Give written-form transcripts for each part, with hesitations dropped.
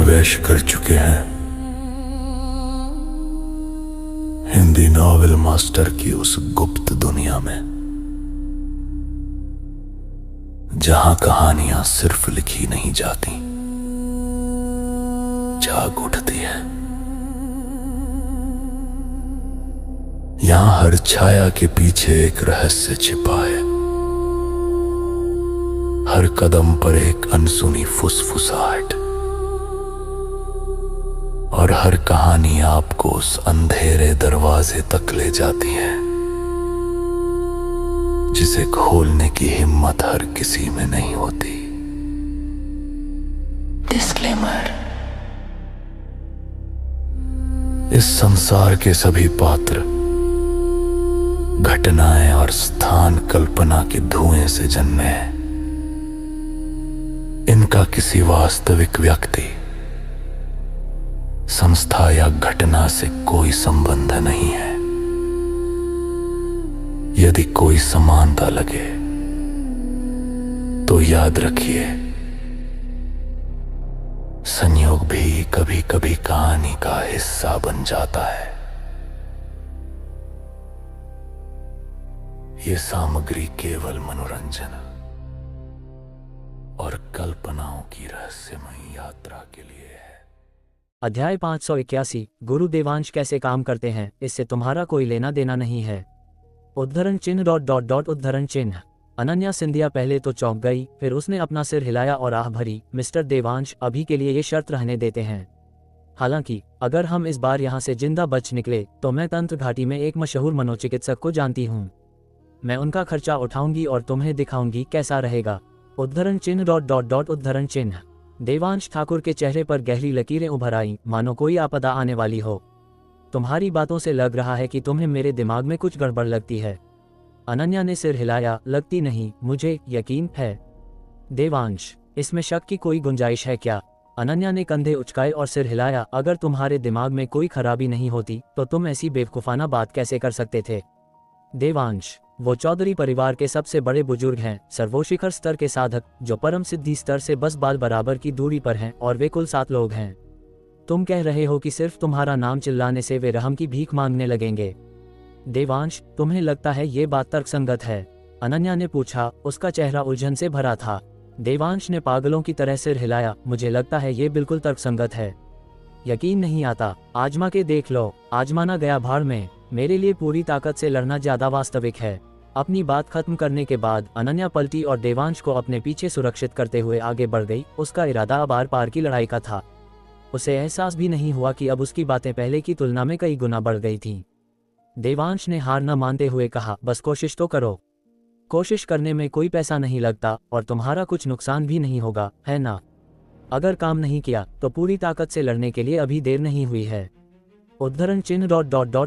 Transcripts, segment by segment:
प्रवेश कर चुके हैं हिंदी नॉवेल मास्टर की उस गुप्त दुनिया में, जहां कहानियां सिर्फ लिखी नहीं जाती, जाग उठती है। यहां हर छाया के पीछे एक रहस्य छिपा है, हर कदम पर एक अनसुनी फुसफुसाहट, और हर कहानी आपको उस अंधेरे दरवाजे तक ले जाती है जिसे खोलने की हिम्मत हर किसी में नहीं होती। डिस्क्लेमर: इस संसार के सभी पात्र, घटनाएं और स्थान कल्पना के धुएं से जन्मे हैं। इनका किसी वास्तविक व्यक्ति, संस्था या घटना से कोई संबंध नहीं है। यदि कोई समानता लगे तो याद रखिए, संयोग भी कभी कभी कहानी का हिस्सा बन जाता है। ये सामग्री केवल मनोरंजन और कल्पनाओं की रहस्यमयी यात्रा के लिए है। अध्याय 581 गुरु देवांश कैसे काम करते हैं, इससे तुम्हारा कोई लेना देना नहीं है। उद्धरण चिन्ह ... उद्धरण चिन्ह। अनन्या सिंधिया पहले तो चौंक गई, फिर उसने अपना सिर हिलाया और आह भरी, मिस्टर देवांश, अभी के लिए ये शर्त रहने देते हैं। हालांकि अगर हम इस बार यहाँ से जिंदा बच निकले तो मैं तंत्र घाटी में एक मशहूर मनोचिकित्सक को जानती हूँ। मैं उनका खर्चा उठाऊंगी और तुम्हें दिखाऊंगी कैसा रहेगा। उद्धरण चिन्ह ... उद्धरण चिन्ह। देवांश ठाकुर के चेहरे पर गहरी लकीरें उभर आईं, मानो कोई आपदा आने वाली हो। तुम्हारी बातों से लग रहा है कि तुम्हें मेरे दिमाग में कुछ गड़बड़ लगती है। अनन्या ने सिर हिलाया। लगती नहीं, मुझे यकीन है। देवांश, इसमें शक की कोई गुंजाइश है क्या? अनन्या ने कंधे उचकाए और सिर हिलाया। अगर तुम्हारे दिमाग में कोई खराबी नहीं होती तो तुम ऐसी बेवकूफाना बात कैसे कर सकते थे? देवांश, वो चौधरी परिवार के सबसे बड़े बुजुर्ग हैं, सर्वोशिखर स्तर के साधक, जो परम सिद्धि स्तर से बस बाल बराबर की दूरी पर हैं, और वे कुल 7 लोग हैं। तुम कह रहे हो कि सिर्फ तुम्हारा नाम चिल्लाने से वे रहम की भीख मांगने लगेंगे? देवांश, तुम्हें लगता है ये बात तर्कसंगत है? अनन्या ने पूछा। उसका चेहरा उलझन से भरा था। देवांश ने पागलों की तरह सिर हिलाया। मुझे लगता है ये बिल्कुल तर्कसंगत है। यकीन नहीं आता? आजमा के देख लो। आजमाना गया भाड़ में। मेरे लिए पूरी ताकत से लड़ना ज्यादा वास्तविक है। अपनी बात खत्म करने के बाद अनन्या पलटी और देवांश को अपने पीछे सुरक्षित करते हुए आगे बढ़ गई। उसका इरादा अब आर पार की लड़ाई का था। उसे एहसास भी नहीं हुआ कि अब उसकी बातें पहले की तुलना में कई गुना बढ़ गई थीं। देवांश ने हार न मानते हुए कहा, बस कोशिश तो करो। कोशिश करने में कोई पैसा नहीं लगता और तुम्हारा कुछ नुकसान भी नहीं होगा, है ना? अगर काम नहीं किया तो पूरी ताकत से लड़ने के लिए अभी देर नहीं हुई है। उद्धरण चिन्ह ...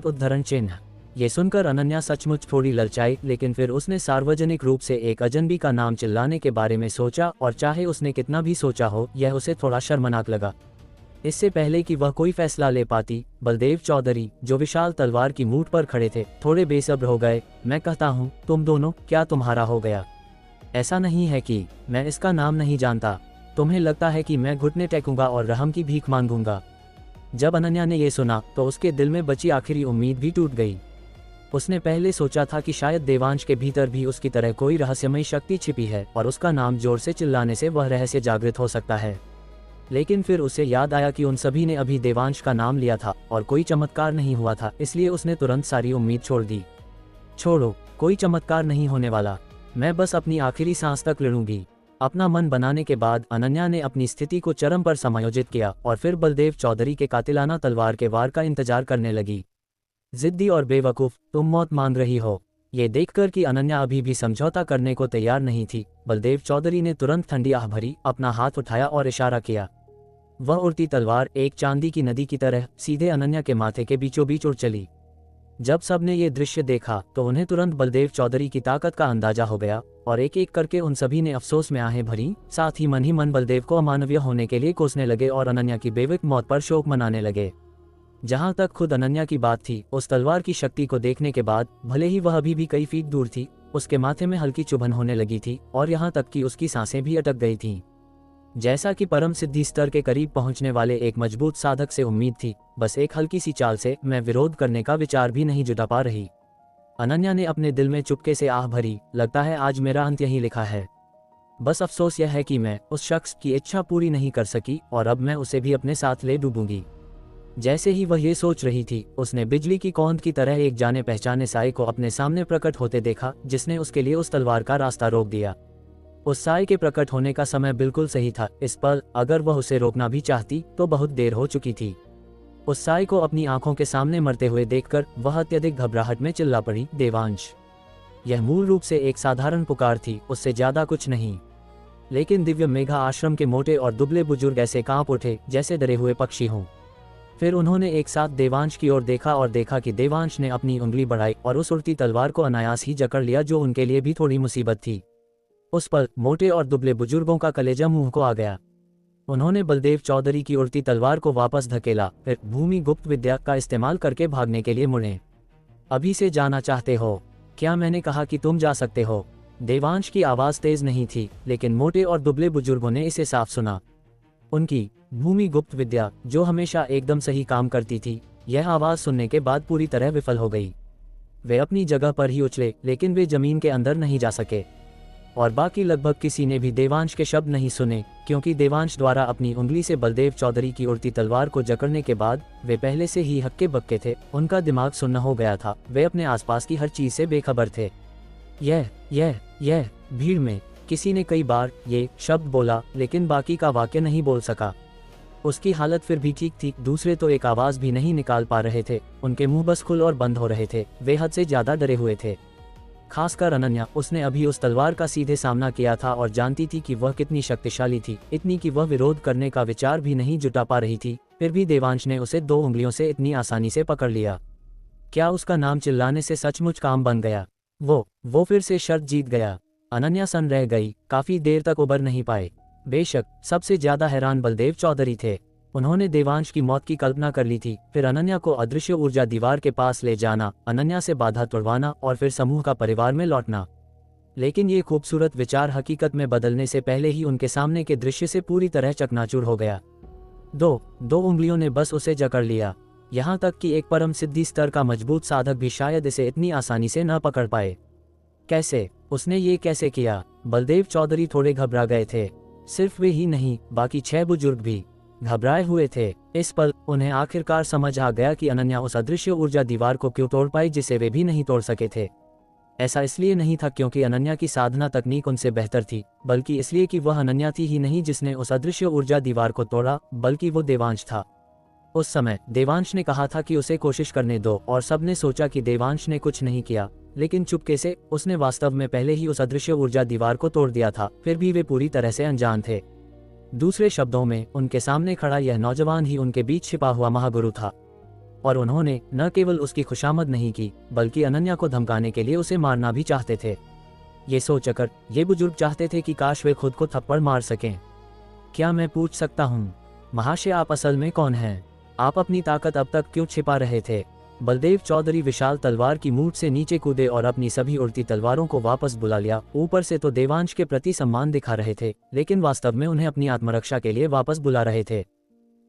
उद्धरण चिन्ह। ये सुनकर अनन्या सचमुच थोड़ी ललचाई, लेकिन फिर उसने सार्वजनिक रूप से एक अजनबी का नाम चिल्लाने के बारे में सोचा, और चाहे उसने कितना भी सोचा हो, यह उसे थोड़ा शर्मनाक लगा। इससे पहले कि वह कोई फैसला ले पाती, बलदेव चौधरी, जो विशाल तलवार की मूठ पर खड़े थे, थोड़े बेसब्र हो गए। मैं कहता हूँ, तुम दोनों, क्या तुम्हारा हो गया? ऐसा नहीं है कि मैं इसका नाम नहीं जानता। तुम्हें लगता है कि मैं घुटने टेकूंगा और रहम की भीख मांगूंगा? जब अनन्या ने यह सुना तो उसके दिल में बची आखिरी उम्मीद भी टूट गई। उसने पहले सोचा था कि शायद देवांश के भीतर भी उसकी तरह कोई रहस्यमयी शक्ति छिपी है और उसका नाम जोर से चिल्लाने से वह रहस्य जागृत हो सकता है। लेकिन फिर उसे याद आया कि उन सभी ने अभी देवांश का नाम लिया था और कोई चमत्कार नहीं हुआ था, इसलिए उसने तुरंत सारी उम्मीद छोड़ दी। छोड़ो, कोई चमत्कार नहीं होने वाला। मैं बस अपनी आखिरी सांस तक लड़ूंगी। अपना मन बनाने के बाद अनन्या ने अपनी स्थिति को चरम पर समायोजित किया और फिर बलदेव चौधरी के कातिलाना तलवार के वार का इंतजार करने लगी। जिद्दी और बेवकूफ, तुम मौत मांग रही हो। ये देखकर कि अनन्या अभी भी समझौता करने को तैयार नहीं थी, बलदेव चौधरी ने तुरंत ठंडी आह भरी, अपना हाथ उठाया और इशारा किया। वह उड़ती तलवार एक चांदी की नदी की तरह सीधे अनन्या के माथे के बीचों बीच उड़ चली। जब सबने ये दृश्य देखा तो उन्हें तुरंत बलदेव चौधरी की ताकत का अंदाजा हो गया, और एक एक करके उन सभी ने अफसोस में आहें भरी, साथ ही मन बलदेव को अमानवीय होने के लिए कोसने लगे और अनन्या की बेवक मौत पर शोक मनाने लगे। जहां तक खुद अनन्या की बात थी, उस तलवार की शक्ति को देखने के बाद, भले ही वह अभी भी कई फीट दूर थी, उसके माथे में हल्की चुभन होने लगी थी और यहाँ तक कि उसकी सांसें भी अटक गई थीं। जैसा कि परम सिद्धि स्तर के करीब पहुंचने वाले एक मजबूत साधक से उम्मीद थी, बस एक हल्की सी चाल से मैं विरोध करने का विचार भी नहीं जुटा पा रही। अनन्या ने अपने दिल में चुपके से आह भरी, लगता है आज मेरा अंत यहीं लिखा है। बस अफसोस यह है कि मैं उस शख्स की इच्छा पूरी नहीं कर सकी और अब मैं उसे भी अपने साथ ले डूबूंगी। जैसे ही वह ये सोच रही थी, उसने बिजली की कौंध की तरह एक जाने पहचाने साए को अपने सामने प्रकट होते देखा, जिसने उसके लिए उस तलवार का रास्ता रोक दिया। उस साए के प्रकट होने का समय बिल्कुल सही था। इस पर अगर वह उसे रोकना भी चाहती तो बहुत देर हो चुकी थी। उस साए को अपनी आंखों के सामने मरते हुए देखकर वह अत्यधिक घबराहट में चिल्ला पड़ी, देवांश। यह मूल रूप से एक साधारण पुकार थी, उससे ज्यादा कुछ नहीं। लेकिन दिव्य मेघा आश्रम के मोटे और दुबले बुजुर्ग ऐसे कांप उठे जैसे डरे हुए पक्षी हों। फिर उन्होंने एक साथ देवांश की ओर देखा और देखा कि देवांश ने अपनी उंगली बढ़ाई और उस उड़ती तलवार को अनायास ही जकड़ लिया, जो उनके लिए भी थोड़ी मुसीबत थी। उस पर मोटे और दुबले बुजुर्गों का कलेजा मुंह को आ गया। उन्होंने बलदेव चौधरी की उड़ती तलवार को वापस धकेला, फिर भूमि गुप्त विद्या का इस्तेमाल करके भागने के लिए मुड़े। अभी से जाना चाहते हो? क्या मैंने कहा कि तुम जा सकते हो? देवांश की आवाज तेज नहीं थी, लेकिन मोटे और दुबले बुजुर्गों ने इसे साफ सुना। उनकी भूमि गुप्त विद्या, जो हमेशा एकदम सही काम करती थी, यह आवाज सुनने के बाद पूरी तरह विफल हो गई। वे अपनी जगह पर ही उछले, लेकिन वे जमीन के अंदर नहीं जा सके। और बाकी लगभग किसी ने भी देवांश के शब्द नहीं सुने, क्योंकि देवांश द्वारा अपनी उंगली से बलदेव चौधरी की उड़ती तलवार को जकड़ने के बाद वे पहले से ही हक्के बक्के थे। उनका दिमाग सुन्न हो गया था, वे अपने आसपास की हर चीज से बेखबर थे। यह भीड़ में किसी ने कई बार ये शब्द बोला, लेकिन बाकी का वाक्य नहीं बोल सका। उसकी हालत फिर भी ठीक थी, दूसरे तो एक आवाज भी नहीं निकाल पा रहे थे। उनके मुंह बस खुल और बंद हो रहे थे, वे हद से ज्यादा डरे हुए थे। खासकर अनन्या, उसने अभी उस तलवार का सीधे सामना किया था और जानती थी कि वह कितनी शक्तिशाली थी, इतनी कि वह विरोध करने का विचार भी नहीं जुटा पा रही थी। फिर भी देवांश ने उसे 2 उंगलियों से इतनी आसानी से पकड़ लिया। क्या उसका नाम चिल्लाने से सचमुच काम बन गया? वो फिर से शर्त जीत गया। अनन्या सन रह गई, काफी देर तक उबर नहीं पाए। बेशक सबसे ज्यादा हैरान बलदेव चौधरी थे। उन्होंने देवांश की मौत की कल्पना कर ली थी, फिर अनन्या को अदृश्य ऊर्जा दीवार के पास ले जाना, अनन्या से बाधा तोड़वाना और फिर समूह का परिवार में लौटना। लेकिन ये खूबसूरत विचार हकीकत में बदलने से पहले ही उनके सामने के दृश्य से पूरी तरह चकनाचूर हो गया। दो उंगलियों ने बस उसे जकड़ लिया। यहाँ तक कि एक परम सिद्धि स्तर का मजबूत साधक भी शायद इसे इतनी आसानी से न पकड़ पाए। कैसे? उसने ये कैसे किया? बलदेव चौधरी थोड़े घबरा गए थे। सिर्फ वे ही नहीं, बाकी 6 बुजुर्ग भी घबराए हुए थे। इस पल उन्हें आखिरकार समझ आ गया कि अनन्या उस अदृश्य ऊर्जा दीवार को क्यों तोड़ पाई जिसे वे भी नहीं तोड़ सके थे। ऐसा इसलिए नहीं था क्योंकि अनन्या की साधना तकनीक उनसे बेहतर थी, बल्कि इसलिए कि वह अनन्या थी ही नहीं जिसने उस अदृश्य ऊर्जा दीवार को तोड़ा, बल्कि वो देवांश था। उस समय देवांश ने कहा था कि उसे कोशिश करने दो और सबने सोचा कि देवांश ने कुछ नहीं किया, लेकिन चुपके से उसने वास्तव में पहले ही उस अदृश्य ऊर्जा दीवार को तोड़ दिया था। फिर भी वे पूरी तरह से अनजान थे। दूसरे शब्दों में, उनके सामने खड़ा यह नौजवान ही उनके बीच छिपा हुआ महागुरु था। और उन्होंने न केवल उसकी खुशामद नहीं की, बल्कि अनन्या को धमकाने के लिए उसे मारना भी चाहते थे। ये सोचकर ये बुजुर्ग चाहते थे कि काश वे खुद को थप्पड़ मार सकें। क्या मैं पूछ सकता हूँ, महाशय, आप असल में कौन हैं? आप अपनी ताकत अब तक क्यों छिपा रहे थे? बलदेव चौधरी विशाल तलवार की मूठ से नीचे कूदे और अपनी सभी उड़ती तलवारों को वापस बुला लिया। ऊपर से तो देवांश के प्रति सम्मान दिखा रहे थे, लेकिन वास्तव में उन्हें अपनी आत्मरक्षा के लिए वापस बुला रहे थे।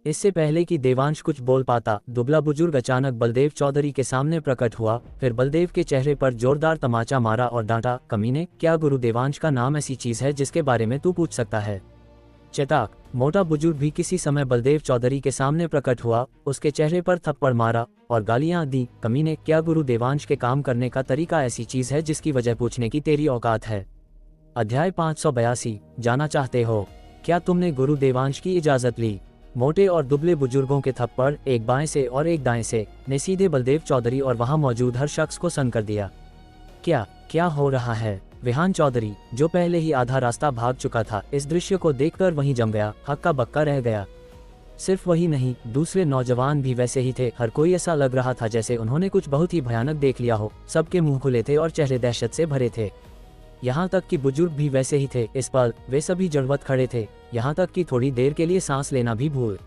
इससे पहले कि देवांश कुछ बोल पाता, दुबला बुजुर्ग अचानक बलदेव चौधरी के सामने प्रकट हुआ। फिर बलदेव के चेहरे पर जोरदार तमाचा मारा और डांटा, कमीने, क्या गुरु देवांश का नाम ऐसी चीज है जिसके बारे में तू पूछ सकता है? चेताक, मोटा बुजुर्ग भी किसी समय बलदेव चौधरी के सामने प्रकट हुआ, उसके चेहरे पर थप्पड़ मारा और गालियां दी, कमीने, क्या गुरु देवांश के काम करने का तरीका ऐसी चीज है जिसकी वजह पूछने की तेरी औकात है? अध्याय 582, जाना चाहते हो? क्या तुमने गुरु देवांश की इजाजत ली? मोटे और दुबले बुजुर्गों के थप्पड़, एक बाएं से और एक दाएं से, ने सीधे बलदेव चौधरी और वहां मौजूद हर शख्स को सन्न कर दिया। क्या हो रहा है? विहान चौधरी, जो पहले ही आधा रास्ता भाग चुका था, इस दृश्य को देखकर वहीं जम गया, हक्का बक्का रह गया। सिर्फ वही नहीं, दूसरे नौजवान भी वैसे ही थे। हर कोई ऐसा लग रहा था जैसे उन्होंने कुछ बहुत ही भयानक देख लिया हो। सबके मुंह खुले थे और चेहरे दहशत से भरे थे। यहाँ तक कि बुजुर्ग भी वैसे ही थे। इस पल वे सभी जड़वत खड़े थे, यहाँ तक कि थोड़ी देर के लिए सांस लेना भी भूल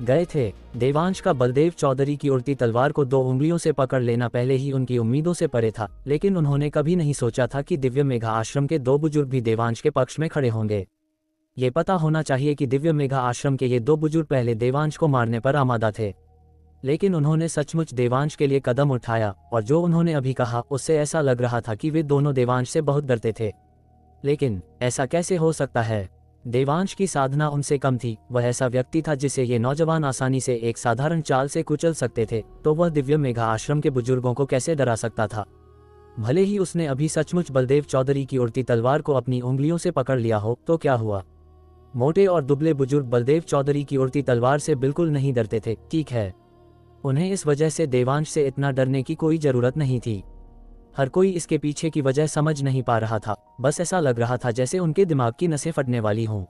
गए थे। देवांश का बलदेव चौधरी की उड़ती तलवार को 2 उंगलियों से पकड़ लेना पहले ही उनकी उम्मीदों से परे था, लेकिन उन्होंने कभी नहीं सोचा था कि दिव्य मेघा आश्रम के 2 बुजुर्ग भी देवांश के पक्ष में खड़े होंगे। ये पता होना चाहिए कि दिव्य मेघा आश्रम के ये दो बुजुर्ग पहले देवांश को मारने पर आमादा थे, लेकिन उन्होंने सचमुच देवांश के लिए कदम उठाया, और जो उन्होंने अभी कहा उससे ऐसा लग रहा था कि वे दोनों देवांश से बहुत डरते थे। लेकिन ऐसा कैसे हो सकता है? देवांश की साधना उनसे कम थी। वह ऐसा व्यक्ति था जिसे ये नौजवान आसानी से एक साधारण चाल से कुचल सकते थे, तो वह दिव्य मेघा आश्रम के बुजुर्गों को कैसे डरा सकता था? भले ही उसने अभी सचमुच बलदेव चौधरी की उड़ती तलवार को अपनी उंगलियों से पकड़ लिया हो, तो क्या हुआ? मोटे और दुबले बुजुर्ग बलदेव चौधरी की उड़ती तलवार से बिल्कुल नहीं डरते थे, ठीक है। उन्हें इस वजह से देवांश से इतना डरने की कोई जरूरत नहीं थी। हर कोई इसके पीछे की वजह समझ नहीं पा रहा था, बस ऐसा लग रहा था जैसे उनके दिमाग की नसें फटने वाली हों।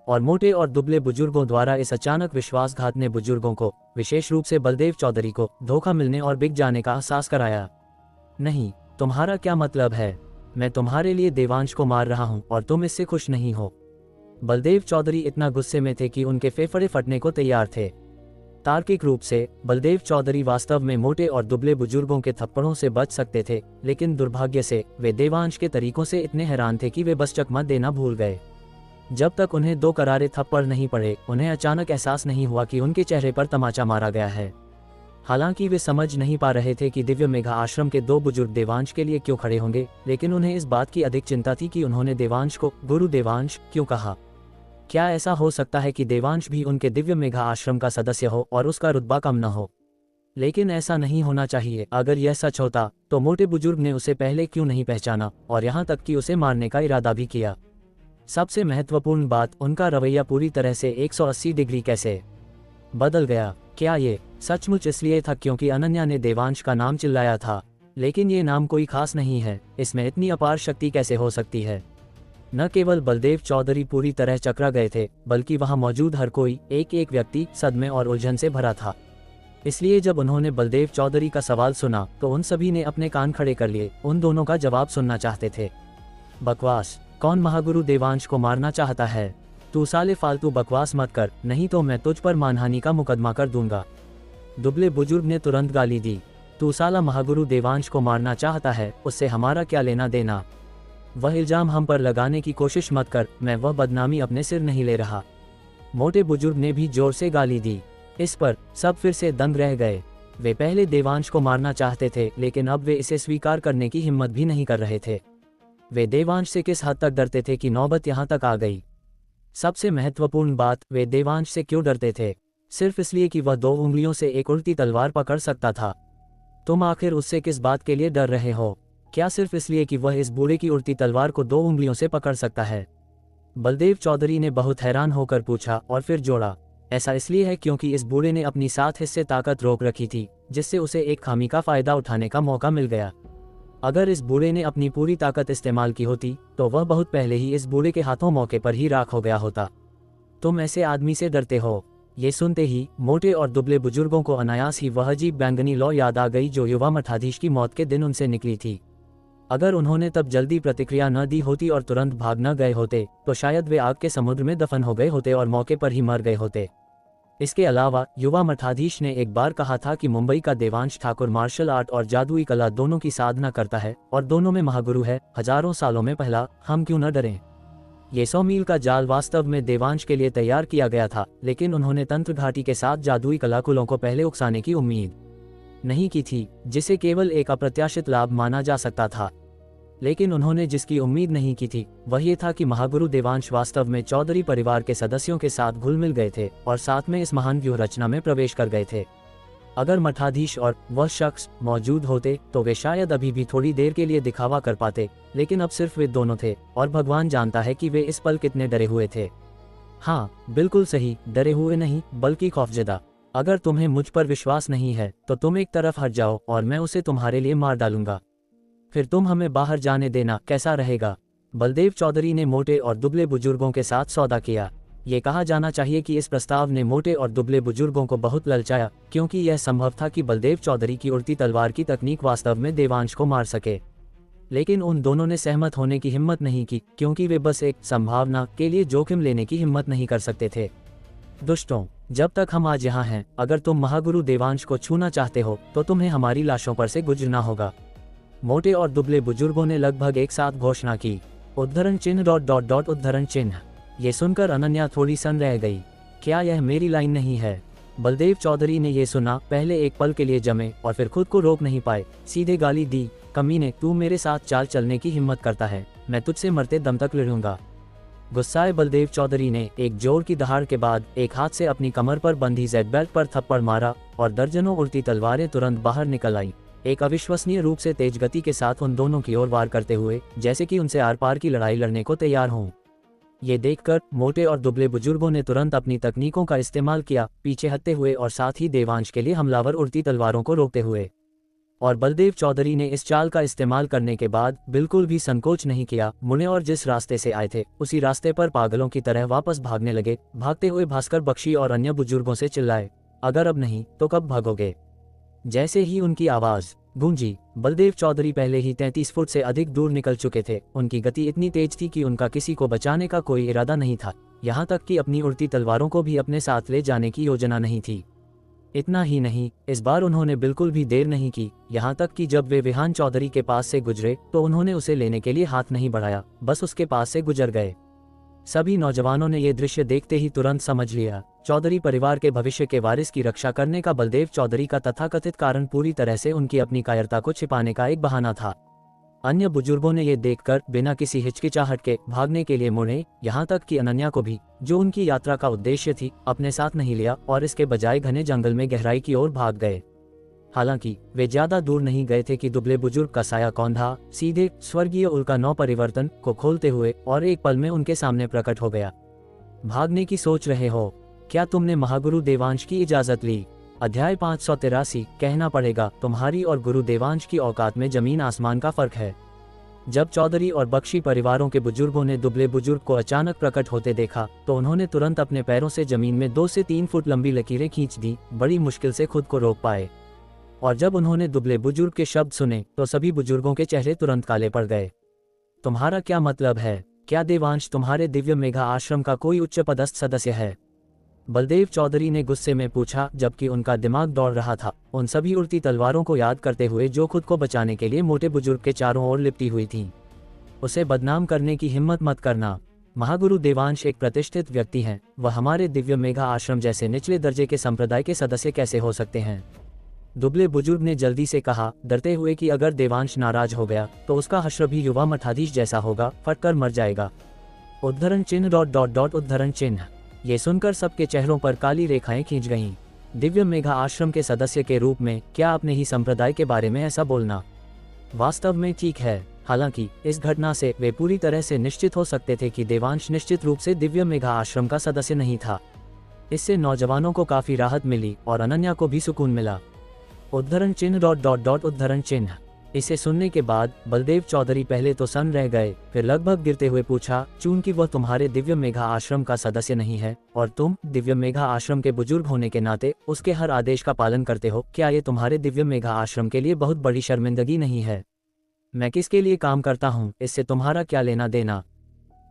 और मोटे और दुबले बुजुर्गों द्वारा इस अचानक विश्वासघात ने बुजुर्गों को, विशेष रूप से बलदेव चौधरी को, धोखा मिलने और बिक जाने का एहसास कराया। नहीं, तुम्हारा क्या मतलब है? मैं तुम्हारे लिए देवांश को मार रहा हूं और तुम इससे खुश नहीं हो। बलदेव चौधरी इतना गुस्से में थे कि उनके फेफड़े फटने को तैयार थे। तार्किक रूप से बलदेव चौधरी वास्तव में मोटे और दुबले बुजुर्गों के थप्पड़ों से बच सकते थे, लेकिन दुर्भाग्य से वे देवांश के तरीकों से इतने हैरान थे कि वे बस चकमा देना भूल गए। जब तक उन्हें दो करारे थप्पड़ नहीं पड़े, उन्हें अचानक एहसास नहीं हुआ कि उनके चेहरे पर तमाचा मारा गया है। हालांकि वे समझ नहीं पा रहे थे कि दिव्य मेघा आश्रम के दो बुजुर्ग देवांश के लिए क्यों खड़े होंगे, लेकिन उन्हें इस बात की अधिक चिंता थी कि उन्होंने देवांश को गुरु देवांश क्यों कहा। क्या ऐसा हो सकता है कि देवांश भी उनके दिव्य मेघा आश्रम का सदस्य हो और उसका रुतबा कम न हो? लेकिन ऐसा नहीं होना चाहिए। अगर यह सच होता तो मोटे बुजुर्ग ने उसे पहले क्यों नहीं पहचाना, और यहाँ तक कि उसे मारने का इरादा भी किया? सबसे महत्वपूर्ण बात, उनका रवैया पूरी तरह से 180 डिग्री कैसे बदल गया। क्या ये सचमुच इसलिए था क्योंकि अनन्या ने देवांश का नाम चिल्लाया था? लेकिन ये नाम कोई खास नहीं है, इसमें इतनी अपार शक्ति कैसे हो सकती है? न केवल बलदेव चौधरी पूरी तरह चकरा गए थे, बल्कि वहां मौजूद हर कोई, एक एक व्यक्ति, सदमे और उलझन से भरा था। इसलिए जब उन्होंने बलदेव चौधरी का सवाल सुना तो उन सभी ने अपने कान खड़े कर लिए। उन दोनों का जवाब सुनना चाहते थे। बकवास! कौन महागुरु देवांश को मारना चाहता है? तू साले फालतू बकवास मत कर, नहीं तो मैं तुझ पर मानहानि का मुकदमा कर दूंगा। दुबले बुजुर्ग ने तुरंत गाली दी। तू साला महागुरु देवांश को मारना चाहता है, उससे हमारा क्या लेना देना? वह इल्जाम हम पर लगाने की कोशिश मत कर, मैं वह बदनामी अपने सिर नहीं ले रहा। मोटे बुजुर्ग ने भी जोर से गाली दी। इस पर सब फिर से दंग रह गए। वे पहले देवांश को मारना चाहते थे, लेकिन अब वे इसे स्वीकार करने की हिम्मत भी नहीं कर रहे थे। वे देवांश से किस हद तक डरते थे कि नौबत यहाँ तक आ गई। सबसे महत्वपूर्ण बात, वे देवांश से क्यों डरते थे? सिर्फ इसलिए कि वह दो उंगलियों से एक उड़ती तलवार पकड़ सकता था। तुम आखिर उससे किस बात के लिए डर रहे हो? क्या सिर्फ इसलिए कि वह इस बूढ़े की उड़ती तलवार को दो उंगलियों से पकड़ सकता है? बलदेव चौधरी ने बहुत हैरान होकर पूछा, और फिर जोड़ा, ऐसा इसलिए है क्योंकि इस बूढ़े ने अपनी 7 हिस्से ताकत रोक रखी थी, जिससे उसे एक खामी का फायदा उठाने का मौका मिल गया। अगर इस बूढ़े ने अपनी पूरी ताकत इस्तेमाल की होती तो वह बहुत पहले ही इस बूढ़े के हाथों मौके पर ही राख हो गया होता। तुम ऐसे आदमी से डरते हो? ये सुनते ही मोटे और दुबले बुजुर्गों को अनायास ही वह अजीब बैंगनी लौ याद आ गई जो युवा मठाधीश की मौत के दिन उनसे निकली थी। अगर उन्होंने तब जल्दी प्रतिक्रिया न दी होती और तुरंत भाग न गए होते तो शायद वे आग के समुद्र में दफन हो गए होते और मौके पर ही मर गए होते। इसके अलावा युवा मठाधीश ने एक बार कहा था कि मुंबई का देवांश ठाकुर मार्शल आर्ट और जादुई कला दोनों की साधना करता है और दोनों में महागुरु है। हजारों सालों में पहला, हम क्यों न डरें? ये 100 मील का जाल वास्तव में देवांश के लिए तैयार किया गया था, लेकिन उन्होंने तंत्र घाटी के साथ जादुई कलाकुलों को पहले उकसाने की उम्मीद नहीं की थी, जिसे केवल एक अप्रत्याशित लाभ माना जा सकता था। लेकिन उन्होंने जिसकी उम्मीद नहीं की थी वह ये था कि महागुरु देवांश वास्तव में चौधरी परिवार के सदस्यों के साथ घुल मिल गए थे और साथ में इस महान व्यूह रचना में प्रवेश कर गए थे। अगर मठाधीश और वह शख्स मौजूद होते तो वे शायद अभी भी थोड़ी देर के लिए दिखावा कर पाते, लेकिन अब सिर्फ वे दोनों थे और भगवान जानता है कि वे इस पल कितने डरे हुए थे। हाँ, बिल्कुल सही, डरे हुए नहीं बल्कि खौफजदा। अगर तुम्हें मुझ पर विश्वास नहीं है तो तुम एक तरफ हट जाओ और मैं उसे तुम्हारे लिए मार डालूंगा। फिर तुम हमें बाहर जाने देना, कैसा रहेगा? बलदेव चौधरी ने मोटे और दुबले बुजुर्गों के साथ सौदा किया। ये कहा जाना चाहिए कि इस प्रस्ताव ने मोटे और दुबले बुजुर्गों को बहुत ललचाया, क्योंकि यह संभव था कि बलदेव चौधरी की उड़ती तलवार की तकनीक वास्तव में देवांश को मार सके। लेकिन उन दोनों ने सहमत होने की हिम्मत नहीं की, क्योंकि वे बस एक संभावना के लिए जोखिम लेने की हिम्मत नहीं कर सकते थे। दुष्टों, जब तक हम आज यहाँ हैं, अगर तुम महागुरु देवांश को छूना चाहते हो तो तुम्हें हमारी लाशों पर से गुजरना होगा। मोटे और दुबले बुजुर्गों ने लगभग एक साथ घोषणा की। उद्धरण चिन्ह ... उद्धरण चिन्ह। ये सुनकर अनन्या थोड़ी सन रह गई। क्या यह मेरी लाइन नहीं है? बलदेव चौधरी ने ये सुना, पहले एक पल के लिए जमे और फिर खुद को रोक नहीं पाए, सीधे गाली दी, कमीने, तू मेरे साथ चाल चलने की हिम्मत करता है, मैं तुझसे मरते दम तक लड़ूंगा। गुस्साए बलदेव चौधरी ने एक जोर की दहाड़ के बाद एक हाथ से अपनी कमर पर बंधी जेड बेल्ट पर थप्पड़ मारा और दर्जनों उड़ती तलवारें तुरंत बाहर निकल आई, एक अविश्वसनीय रूप से तेज गति के साथ उन दोनों की ओर वार करते हुए, जैसे कि उनसे आर पार की लड़ाई लड़ने को तैयार हों। ये देखकर मोटे और दुबले बुजुर्गों ने तुरंत अपनी तकनीकों का इस्तेमाल किया, पीछे हटते हुए और साथ ही देवांश के लिए हमलावर उड़ती तलवारों को रोकते हुए। और बलदेव चौधरी ने इस चाल का इस्तेमाल करने के बाद बिल्कुल भी संकोच नहीं किया, मुड़े और जिस रास्ते से आए थे उसी रास्ते पर पागलों की तरह वापस भागने लगे। भागते हुए भास्कर बख्शी और अन्य बुजुर्गों से चिल्लाए, अगर अब नहीं तो कब भागोगे? जैसे ही उनकी आवाज गूंजी, बलदेव चौधरी पहले ही 33 फुट से अधिक दूर निकल चुके थे। उनकी गति इतनी तेज थी कि उनका किसी को बचाने का कोई इरादा नहीं था, यहाँ तक कि अपनी उड़ती तलवारों को भी अपने साथ ले जाने की योजना नहीं थी। इतना ही नहीं, इस बार उन्होंने बिल्कुल भी देर नहीं की, यहाँ तक कि जब वे विहान चौधरी के पास से गुजरे तो उन्होंने उसे लेने के लिए हाथ नहीं बढ़ाया, बस उसके पास से गुजर गए। सभी नौजवानों ने ये दृश्य देखते ही तुरंत समझ लिया, चौधरी परिवार के भविष्य के वारिस की रक्षा करने का बलदेव चौधरी का तथाकथित कारण पूरी तरह से उनकी अपनी कायरता को छिपाने का एक बहाना था। अन्य बुजुर्गों ने ये देखकर बिना किसी हिचकिचाहट के भागने के लिए मुड़े, यहाँ तक कि अनन्या को भी, जो उनकी यात्रा का उद्देश्य थी, अपने साथ नहीं लिया और इसके बजाय घने जंगल में गहराई की ओर भाग गए। हालांकि वे ज्यादा दूर नहीं गए थे कि दुबले बुजुर्ग का साया कौंधा सीधे स्वर्गीय उल्का नौ परिवर्तन को खोलते हुए और एक पल में उनके सामने प्रकट हो गया। भागने की सोच रहे हो? क्या तुमने महागुरु देवांश की इजाजत ली? अध्याय 583। कहना पड़ेगा, तुम्हारी और गुरु देवांश की औकात में जमीन आसमान का फर्क है। जब चौधरी और बख्शी परिवारों के बुजुर्गों ने दुबले बुजुर्ग को अचानक प्रकट होते देखा तो उन्होंने तुरंत अपने पैरों से जमीन में 2 से 3 फुट लंबी लकीरें खींच दी, बड़ी मुश्किल से खुद को रोक पाए। और जब उन्होंने दुबले बुजुर्ग के शब्द सुने तो सभी बुजुर्गों के चेहरे तुरंत काले पड़ गए। तुम्हारा क्या मतलब है? क्या देवांश तुम्हारे दिव्य मेघा आश्रम का कोई उच्च पदस्थ सदस्य है? बलदेव चौधरी ने गुस्से में पूछा, जबकि उनका दिमाग दौड़ रहा था, उन सभी उड़ती तलवारों को याद करते हुए जो खुद को बचाने के लिए मोटे बुजुर्ग के चारों ओर लिपटी हुई थीं। उसे बदनाम करने की हिम्मत मत करना। महागुरु देवांश एक प्रतिष्ठित व्यक्ति हैं, वह हमारे दिव्य मेघा आश्रम जैसे निचले दर्जे के संप्रदाय के सदस्य कैसे हो सकते हैं? दुबले बुजुर्ग ने जल्दी से कहा, डरते हुए कि अगर देवांश नाराज हो गया तो उसका हश्र भी युवा मठाधीश जैसा होगा, फटकर मर जाएगा। उद्धरण चिन्ह ... उद्धरण चिन्ह। ये सुनकर सबके चेहरों पर काली रेखाएं खींच गईं। दिव्य मेघा आश्रम के सदस्य के रूप में क्या अपने ही संप्रदाय के बारे में ऐसा बोलना वास्तव में ठीक है? हालांकि इस घटना से वे पूरी तरह से निश्चित हो सकते थे कि देवांश निश्चित रूप से दिव्य मेघा आश्रम का सदस्य नहीं था। इससे नौजवानों को काफी राहत मिली और अनन्या को भी सुकून मिला। उद्धरण चिन्ह ... उद्धरण चिन्ह। इसे सुनने के बाद बलदेव चौधरी पहले तो सन रह गए, फिर लगभग गिरते हुए पूछा, चूंकि वह तुम्हारे दिव्य मेघा आश्रम का सदस्य नहीं है और तुम दिव्य मेघा आश्रम के बुजुर्ग होने के नाते उसके हर आदेश का पालन करते हो, क्या ये तुम्हारे दिव्य मेघा आश्रम के लिए बहुत बड़ी शर्मिंदगी नहीं है? मैं किसके लिए काम करता हूँ, इससे तुम्हारा क्या लेना देना?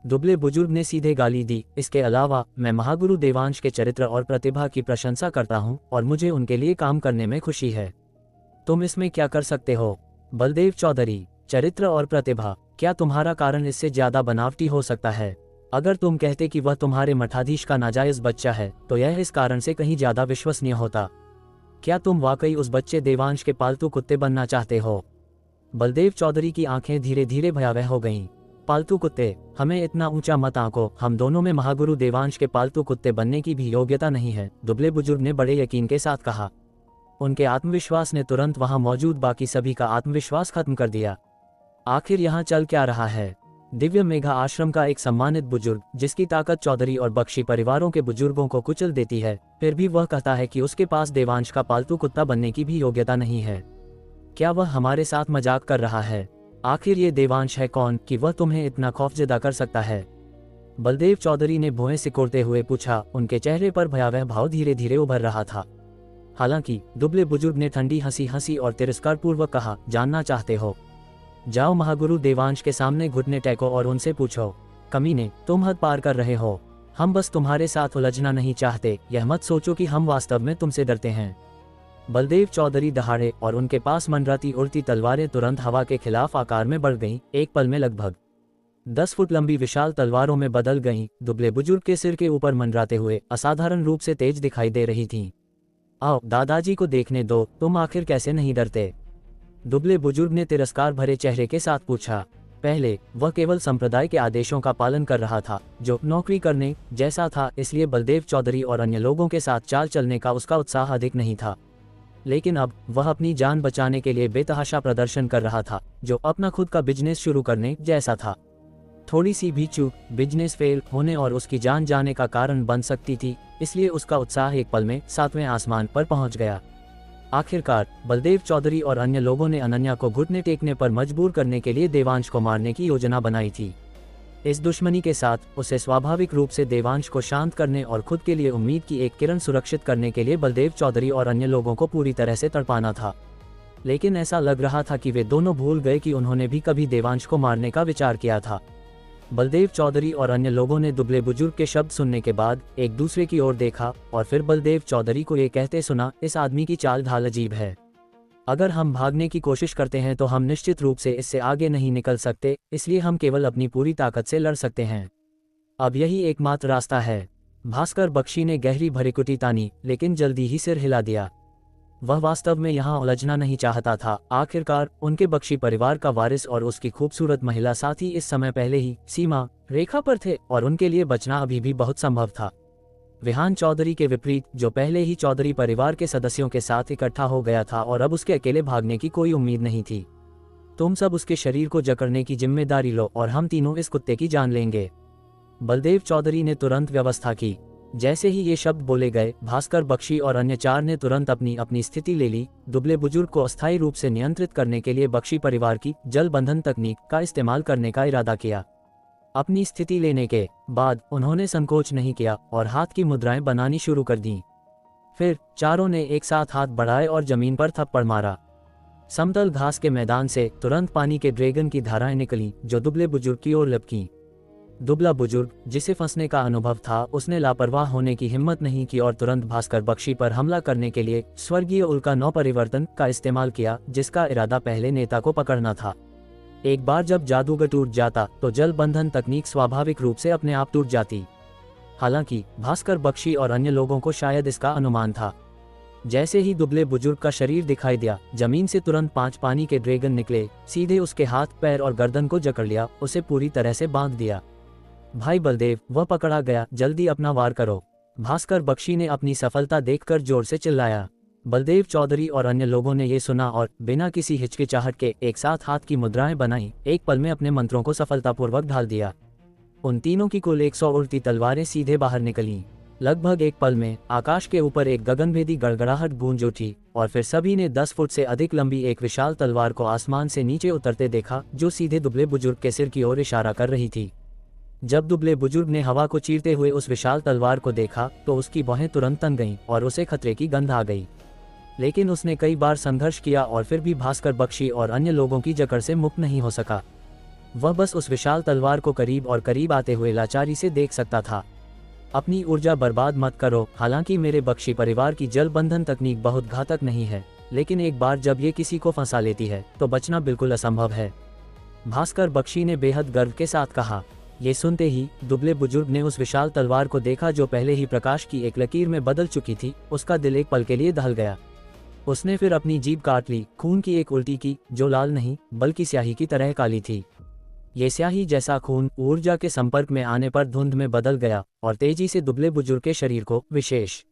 दुबले बुजुर्ग ने सीधे गाली दी। इसके अलावा मैं महागुरु देवांश के चरित्र और प्रतिभा की प्रशंसा करता हूँ और मुझे उनके लिए काम करने में खुशी है। तुम इसमें क्या कर सकते हो? बलदेव चौधरी, चरित्र और प्रतिभा, क्या तुम्हारा कारण इससे ज्यादा बनावटी हो सकता है? अगर तुम कहते कि वह तुम्हारे मठाधीश का नाजायज बच्चा है तो यह इस कारण से कहीं ज्यादा विश्वसनीय होता। क्या तुम वाकई उस बच्चे देवांश के पालतू कुत्ते बनना चाहते हो? बलदेव चौधरी की आंखें धीरे धीरे भयावह हो गईं। पालतू कुत्ते? हमें इतना ऊंचा मत आंको, हम दोनों में महागुरु देवांश के पालतू कुत्ते बनने की भी योग्यता नहीं है, दुबले बुजुर्ग ने बड़े यकीन के साथ कहा। उनके आत्मविश्वास ने तुरंत वहां मौजूद बाकी सभी का आत्मविश्वास खत्म कर दिया। आखिर यहाँ चल क्या रहा है? दिव्य मेघा आश्रम का एक सम्मानित बुजुर्ग, जिसकी ताकत चौधरी और बख्शी परिवारों के बुजुर्गों को कुचल देती है, फिर भी वह कहता है कि उसके पास देवांश का पालतू कुत्ता बनने की भी योग्यता नहीं है। क्या वह हमारे साथ मजाक कर रहा है? आखिर ये देवांश है कौन कि वह तुम्हें इतना खौफजदा कर सकता है? बलदेव चौधरी ने भौहें सिकोड़ते हुए पूछा। उनके चेहरे पर भयावह भाव धीरे धीरे उभर रहा था। हालांकि दुबले बुजुर्ग ने ठंडी हंसी हंसी और तिरस्कार पूर्वक कहा, जानना चाहते हो? जाओ महागुरु देवांश के सामने घुटने टेको और उनसे पूछो। कमीने, तुम हद पार कर रहे हो। हम बस तुम्हारे साथ उलझना नहीं चाहते, यह मत सोचो कि हम वास्तव में तुमसे डरते हैं। बलदेव चौधरी दहाड़े और उनके पास मंडराती उड़ती तलवारें तुरंत हवा के खिलाफ आकार में बढ़ गईं। एक पल में लगभग 10 फुट लंबी विशाल तलवारों में बदल गईं, दुबले बुजुर्ग के सिर के ऊपर मंडराते हुए असाधारण रूप से तेज दिखाई दे रही थीं। आओ दादाजी को देखने दो, तुम आखिर कैसे नहीं डरते? दुबले बुजुर्ग ने तिरस्कार भरे चेहरे के साथ पूछा। पहले वह केवल संप्रदाय के आदेशों का पालन कर रहा था, जो नौकरी करने जैसा था, इसलिए बलदेव चौधरी और अन्य लोगों के साथ चाल चलने का उसका उत्साह अधिक नहीं था। लेकिन अब वह अपनी जान बचाने के लिए बेतहाशा प्रदर्शन कर रहा था, जो अपना खुद का बिजनेस शुरू करने जैसा था। थोड़ी सी भी चूक बिजनेस फेल होने और उसकी जान जाने का कारण बन सकती थी, इसलिए उसका उत्साह एक पल में 7वें आसमान पर पहुंच गया। आखिरकार बलदेव चौधरी और अन्य लोगों ने अनन्या को घुटने टेकने पर मजबूर करने के लिए देवांश को मारने की योजना बनाई थी। इस दुश्मनी के साथ उसे स्वाभाविक रूप से देवांश को शांत करने और खुद के लिए उम्मीद की एक किरण सुरक्षित करने के लिए बलदेव चौधरी और अन्य लोगों को पूरी तरह से तड़पाना था। लेकिन ऐसा लग रहा था कि वे दोनों भूल गए कि उन्होंने भी कभी देवांश को मारने का विचार किया था। बलदेव चौधरी और अन्य लोगों ने दुबले बुजुर्ग के शब्द सुनने के बाद एक दूसरे की ओर देखा और फिर बलदेव चौधरी को ये कहते सुना, इस आदमी की चाल ढाल अजीब है। अगर हम भागने की कोशिश करते हैं तो हम निश्चित रूप से इससे आगे नहीं निकल सकते, इसलिए हम केवल अपनी पूरी ताकत से लड़ सकते हैं। अब यही एकमात्र रास्ता है। भास्कर बख्शी ने गहरी भरिकुटी तानी, लेकिन जल्दी ही सिर हिला दिया। वह वास्तव में यहाँ उलझना नहीं चाहता था। आखिरकार उनके बख्शी परिवार का वारिस और उसकी खूबसूरत महिला साथी इस समय पहले ही सीमा रेखा पर थे और उनके लिए बचना अभी भी बहुत संभव था। विहान चौधरी के विपरीत, जो पहले ही चौधरी परिवार के सदस्यों के साथ इकट्ठा हो गया था और अब उसके अकेले भागने की कोई उम्मीद नहीं थी। तुम सब उसके शरीर को जकड़ने की जिम्मेदारी लो और हम तीनों इस कुत्ते की जान लेंगे। बलदेव चौधरी ने तुरंत व्यवस्था की। जैसे ही ये शब्द बोले गए, भास्कर बख्शी और अन्य 4 ने तुरंत अपनी अपनी स्थिति ले ली। दुबले बुजुर्ग को अस्थायी रूप से नियंत्रित करने के लिए बख्शी परिवार की जल बंधन तकनीक का इस्तेमाल करने का इरादा किया। अपनी स्थिति लेने के बाद उन्होंने संकोच नहीं किया और हाथ की मुद्राएं बनानी शुरू कर दी। फिर चारों ने एक साथ हाथ बढ़ाए और जमीन पर थप्पड़ मारा। समतल घास के मैदान से तुरंत पानी के ड्रैगन की धाराएं निकली, जो दुबले बुजुर्ग की ओर लपकीं। दुबला बुजुर्ग, जिसे फंसने का अनुभव था, उसने लापरवाह होने की हिम्मत नहीं की और तुरंत भास्कर बख्शी पर हमला करने के लिए स्वर्गीय उल्का नवपरिवर्तन का इस्तेमाल किया, जिसका इरादा पहले नेता को पकड़ना था। एक बार जब जादूगर टूट जाता तो जल बंधन तकनीक स्वाभाविक रूप से अपने आप टूट जाती। हालांकि भास्कर बख्शी और अन्य लोगों को शायद इसका अनुमान था। जैसे ही दुबले बुजुर्ग का शरीर दिखाई दिया, जमीन से तुरंत 5 पानी के ड्रैगन निकले, सीधे उसके हाथ, पैर और गर्दन को जकड़ लिया, उसे पूरी तरह से बांध दिया। भाई बलदेव, वह पकड़ा गया, जल्दी अपना वार करो। भास्कर बख्शी ने अपनी सफलता देखकर जोर से चिल्लाया। बलदेव चौधरी और अन्य लोगों ने ये सुना और बिना किसी हिचकिचाहट के एक साथ हाथ की मुद्राएं बनाई, एक पल में अपने मंत्रों को सफलतापूर्वक ढाल दिया। उन तीनों की कुल 100 उड़ती तलवारें सीधे बाहर निकलीं। लगभग एक पल में आकाश के ऊपर एक गगनभेदी गड़गड़ाहट गूंज उठी और फिर सभी ने 10 फुट से अधिक लंबी एक विशाल तलवार को आसमान से नीचे उतरते देखा, जो सीधे दुबले बुजुर्ग के सिर की ओर इशारा कर रही थी। जब दुबले बुजुर्ग ने हवा को चीरते हुए उस विशाल तलवार को देखा तो उसकी बाहें तुरंत तन गईं और उसे खतरे की गंध आ गई। लेकिन उसने कई बार संघर्ष किया और फिर भी भास्कर बख्शी और अन्य लोगों की जकड़ से मुक्त नहीं हो सका। वह बस उस विशाल तलवार को करीब और करीब आते हुए लाचारी से देख सकता था। अपनी ऊर्जा बर्बाद मत करो। हालांकि मेरे बख्शी परिवार की जल बंधन तकनीक बहुत घातक नहीं है, लेकिन एक बार जब ये किसी को फंसा लेती है तो बचना बिल्कुल असंभव है, भास्कर बख्शी ने बेहद गर्व के साथ कहा। ये सुनते ही दुबले बुजुर्ग ने उस विशाल तलवार को देखा, जो पहले ही प्रकाश की एक लकीर में बदल चुकी थी। उसका दिल एक पल के लिए दहल गया। उसने फिर अपनी जीभ काट ली, खून की एक उल्टी की, जो लाल नहीं बल्कि स्याही की तरह काली थी। ये स्याही जैसा खून ऊर्जा के संपर्क में आने पर धुंध में बदल गया और तेजी से दुबले बुजुर्ग के शरीर को, विशेष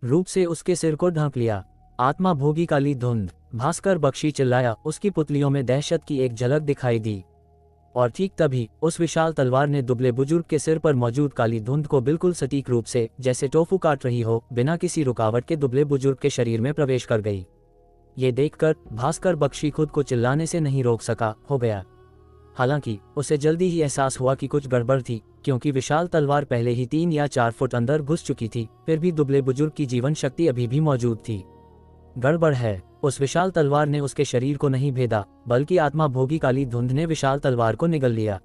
रूप से उसके सिर को ढक लिया। आत्मा भोगी काली धुंध, भास्कर बख्शी चिल्लाया। उसकी पुतलियों में दहशत की एक झलक दिखाई दी और ठीक तभी उस विशाल तलवार ने दुबले बुजुर्ग के सिर पर मौजूद काली धुंध को बिल्कुल सटीक रूप से, जैसे टोफू काट रही हो, बिना किसी रुकावट के दुबले बुजुर्ग के शरीर में प्रवेश कर गई। ये देखकर भास्कर बख्शी खुद को चिल्लाने से नहीं रोक सका हो गया। हालांकि उसे जल्दी ही एहसास हुआ कि कुछ गड़बड़ थी, क्योंकि विशाल तलवार पहले ही 3 या 4 फुट अंदर घुस चुकी थी। फिर भी दुबले बुजुर्ग की जीवन शक्ति अभी भी मौजूद थी। गड़बड़ है। उस विशाल तलवार ने उसके शरीर को नहीं भेदा, बल्कि आत्मा भोगी काली धुंध ने विशाल तलवार को निगल लिया।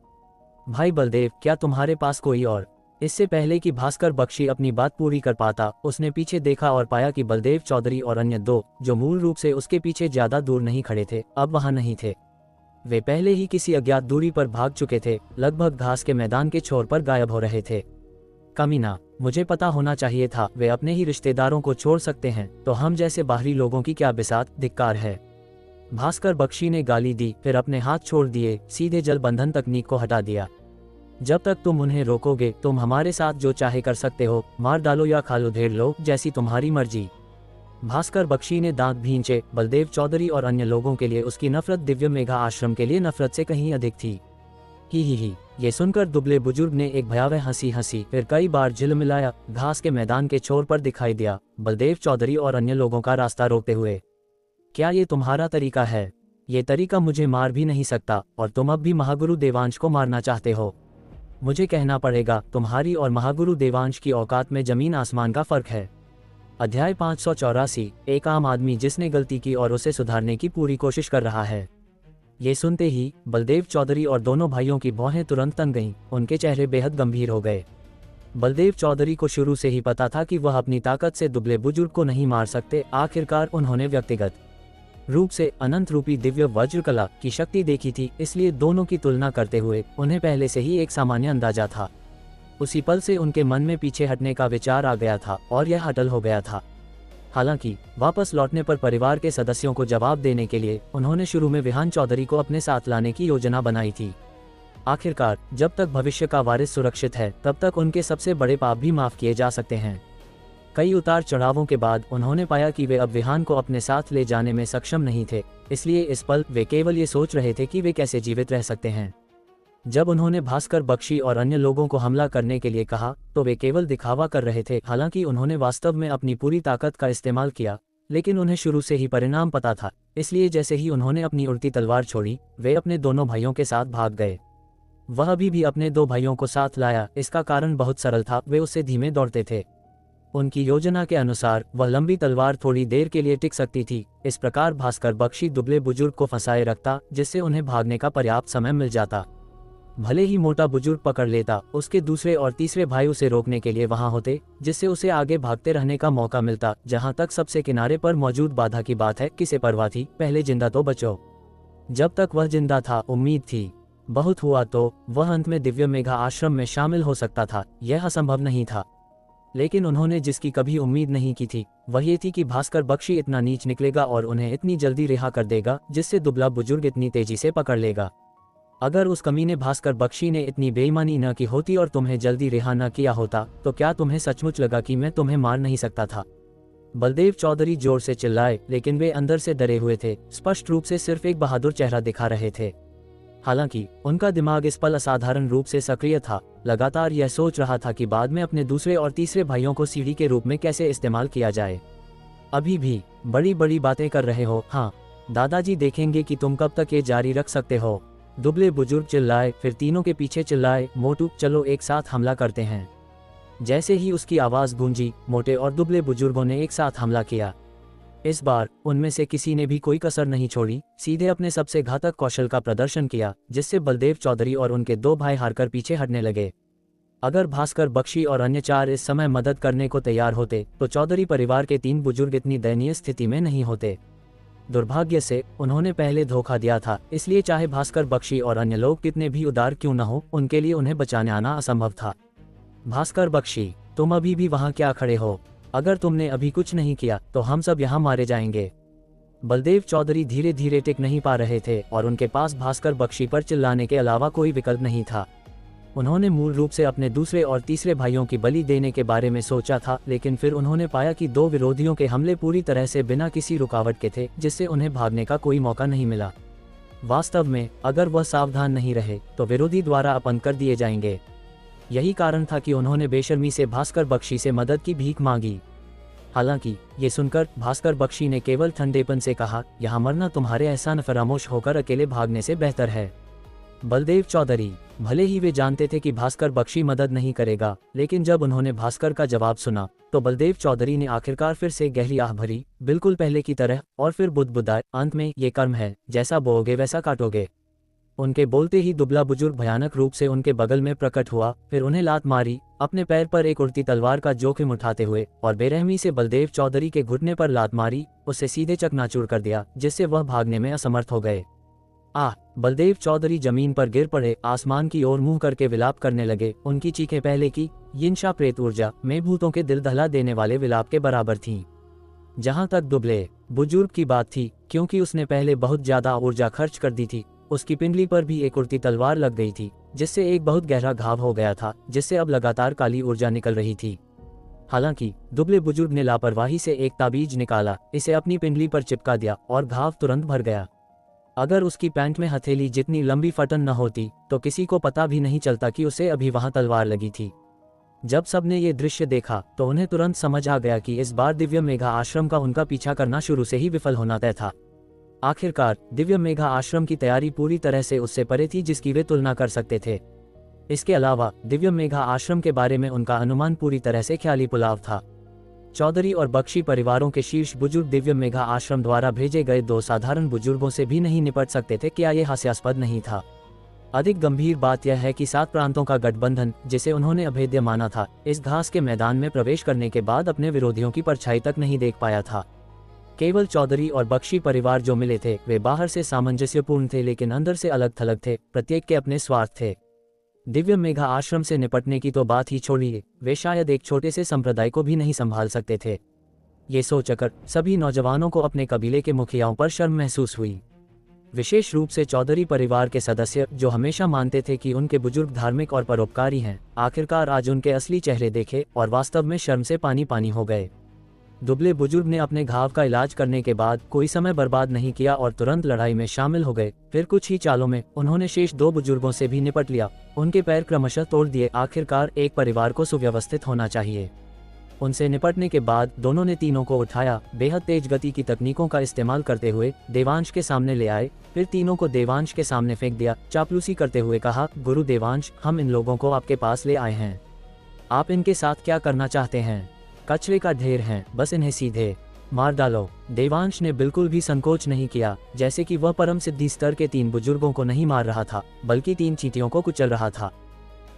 भाई बलदेव, क्या तुम्हारे पास कोई और? इससे पहले कि भास्कर बख्शी अपनी बात पूरी कर पाता, उसने पीछे देखा और पाया कि बलदेव चौधरी और अन्य 2, जो मूल रूप से उसके पीछे ज्यादा दूर नहीं खड़े थे, अब वहां नहीं थे। वे पहले ही किसी अज्ञात दूरी पर भाग चुके थे, लगभग घास के मैदान के छोर पर गायब हो रहे थे। कमीना, मुझे पता होना चाहिए था वे अपने ही रिश्तेदारों को छोड़ सकते हैं, तो हम जैसे बाहरी लोगों की क्या बिसात, धिक्कार है। भास्कर बख्शी ने गाली दी, फिर अपने हाथ छोड़ दिए, सीधे जल बंधन तकनीक को हटा दिया। जब तक तुम उन्हें रोकोगे, तुम हमारे साथ जो चाहे कर सकते हो, मार डालो या खा लो, ढेर लो, जैसी तुम्हारी मर्जी। भास्कर बख्शी ने दांत भींचे। बलदेव चौधरी और अन्य लोगों के लिए उसकी नफरत दिव्य मेघा आश्रम के लिए नफरत से कहीं अधिक थी। ही, ये सुनकर दुबले बुजुर्ग ने एक भयावह हंसी हंसी, फिर कई बार झिलमिलाया, घास के मैदान के छोर पर दिखाई दिया, बलदेव चौधरी और अन्य लोगों का रास्ता रोकते हुए। क्या ये तुम्हारा तरीका है? ये तरीका मुझे मार भी नहीं सकता, और तुम अब भी महागुरु देवांश को मारना चाहते हो? मुझे कहना पड़ेगा, तुम्हारी और महागुरु देवांश की औकात में जमीन आसमान का फर्क है। अध्याय 584, एक आम आदमी जिसने गलती की और उसे सुधारने की पूरी कोशिश कर रहा है। ये सुनते ही बलदेव चौधरी और दोनों भाइयों की भौहें तुरंत तन गईं, उनके चेहरे बेहद गंभीर हो गए। बलदेव चौधरी को शुरू से ही पता था कि वह अपनी ताकत से दुबले बुजुर्ग को नहीं मार सकते। आखिरकार उन्होंने व्यक्तिगत रूप से अनंत रूपी दिव्य वज्र कला की शक्ति देखी थी, इसलिए दोनों की तुलना करते हुए उन्हें पहले से ही एक सामान्य अंदाजा था। उसी पल से उनके मन में पीछे हटने का विचार आ गया था, और यह अटल हो गया था। हालांकि वापस लौटने पर परिवार के सदस्यों को जवाब देने के लिए उन्होंने शुरू में विहान चौधरी को अपने साथ लाने की योजना बनाई थी। आखिरकार जब तक भविष्य का वारिस सुरक्षित है, तब तक उनके सबसे बड़े पाप भी माफ किए जा सकते हैं। कई उतार चढ़ावों के बाद उन्होंने पाया कि वे अब विहान को अपने साथ ले जाने में सक्षम नहीं थे, इसलिए इस पल वे केवल ये सोच रहे थे कि वे कैसे जीवित रह सकते हैं। जब उन्होंने भास्कर बख्शी और अन्य लोगों को हमला करने के लिए कहा, तो वे केवल दिखावा कर रहे थे। हालांकि उन्होंने वास्तव में अपनी पूरी ताकत का इस्तेमाल किया, लेकिन उन्हें शुरू से ही परिणाम पता था, इसलिए जैसे ही उन्होंने अपनी उड़ती तलवार छोड़ी, वे अपने दोनों भाइयों के साथ भाग गए। वह अभी भी अपने दो भाइयों को साथ लाया। इसका कारण बहुत सरल था, वे उससे धीमे दौड़ते थे। उनकी योजना के अनुसार वह लंबी तलवार थोड़ी देर के लिए टिक सकती थी। इस प्रकार भास्कर बख्शी दुबले बुजुर्ग को फंसाए रखता, जिससे उन्हें भागने का पर्याप्त समय मिल जाता। भले ही मोटा बुजुर्ग पकड़ लेता, उसके दूसरे और तीसरे भाई उसे रोकने के लिए वहां होते, जिससे उसे आगे भागते रहने का मौका मिलता। जहां तक सबसे किनारे पर मौजूद बाधा की बात है, किसे परवाह थी, पहले जिंदा तो बचो। जब तक वह जिंदा था, उम्मीद थी। बहुत हुआ तो वह अंत में दिव्य मेघा आश्रम में शामिल हो सकता था। यह असंभव नहीं था, लेकिन उन्होंने जिसकी कभी उम्मीद नहीं की थी, वह ये थी कि भास्कर बख्शी इतना नीच निकलेगा और उन्हें इतनी जल्दी रिहा कर देगा, जिससे दुबला बुजुर्ग इतनी तेजी से पकड़ लेगा। अगर उस कमीने भास्कर बख्शी ने इतनी बेईमानी न की होती और तुम्हें जल्दी रिहा न किया होता, तो क्या तुम्हें सचमुच लगा कि मैं तुम्हें मार नहीं सकता था? बलदेव चौधरी जोर से चिल्लाए, लेकिन वे अंदर से डरे हुए थे, स्पष्ट रूप से सिर्फ एक बहादुर चेहरा दिखा रहे थे। हालांकि उनका दिमाग इस पल असाधारण रूप से सक्रिय था, लगातार यह सोच रहा था कि बाद में अपने दूसरे और तीसरे भाइयों को सीढ़ी के रूप में कैसे इस्तेमाल किया जाए। अभी भी बड़ी बड़ी बातें कर रहे हो? हाँ, दादाजी देखेंगे कि तुम कब तक ये जारी रख सकते हो। दुबले बुजुर्ग चिल्लाए, फिर तीनों के पीछे चिल्लाए, मोटू चलो एक साथ हमला करते हैं। जैसे ही उसकी आवाज गूंजी, मोटे और दुबले बुजुर्गों ने एक साथ हमला किया। इस बार उनमें से किसी ने भी कोई कसर नहीं छोड़ी, सीधे अपने सबसे घातक कौशल का प्रदर्शन किया, जिससे बलदेव चौधरी और उनके दो भाई हारकर पीछे हटने लगे। अगर भास्कर बख्शी और अन्य चार इस समय मदद करने को तैयार होते, तो चौधरी परिवार के तीन बुजुर्ग इतनी दयनीय स्थिति में नहीं होते। दुर्भाग्य से उन्होंने पहले धोखा दिया था, इसलिए चाहे भास्कर बख्शी और अन्य लोग कितने भी उदार क्यों न हो, उनके लिए उन्हें बचाने आना असंभव था। भास्कर बख्शी, तुम अभी भी वहां क्या खड़े हो? अगर तुमने अभी कुछ नहीं किया, तो हम सब यहाँ मारे जाएंगे। बलदेव चौधरी धीरे धीरे टिक नहीं पा रहे थे, और उनके पास भास्कर बख्शी पर चिल्लाने के अलावा कोई विकल्प नहीं था। उन्होंने मूल रूप से अपने दूसरे और तीसरे भाइयों की बलि देने के बारे में सोचा था, लेकिन फिर उन्होंने पाया कि दो विरोधियों के हमले पूरी तरह से बिना किसी रुकावट के थे, जिससे उन्हें भागने का कोई मौका नहीं मिला। वास्तव में अगर वह सावधान नहीं रहे, तो विरोधी द्वारा अपंग कर दिए जाएंगे। यही कारण था कि उन्होंने बेशर्मी से भास्कर बख्शी से मदद की भीख मांगी। हालांकि ये सुनकर भास्कर बख्शी ने केवल ठंडेपन से कहा, यहाँ मरना तुम्हारे एहसान फरामोश होकर अकेले भागने से बेहतर है। बलदेव चौधरी, भले ही वे जानते थे कि भास्कर बख्शी मदद नहीं करेगा, लेकिन जब उन्होंने भास्कर का जवाब सुना, तो बलदेव चौधरी ने आखिरकार फिर से गहरी आह भरी, बिल्कुल पहले की तरह, और फिर बुदबुदाए, अंत में ये कर्म है, जैसा बोओगे वैसा काटोगे। उनके बोलते ही दुबला बुजुर्ग भयानक रूप से उनके बगल में प्रकट हुआ, फिर उन्हें लात मारी, अपने पैर पर एक उड़ती तलवार का जोखिम उठाते हुए, और बेरहमी से बलदेव चौधरी के घुटने पर लात मारी, उसे सीधे चकनाचूर कर दिया, जिससे वह भागने में असमर्थ हो गए। बलदेव चौधरी जमीन पर गिर पड़े, आसमान की ओर मुंह करके विलाप करने लगे। उनकी चीखें पहले की यिनशा प्रेत ऊर्जा में भूतों के दिल दहला देने वाले विलाप के बराबर थीं। जहां तक दुबले बुजुर्ग की बात थी, क्योंकि उसने पहले बहुत ज्यादा ऊर्जा खर्च कर दी थी, उसकी पिंडली पर भी एक उड़ती तलवार लग गई थी, जिससे एक बहुत गहरा घाव हो गया था, जिससे अब लगातार काली ऊर्जा निकल रही थी। हालांकि दुबले बुजुर्ग ने लापरवाही से एक ताबीज निकाला, इसे अपनी पिंडली पर चिपका दिया और घाव तुरंत भर गया। अगर उसकी पैंट में हथेली जितनी लंबी फटन न होती तो किसी को पता भी नहीं चलता कि उसे अभी वहां तलवार लगी थी। जब सबने ये दृश्य देखा तो उन्हें तुरंत समझ आ गया कि इस बार दिव्य मेघा आश्रम का उनका पीछा करना शुरू से ही विफल होना तय था। आखिरकार दिव्य मेघा आश्रम की तैयारी पूरी तरह से उससे परे थी जिसकी वे तुलना कर सकते थे। इसके अलावा दिव्य मेघा आश्रम के बारे में उनका अनुमान पूरी तरह से ख्याली पुलाव था। चौधरी और बख्शी परिवारों के शीर्ष बुजुर्ग दिव्य मेघा आश्रम द्वारा भेजे गए 2 साधारण बुजुर्गों से भी नहीं निपट सकते थे। क्या यह हास्यास्पद नहीं था? अधिक गंभीर बात यह है कि 7 प्रांतों का गठबंधन, जिसे उन्होंने अभेद्य माना था, इस घास के मैदान में प्रवेश करने के बाद अपने विरोधियों की परछाई तक नहीं देख पाया था। केवल चौधरी और बख्शी परिवार जो मिले थे वे बाहर से सामंजस्यपूर्ण थे, लेकिन अंदर से अलग थलग थे। प्रत्येक के अपने स्वार्थ थे। दिव्य मेघा आश्रम से निपटने की तो बात ही छोड़िए, वे शायद एक छोटे से संप्रदाय को भी नहीं संभाल सकते थे। ये सोचकर सभी नौजवानों को अपने कबीले के मुखियाओं पर शर्म महसूस हुई। विशेष रूप से चौधरी परिवार के सदस्य, जो हमेशा मानते थे कि उनके बुजुर्ग धार्मिक और परोपकारी हैं, आखिरकार आज उनके असली चेहरे देखे और वास्तव में शर्म से पानी पानी हो गए। दुबले बुजुर्ग ने अपने घाव का इलाज करने के बाद कोई समय बर्बाद नहीं किया और तुरंत लड़ाई में शामिल हो गए। फिर कुछ ही चालों में उन्होंने शेष 2 बुजुर्गों से भी निपट लिया। उनके पैर क्रमशः तोड़ दिए। आखिरकार एक परिवार को सुव्यवस्थित होना चाहिए। उनसे निपटने के बाद दोनों ने तीनों को उठाया, बेहद तेज गति की तकनीकों का इस्तेमाल करते हुए देवांश के सामने ले आए। फिर तीनों को देवांश के सामने फेंक दिया। चापलूसी करते हुए कहा, गुरु देवांश, हम इन लोगों को आपके पास ले आए हैं। आप इनके साथ क्या करना चाहते हैं? कचरे का ढेर हैं, बस इन्हें सीधे मार डालो। देवांश ने बिल्कुल भी संकोच नहीं किया, जैसे कि वह परम सिद्धि स्तर के 3 बुजुर्गों को नहीं मार रहा था, बल्कि 3 चींटियों को कुचल रहा था।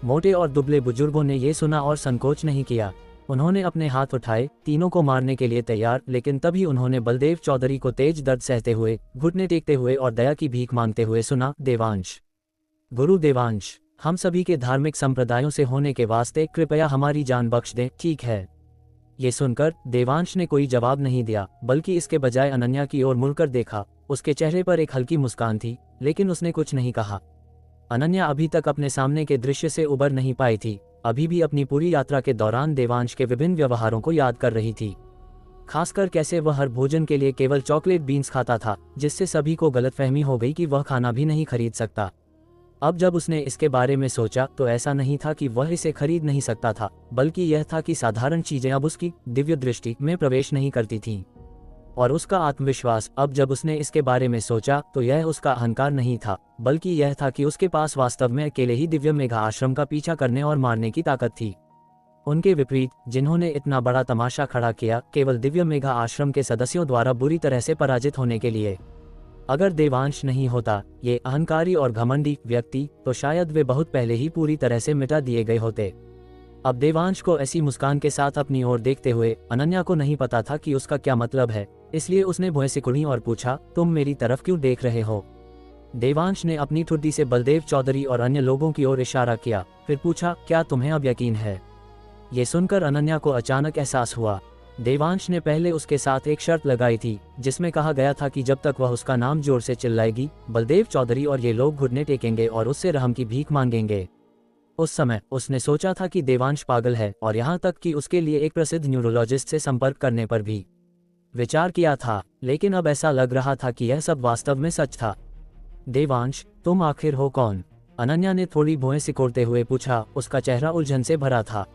मोटे और दुबले बुजुर्गों ने ये सुना और संकोच नहीं किया। उन्होंने अपने हाथ उठाए, तीनों को मारने के लिए तैयार। लेकिन तभी उन्होंने बलदेव चौधरी को तेज दर्द सहते हुए, घुटने टेकते हुए और दया की भीख मांगते हुए सुना, देवांश, गुरु देवांश, हम सभी के धार्मिक संप्रदायों से होने के वास्ते कृपया हमारी जान बख्श दें, ठीक है? ये सुनकर देवांश ने कोई जवाब नहीं दिया, बल्कि इसके बजाय अनन्या की ओर मुड़कर देखा। उसके चेहरे पर एक हल्की मुस्कान थी, लेकिन उसने कुछ नहीं कहा। अनन्या अभी तक अपने सामने के दृश्य से उबर नहीं पाई थी, अभी भी अपनी पूरी यात्रा के दौरान देवांश के विभिन्न व्यवहारों को याद कर रही थी। खासकर कैसे वह हर भोजन के लिए केवल चॉकलेट बीन्स खाता था, जिससे सभी को गलतफहमी हो गई कि वह खाना भी नहीं खरीद सकता। अब जब उसने इसके बारे में सोचा तो ऐसा नहीं था कि वह इसे खरीद नहीं सकता था, बल्कि यह था कि साधारण चीजें अब उसकी दिव्य दृष्टि में प्रवेश नहीं करती थीं। और उसका आत्मविश्वास, अब जब उसने इसके बारे में सोचा तो यह उसका अहंकार नहीं था, बल्कि यह था कि उसके पास वास्तव में अकेले ही दिव्य मेघा आश्रम का पीछा करने और मारने की ताकत थी। उनके विपरीत जिन्होंने इतना बड़ा तमाशा खड़ा किया, केवल दिव्य मेघा आश्रम के सदस्यों द्वारा बुरी तरह से पराजित होने के लिए। अगर देवांश नहीं होता, ये अहंकारी और घमंडी व्यक्ति, तो शायद वे बहुत पहले ही पूरी तरह से मिटा दिए गए होते। अब देवांश को ऐसी मुस्कान के साथ अपनी ओर देखते हुए अनन्या को नहीं पता था कि उसका क्या मतलब है, इसलिए उसने भौं सिकुड़ी और पूछा, तुम मेरी तरफ क्यों देख रहे हो? देवांश ने अपनी ठुड्डी से बलदेव चौधरी और अन्य लोगों की ओर इशारा किया, फिर पूछा, क्या तुम्हें अब यकीन है? ये सुनकर अनन्या को अचानक एहसास हुआ, देवांश ने पहले उसके साथ एक शर्त लगाई थी, जिसमें कहा गया था कि जब तक वह उसका नाम जोर से चिल्लाएगी, बलदेव चौधरी और ये लोग घुटने टेकेंगे और उससे रहम की भीख मांगेंगे। उस समय उसने सोचा था कि देवांश पागल है, और यहाँ तक कि उसके लिए एक प्रसिद्ध न्यूरोलॉजिस्ट से संपर्क करने पर भी विचार किया था, लेकिन अब ऐसा लग रहा था कि यह सब वास्तव में सच था। देवांश, तुम आखिर हो कौन? अनन्या ने थोड़ी भौं सिकोड़ते हुए पूछा। उसका चेहरा उलझन से भरा था।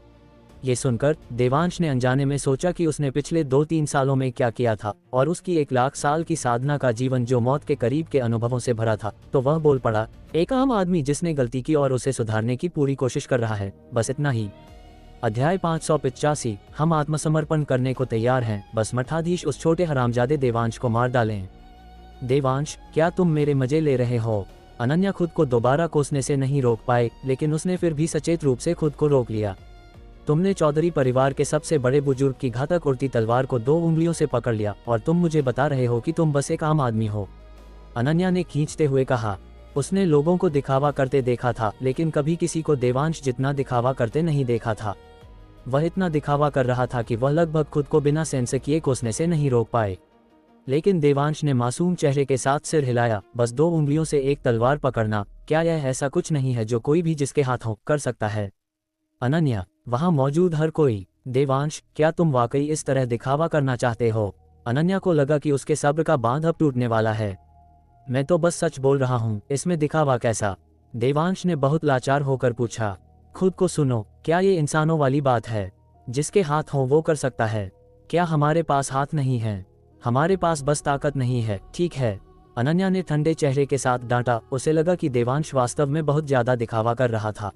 ये सुनकर देवांश ने अनजाने में सोचा कि उसने पिछले 2-3 सालों में क्या किया था, और उसकी 1 लाख साल की साधना का जीवन जो मौत के करीब के अनुभवों से भरा था। तो वह बोल पड़ा, एक आम आदमी जिसने गलती की और उसे सुधारने की पूरी कोशिश कर रहा है, बस इतना ही। अध्याय 585, हम आत्मसमर्पण करने को तैयार हैं, बस मठाधीश उस छोटे हरामजादे देवांश को मार डालें। देवांश, क्या तुम मेरे मजे ले रहे हो? अनन्या खुद को दोबारा कोसने से नहीं रोक पाए, लेकिन उसने फिर भी सचेत रूप से खुद को रोक लिया। तुमने चौधरी परिवार के सबसे बड़े बुजुर्ग की घातक उड़ती तलवार को 2 उंगलियों से पकड़ लिया, और तुम मुझे बता रहे हो कि तुम बस एक आम आदमी हो। अनन्या ने खींचते हुए कहा। उसने लोगों को दिखावा करते देखा था, लेकिन कभी किसी को देवांश जितना दिखावा करते नहीं देखा था। वह इतना दिखावा कर रहा था कि वह लगभग खुद को बिना सेंस किए कोसने से नहीं रोक पाए। लेकिन देवांश ने मासूम चेहरे के साथ सिर हिलाया। बस 2 उंगलियों से एक तलवार पकड़ना, क्या यह ऐसा कुछ नहीं है जो कोई भी जिसके हाथ हो कर सकता है? अनन्या, वहां मौजूद हर कोई। देवांश, क्या तुम वाकई इस तरह दिखावा करना चाहते हो? अनन्या को लगा कि उसके सब्र का बांध अब टूटने वाला है। मैं तो बस सच बोल रहा हूँ, इसमें दिखावा कैसा? देवांश ने बहुत लाचार होकर पूछा। खुद को सुनो, क्या ये इंसानों वाली बात है? जिसके हाथ हो वो कर सकता है। क्या हमारे पास हाथ नहीं है? हमारे पास बस ताकत नहीं है, ठीक है? अनन्या ने ठंडे चेहरे के साथ डांटा। उसे लगा कि देवांश वास्तव में बहुत ज्यादा दिखावा कर रहा था।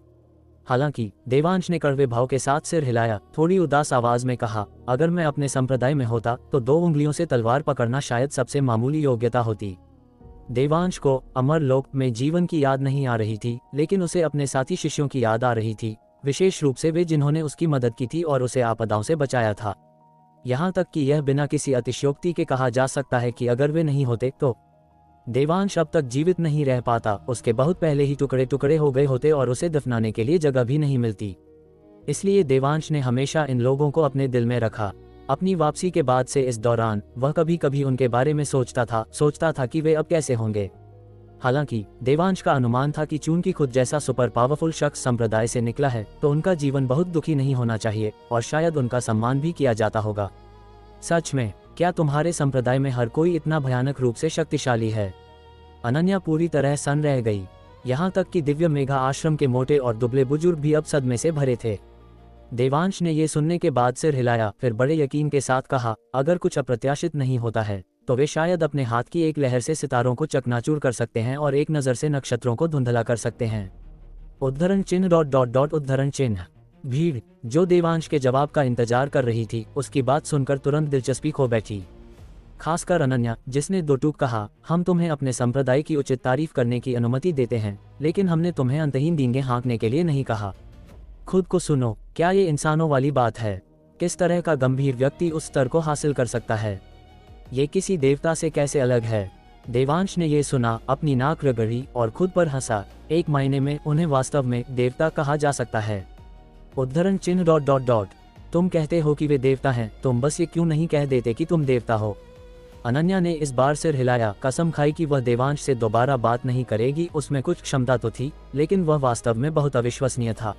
हालांकि देवांश ने कड़वे भाव के साथ सिर हिलाया, थोड़ी उदास आवाज में कहा, अगर मैं अपने संप्रदाय में होता तो 2 उंगलियों से तलवार पकड़ना शायद सबसे मामूली योग्यता होती। देवांश को अमरलोक में जीवन की याद नहीं आ रही थी, लेकिन उसे अपने साथी शिष्यों की याद आ रही थी, विशेष रूप से वे जिन्होंने उसकी मदद की थी और उसे आपदाओं से बचाया था। यहाँ तक कि यह बिना किसी अतिशयोक्ति के कहा जा सकता है कि अगर वे नहीं होते तो देवांश अब तक जीवित नहीं रह पाता। उसके बहुत पहले ही टुकड़े टुकड़े हो गए होते और उसे दफनाने के लिए जगह भी नहीं मिलती। इसलिए देवांश ने हमेशा इन लोगों को अपने दिल में रखा। अपनी वापसी के बाद से इस दौरान वह कभी कभी उनके बारे में सोचता था कि वे अब कैसे होंगे। हालांकि देवांश का अनुमान था कि चूंकि खुद जैसा सुपर पावरफुल शख्स संप्रदाय से निकला है तो उनका जीवन बहुत दुखी नहीं होना चाहिए और शायद उनका सम्मान भी किया जाता होगा। सच में, क्या तुम्हारे संप्रदाय में हर कोई इतना भयानक रूप से शक्तिशाली है? अनन्या पूरी तरह सन्न रह गई। यहाँ तक कि दिव्य मेघा आश्रम के मोटे और दुबले बुजुर्ग भी अब सदमे से भरे थे। देवांश ने यह सुनने के बाद सिर हिलाया, फिर बड़े यकीन के साथ कहा, अगर कुछ अप्रत्याशित नहीं होता है तो वे शायद अपने हाथ की एक लहर से सितारों को चकनाचूर कर सकते हैं और एक नज़र से नक्षत्रों को धुंधला कर सकते हैं। उद्धरण चिन्ह ... उद्धरण चिन्ह। भीड़, जो देवांश के जवाब का इंतजार कर रही थी, उसकी बात सुनकर तुरंत दिलचस्पी खो बैठी। खासकर अनन्या, जिसने 2 टूक कहा, हम तुम्हें अपने संप्रदाय की उचित तारीफ करने की अनुमति देते हैं, लेकिन हमने तुम्हें अंतहीन डींगे हाँकने के लिए नहीं कहा। खुद को सुनो, क्या ये इंसानों वाली बात है? किस तरह का गंभीर व्यक्ति उस स्तर को हासिल कर सकता है? ये किसी देवता से कैसे अलग है? देवांश ने यह सुना, अपनी नाक रगड़ी और खुद पर हंसा। एक मायने में उन्हें वास्तव में देवता कहा जा सकता है। उद्धरण चिन्ह ... तुम कहते हो कि वे देवता हैं, तुम बस ये क्यों नहीं कह देते कि तुम देवता हो? अनन्या ने इस बार सिर हिलाया, कसम खाई कि वह देवांश से दोबारा बात नहीं करेगी। उसमें कुछ क्षमता तो थी, लेकिन वह वास्तव में बहुत अविश्वसनीय था।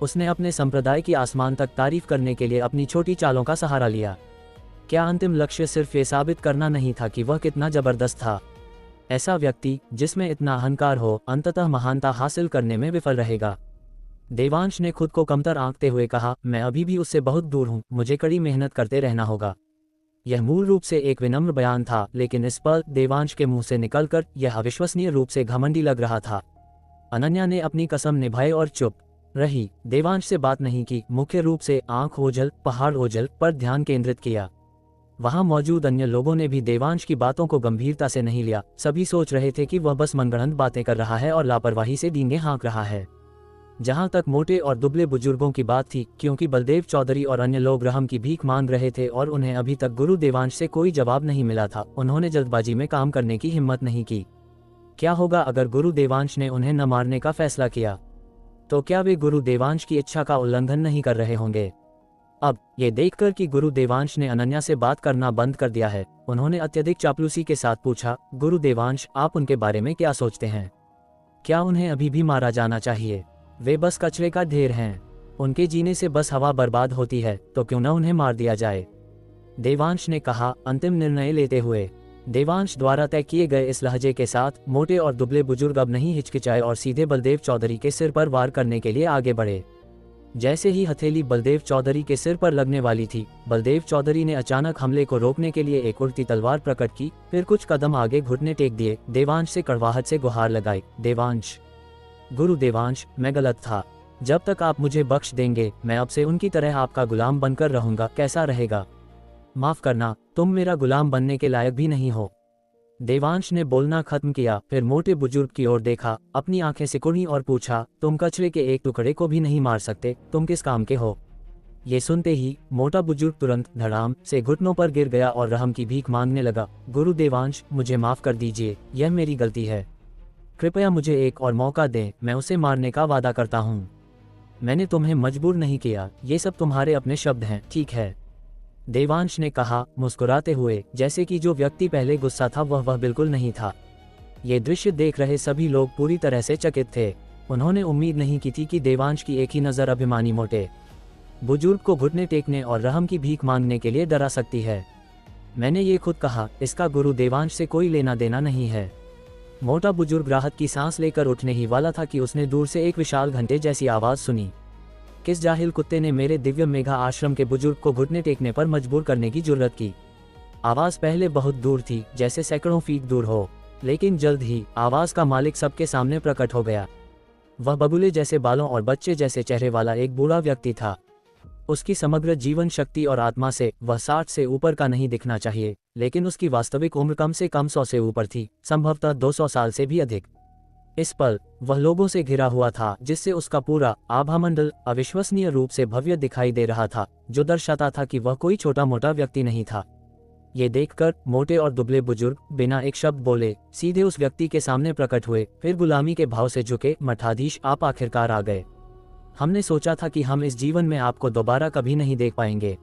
उसने अपने संप्रदाय की आसमान तक तारीफ करने के लिए अपनी छोटी चालों का सहारा लिया। क्या अंतिम लक्ष्य सिर्फ ये साबित करना नहीं था कि वह कितना जबरदस्त था? ऐसा व्यक्ति जिसमें इतना अहंकार हो, अंततः महानता हासिल करने में विफल रहेगा। देवांश ने खुद को कमतर आंकते हुए कहा, मैं अभी भी उससे बहुत दूर हूँ, मुझे कड़ी मेहनत करते रहना होगा। यह मूल रूप से एक विनम्र बयान था, लेकिन इस पर देवांश के मुंह से निकलकर यह अविश्वसनीय रूप से घमंडी लग रहा था। अनन्या ने अपनी कसम निभाई और चुप रही। देवांश से बात नहीं की, मुख्य रूप से आंख ओझल, पहाड़ ओझल पर ध्यान केंद्रित किया। वहां मौजूद अन्य लोगों ने भी देवांश की बातों को गंभीरता से नहीं लिया। सभी सोच रहे थे कि वह बस मनगढ़ंत बातें कर रहा है और लापरवाही से डींगे हाँक रहा है। जहां तक मोटे और दुबले बुजुर्गों की बात थी, क्योंकि बलदेव चौधरी और अन्य लोग रहम की भीख मांग रहे थे और उन्हें अभी तक गुरु देवांश से कोई जवाब नहीं मिला था, उन्होंने जल्दबाजी में काम करने की हिम्मत नहीं की। क्या होगा अगर गुरु देवांश ने उन्हें न मारने का फैसला किया? तो क्या वे गुरु देवांश की इच्छा का उल्लंघन नहीं कर रहे होंगे? अब ये देखकर कि गुरु देवांश ने अनन्या से बात करना बंद कर दिया है, उन्होंने अत्यधिक चापलूसी के साथ पूछा, गुरु देवांश, आप उनके बारे में क्या सोचते हैं? क्या उन्हें अभी भी मारा जाना चाहिए? वे बस कचरे का ढेर हैं। उनके जीने से बस हवा बर्बाद होती है, तो क्यों न उन्हें मार दिया जाए? देवांश ने कहा, अंतिम निर्णय लेते हुए। देवांश द्वारा तय किए गए इस लहजे के साथ मोटे और दुबले बुजुर्ग अब नहीं हिचकिचाए और सीधे बलदेव चौधरी के सिर पर वार करने के लिए आगे बढ़े। जैसे ही हथेली बलदेव चौधरी के सिर पर लगने वाली थी, बलदेव चौधरी ने अचानक हमले को रोकने के लिए एक उड़ती तलवार प्रकट की, फिर कुछ कदम आगे घुटने टेक दिए, देवांश से कड़वाहट से गुहार लगाई, देवांश, गुरु देवांश, मैं गलत था। जब तक आप मुझे बख्श देंगे, मैं अब से उनकी तरह आपका गुलाम बनकर रहूंगा। कैसा रहेगा? माफ करना, तुम मेरा गुलाम बनने के लायक भी नहीं हो। देवांश ने बोलना खत्म किया, फिर मोटे बुजुर्ग की ओर देखा, अपनी आंखें सिकुड़ी और पूछा, तुम कचरे के एक टुकड़े को भी नहीं मार सकते, तुम किस काम के हो? ये सुनते ही मोटा बुजुर्ग तुरंत धड़ाम से घुटनों पर गिर गया और रहम की भीख मांगने लगा। गुरु देवांश, मुझे माफ कर दीजिए, यह मेरी गलती है। कृपया मुझे एक और मौका दें, मैं उसे मारने का वादा करता हूँ। मैंने तुम्हें मजबूर नहीं किया, ये सब तुम्हारे अपने शब्द हैं, ठीक है? देवांश ने कहा मुस्कुराते हुए, जैसे कि जो व्यक्ति पहले गुस्सा था वह बिल्कुल नहीं था। ये दृश्य देख रहे सभी लोग पूरी तरह से चकित थे। उन्होंने उम्मीद नहीं की थी कि देवांश की एक ही नज़र अभिमानी मोटे बुजुर्ग को घुटने टेकने और रहम की भीख मांगने के लिए डरा सकती है। मैंने ये खुद कहा, इसका गुरु देवांश से कोई लेना देना नहीं है। मोटा बुजुर्ग राहत की सांस लेकर उठने ही वाला था कि उसने दूर से एक विशाल घंटे जैसी आवाज़ सुनी। किस जाहिल कुत्ते ने मेरे दिव्य मेघा आश्रम के बुजुर्ग को घुटने टेकने पर मजबूर करने की जुर्रत की? आवाज़ पहले बहुत दूर थी, जैसे सैकड़ों फीट दूर हो, लेकिन जल्द ही आवाज़ का मालिक सबके सामने प्रकट हो गया। वह बबूले जैसे बालों और बच्चे जैसे चेहरे वाला एक बूढ़ा व्यक्ति था। उसकी समग्र जीवन शक्ति और आत्मा से वह 60 से ऊपर का नहीं दिखना चाहिए, लेकिन उसकी वास्तविक उम्र कम से कम 100 से ऊपर थी, संभवतः 200 साल से भी अधिक। इस पल वह लोगों से घिरा हुआ था, जिससे उसका पूरा आभामंडल अविश्वसनीय रूप से भव्य दिखाई दे रहा था, जो दर्शाता था कि वह कोई छोटा मोटा व्यक्ति नहीं था। ये देखकर मोटे और दुबले बुजुर्ग बिना एक शब्द बोले सीधे उस व्यक्ति के सामने प्रकट हुए, फिर गुलामी के भाव से झुके। मठाधीश, आप आखिरकार आ गए। हमने सोचा था कि हम इस जीवन में आपको दोबारा कभी नहीं देख पाएंगे।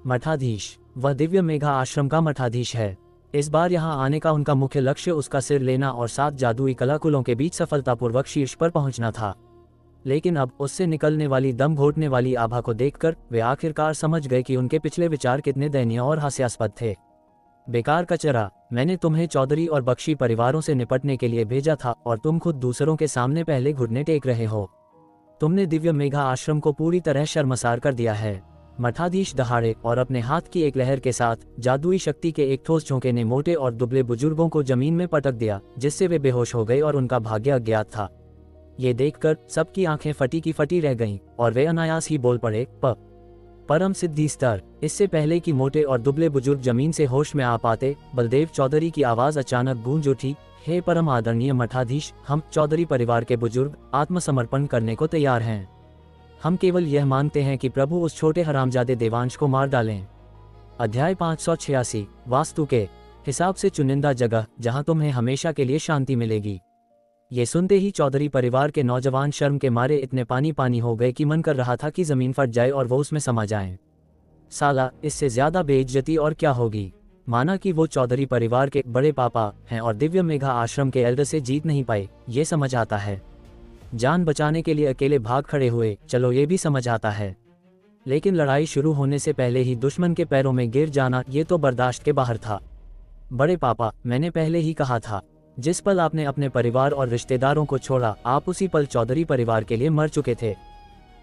मठाधीश, वह दिव्य मेघा आश्रम का मठाधीश है। इस बार यहाँ आने का उनका मुख्य लक्ष्य उसका सिर लेना और 7 जादुई कलाकुलों के बीच सफलतापूर्वक शीर्ष पर पहुंचना था। लेकिन अब उससे निकलने वाली दम घोटने वाली आभा को देखकर वे आखिरकार समझ गए कि उनके पिछले विचार कितने दयनीय और हास्यास्पद थे। बेकार कचरा, मैंने तुम्हें चौधरी और बख्शी परिवारों से निपटने के लिए भेजा था और तुम खुद दूसरों के सामने पहले घुटने टेक रहे हो। तुमने दिव्य मेघा आश्रम को पूरी तरह शर्मसार कर दिया है। मठाधीश दहाड़े और अपने हाथ की एक लहर के साथ जादुई शक्ति के एक ठोस झोंके ने मोटे और दुबले बुजुर्गों को जमीन में पटक दिया, जिससे वे बेहोश हो गए और उनका भाग्य अज्ञात था। ये देखकर सबकी आंखें फटी की फटी रह गईं और वे अनायास ही बोल पड़े, परम सिद्धि स्तर। इससे पहले कि मोटे और दुबले बुजुर्ग जमीन से होश में आ पाते, बलदेव चौधरी की आवाज अचानक गूंज उठी, हे परम आदरणीय मठाधीश, हम चौधरी परिवार के बुजुर्ग आत्मसमर्पण करने को तैयार हैं। हम केवल यह मांगते हैं कि प्रभु उस छोटे हरामजादे देवांश को मार डालें। अध्याय 586। वास्तु के हिसाब से चुनिंदा जगह जहां तुम्हें हमेशा के लिए शांति मिलेगी। ये सुनते ही चौधरी परिवार के नौजवान शर्म के मारे इतने पानी पानी हो गए कि मन कर रहा था कि जमीन फट जाए और वो उसमें समा जाएं। साला, इससे ज्यादा बेइज्जती और क्या होगी। माना कि वो चौधरी परिवार के बड़े पापा हैं और दिव्य मेघा आश्रम के एल्डर से जीत नहीं पाए, ये समझ आता है। जान बचाने के लिए अकेले भाग खड़े हुए, चलो ये भी समझ आता है। लेकिन लड़ाई शुरू होने से पहले ही दुश्मन के पैरों में गिर जाना, ये तो बर्दाश्त के बाहर था। बड़े पापा, मैंने पहले ही कहा था, जिस पल आपने अपने परिवार और रिश्तेदारों को छोड़ा, आप उसी पल चौधरी परिवार के लिए मर चुके थे।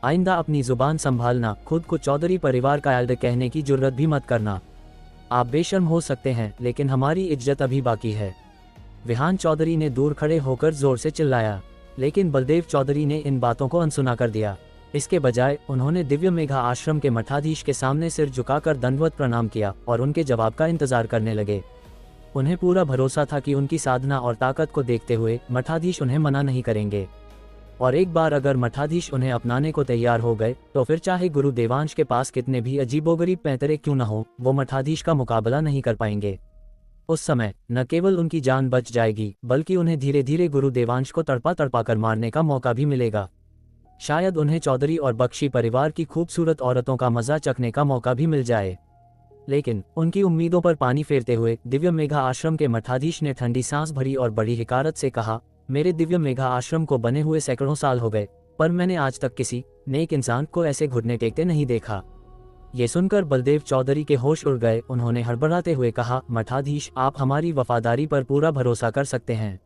आइंदा अपनी जुबान संभालना, खुद को चौधरी परिवार का एल्डर कहने की जुर्रत भी मत करना। आप बेशर्म हो सकते हैं, लेकिन हमारी इज्जत अभी बाकी है। विहान चौधरी ने दूर खड़े होकर जोर से चिल्लाया, लेकिन बलदेव चौधरी ने इन बातों को अनसुना कर दिया। इसके बजाय उन्होंने दिव्य मेघा आश्रम के मठाधीश के सामने सिर झुकाकर दंडवत प्रणाम किया और उनके जवाब का इंतजार करने लगे। उन्हें पूरा भरोसा था कि उनकी साधना और ताकत को देखते हुए मठाधीश उन्हें मना नहीं करेंगे, और एक बार अगर मठाधीश उन्हें अपनाने को तैयार हो गए तो फिर चाहे गुरु देवांश के पास कितने भी अजीबोगरीब पैंतरे क्यों न हो, वो मठाधीश का मुकाबला नहीं कर पाएंगे। उस समय न केवल उनकी जान बच जाएगी, बल्कि उन्हें धीरे धीरे गुरु देवांश को तड़पा तड़पा कर मारने का मौका भी मिलेगा। शायद उन्हें चौधरी और बख्शी परिवार की खूबसूरत औरतों का मजा चखने का मौका भी मिल जाए। लेकिन उनकी उम्मीदों पर पानी फेरते हुए दिव्य मेघा आश्रम के मठाधीश ने ठंडी सांस भरी और बड़ी हिकारत से कहा, मेरे दिव्य मेघा आश्रम को बने हुए सैकड़ों साल हो गए, पर मैंने आज तक किसी नेक इंसान को ऐसे घुटने टेकते नहीं देखा। ये सुनकर बलदेव चौधरी के होश उड़ गए। उन्होंने हड़बड़ाते हुए कहा, मठाधीश, आप हमारी वफादारी पर पूरा भरोसा कर सकते हैं।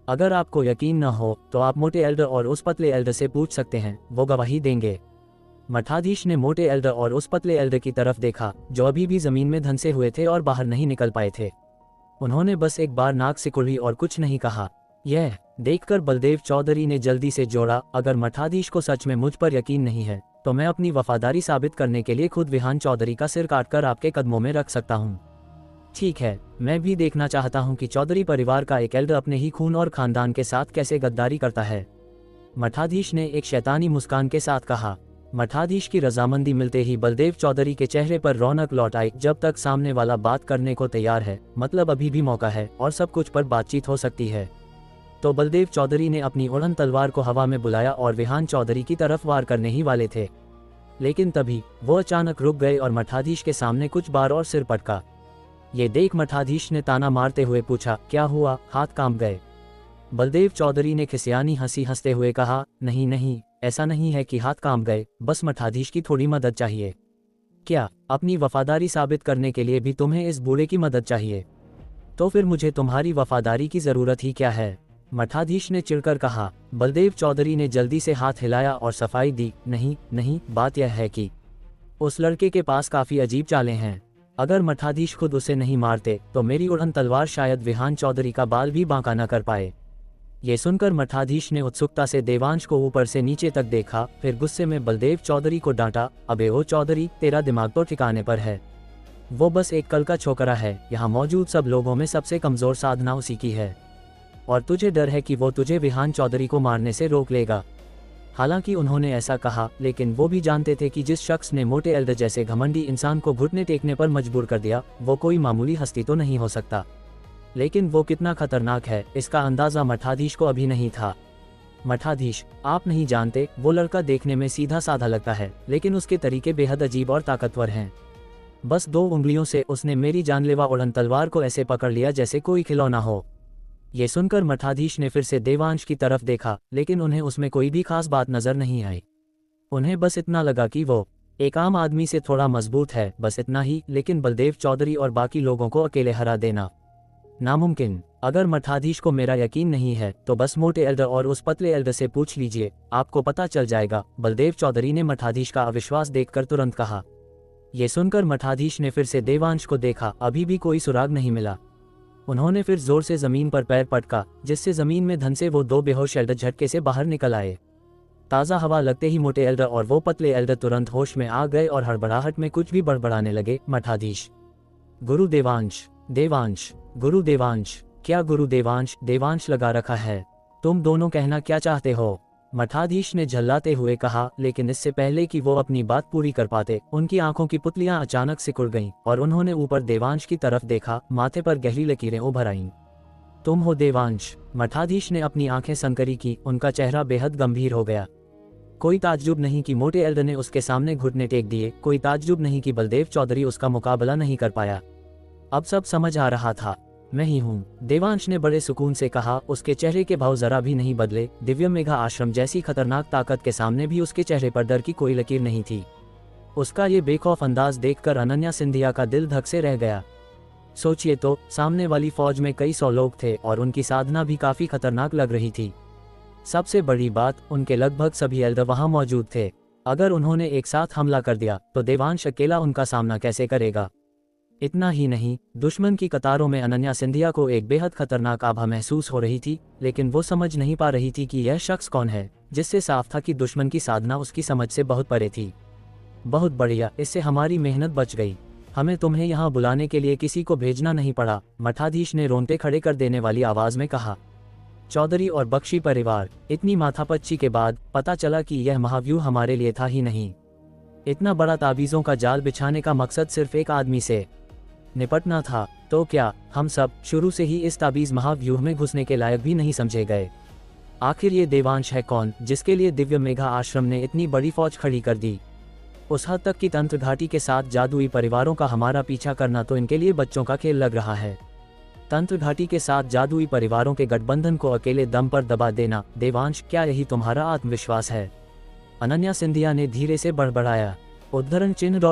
अगर आपको यकीन न हो तो आप मोटे एल्डर और उस पतले एल्डर से पूछ सकते हैं, वो गवाही देंगे। मठाधीश ने मोटे एल्डर और उस पतले एल्डर की तरफ देखा, जो अभी भी जमीन में धंसे हुए थे और बाहर नहीं निकल पाए थे। उन्होंने बस एक बार नाक सिकुड़ी और कुछ नहीं कहा। यह देखकर बलदेव चौधरी ने जल्दी से जोड़ा, अगर मठाधीश को सच में मुझ पर यकीन नहीं है तो मैं अपनी वफादारी साबित करने के लिए खुद विहान चौधरी का सिर काटकर आपके कदमों में रख सकता हूँ। ठीक है, मैं भी देखना चाहता हूँ कि चौधरी परिवार का एक एल्डर अपने ही खून और खानदान के साथ कैसे गद्दारी करता है। मठाधीश ने एक शैतानी मुस्कान के साथ कहा। मठाधीश की रजामंदी मिलते ही बलदेव चौधरी के चेहरे पर रौनक लौट आई। जब तक सामने वाला बात करने को तैयार है, मतलब अभी भी मौका है और सब कुछ पर बातचीत हो सकती है। तो बलदेव चौधरी ने अपनी उड़न तलवार को हवा में बुलाया और विहान चौधरी की तरफ वार करने ही वाले थे, लेकिन तभी वो अचानक रुक गए और मठाधीश के सामने कुछ बार और सिर पटका। ये देख मठाधीश ने ताना मारते हुए पूछा, क्या हुआ, हाथ कांप गए? बलदेव चौधरी ने खिसियानी हंसी हंसते हुए कहा, नहीं नहीं, ऐसा नहीं है कि हाथ कांप गए, बस मठाधीश की थोड़ी मदद चाहिए। क्या अपनी वफादारी साबित करने के लिए भी तुम्हें इस बूढ़े की मदद चाहिए? तो फिर मुझे तुम्हारी वफादारी की जरूरत ही क्या है? मठाधीश ने चिढ़कर कहा। बलदेव चौधरी ने जल्दी से हाथ हिलाया और सफाई दी, नहीं नहीं, बात यह है कि उस लड़के के पास काफी अजीब चालें हैं। अगर मठाधीश खुद उसे नहीं मारते तो मेरी उड़न तलवार शायद विहान चौधरी का बाल भी बांका न कर पाए। ये सुनकर मठाधीश ने उत्सुकता से देवांश को ऊपर से नीचे तक देखा, फिर गुस्से में बलदेव चौधरी को डांटा, अबे ओ चौधरी, तेरा दिमाग तो ठिकाने पर है। वो बस एक कल का छोकरा है, यहाँ मौजूद सब लोगों में सबसे कमजोर साधना उसी की है, और तुझे डर है कि वो तुझे विहान चौधरी को मारने से रोक लेगा। हालांकि उन्होंने ऐसा कहा, लेकिन वो भी जानते थे कि जिस शख्स ने मोटे एल्डर जैसे घमंडी इंसान को घुटने टेकने पर मजबूर कर दिया, वो कोई मामूली हस्ती तो नहीं हो सकता। लेकिन वो कितना खतरनाक है, इसका अंदाजा मठाधीश को अभी नहीं था। मठाधीश, आप नहीं जानते, वो लड़का देखने में सीधा साधा लगता है, लेकिन उसके तरीके बेहद अजीब और ताकतवर हैं। बस 2 उंगलियों से उसने मेरी जानलेवा उड़न तलवार को ऐसे पकड़ लिया जैसे कोई खिलौना हो। ये सुनकर मठाधीश ने फिर से देवांश की तरफ देखा, लेकिन उन्हें उसमें कोई भी खास बात नजर नहीं आई। उन्हें बस इतना लगा कि वो एक आम आदमी से थोड़ा मजबूत है, बस इतना ही। लेकिन बलदेव चौधरी और बाकी लोगों को अकेले हरा देना नामुमकिन। अगर मठाधीश को मेरा यकीन नहीं है तो बस मोटे एल्डर और उस पतले एल्डर से पूछ लीजिए, आपको पता चल जाएगा। बलदेव चौधरी ने मठाधीश का अविश्वास देखकर तुरंत कहा। ये सुनकर मठाधीश ने फिर से देवांश को देखा, अभी भी कोई सुराग नहीं मिला। उन्होंने फिर जोर से जमीन पर पैर पटका, जिससे जमीन में धन से वो 2 बेहोश एल्डर झटके से बाहर निकल आए। ताज़ा हवा लगते ही मोटे एल्डर और वो पतले एल्डर तुरंत होश में आ गए और हड़बड़ाहट में कुछ भी बड़बड़ाने लगे। मठाधीश, गुरु देवांश, देवांश, गुरु देवांश, क्या गुरु देवांश, देवांश लगा रखा है, तुम दोनों कहना क्या चाहते हो? मठाधीश ने झल्लाते हुए कहा, लेकिन इससे पहले कि वो अपनी बात पूरी कर पाते, उनकी आंखों की पुतलियां अचानक सिकुड़ गईं और उन्होंने ऊपर देवांश की तरफ देखा। माथे पर गहरी लकीरें उभर आईं। तुम हो देवांश? मठाधीश ने अपनी आंखें संकरी की, उनका चेहरा बेहद गंभीर हो गया। कोई ताज्जुब नहीं कि मोटे एल्डर ने उसके सामने घुटने टेक दिए, कोई ताज्जुब नहीं कि बलदेव चौधरी उसका मुकाबला नहीं कर पाया। अब सब समझ आ रहा था, मैं ही हूँ, देवांश ने बड़े सुकून से कहा। उसके चेहरे के भाव जरा भी नहीं बदले। दिव्य मेघा आश्रम जैसी खतरनाक ताकत के सामने भी उसके चेहरे पर डर की कोई लकीर नहीं थी। उसका ये बेखौफ अंदाज देखकर अनन्या सिंधिया का दिल धक से रह गया। सोचिए तो, सामने वाली फौज में कई 100 लोग थे और उनकी साधना भी काफी खतरनाक लग रही थी। सबसे बड़ी बात, उनके लगभग सभी एल्डर वहां मौजूद थे। अगर उन्होंने एक साथ हमला कर दिया तो देवांश अकेला उनका सामना कैसे करेगा? इतना ही नहीं, दुश्मन की कतारों में अनन्या सिंधिया को एक बेहद खतरनाक आभा महसूस हो रही थी, लेकिन वो समझ नहीं पा रही थी कि यह शख्स कौन है, जिससे साफ था कि दुश्मन की साधना उसकी समझ से बहुत परे थी। बहुत बढ़िया, इससे हमारी मेहनत बच गई। हमें तुम्हें यहाँ बुलाने के लिए किसी को भेजना नहीं पड़ा, मठाधीश ने रोंगटे खड़े कर देने वाली आवाज में कहा। चौधरी और बख्शी परिवार, इतनी माथापच्ची के बाद पता चला कि यह महाव्यूह हमारे लिए था ही नहीं। इतना बड़ा ताबीजों का जाल बिछाने का मकसद सिर्फ एक आदमी से निपटना था, तो क्या हम सब शुरू से ही इस ताबीज महाव्यूह में घुसने के लायक भी नहीं समझे गए? आखिर ये देवांश है कौन, जिसके लिए दिव्य मेघा आश्रम ने इतनी बड़ी फौज खड़ी कर दी? उस हद तक कि तंत्र घाटी के साथ जादुई परिवारों का हमारा पीछा करना तो इनके लिए बच्चों का खेल लग रहा है। तंत्र घाटी के साथ जादुई परिवारों के गठबंधन को अकेले दम पर दबा देना, देवांश, क्या यही तुम्हारा आत्मविश्वास है? अनन्या सिंधिया ने धीरे से बड़बड़ाया। उद्धरण चिन्ह ...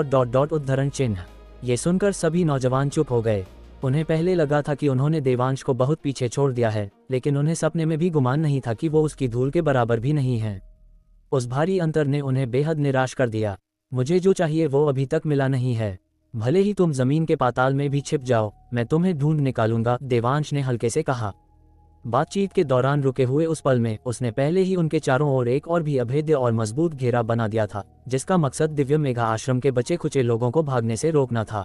उद्धरण चिन्ह। ये सुनकर सभी नौजवान चुप हो गए। उन्हें पहले लगा था कि उन्होंने देवांश को बहुत पीछे छोड़ दिया है, लेकिन उन्हें सपने में भी गुमान नहीं था कि वो उसकी धूल के बराबर भी नहीं है। उस भारी अंतर ने उन्हें बेहद निराश कर दिया। मुझे जो चाहिए वो अभी तक मिला नहीं है। भले ही तुम जमीन के पाताल में भी छिप जाओ, मैं तुम्हें ढूंढ निकालूंगा, देवांश ने हल्के से कहा। बातचीत के दौरान रुके हुए उस पल में उसने पहले ही उनके चारों ओर एक और भी अभेद्य और मजबूत घेरा बना दिया था, जिसका मकसद दिव्य मेघा आश्रम के बचे खुचे लोगों को भागने से रोकना था।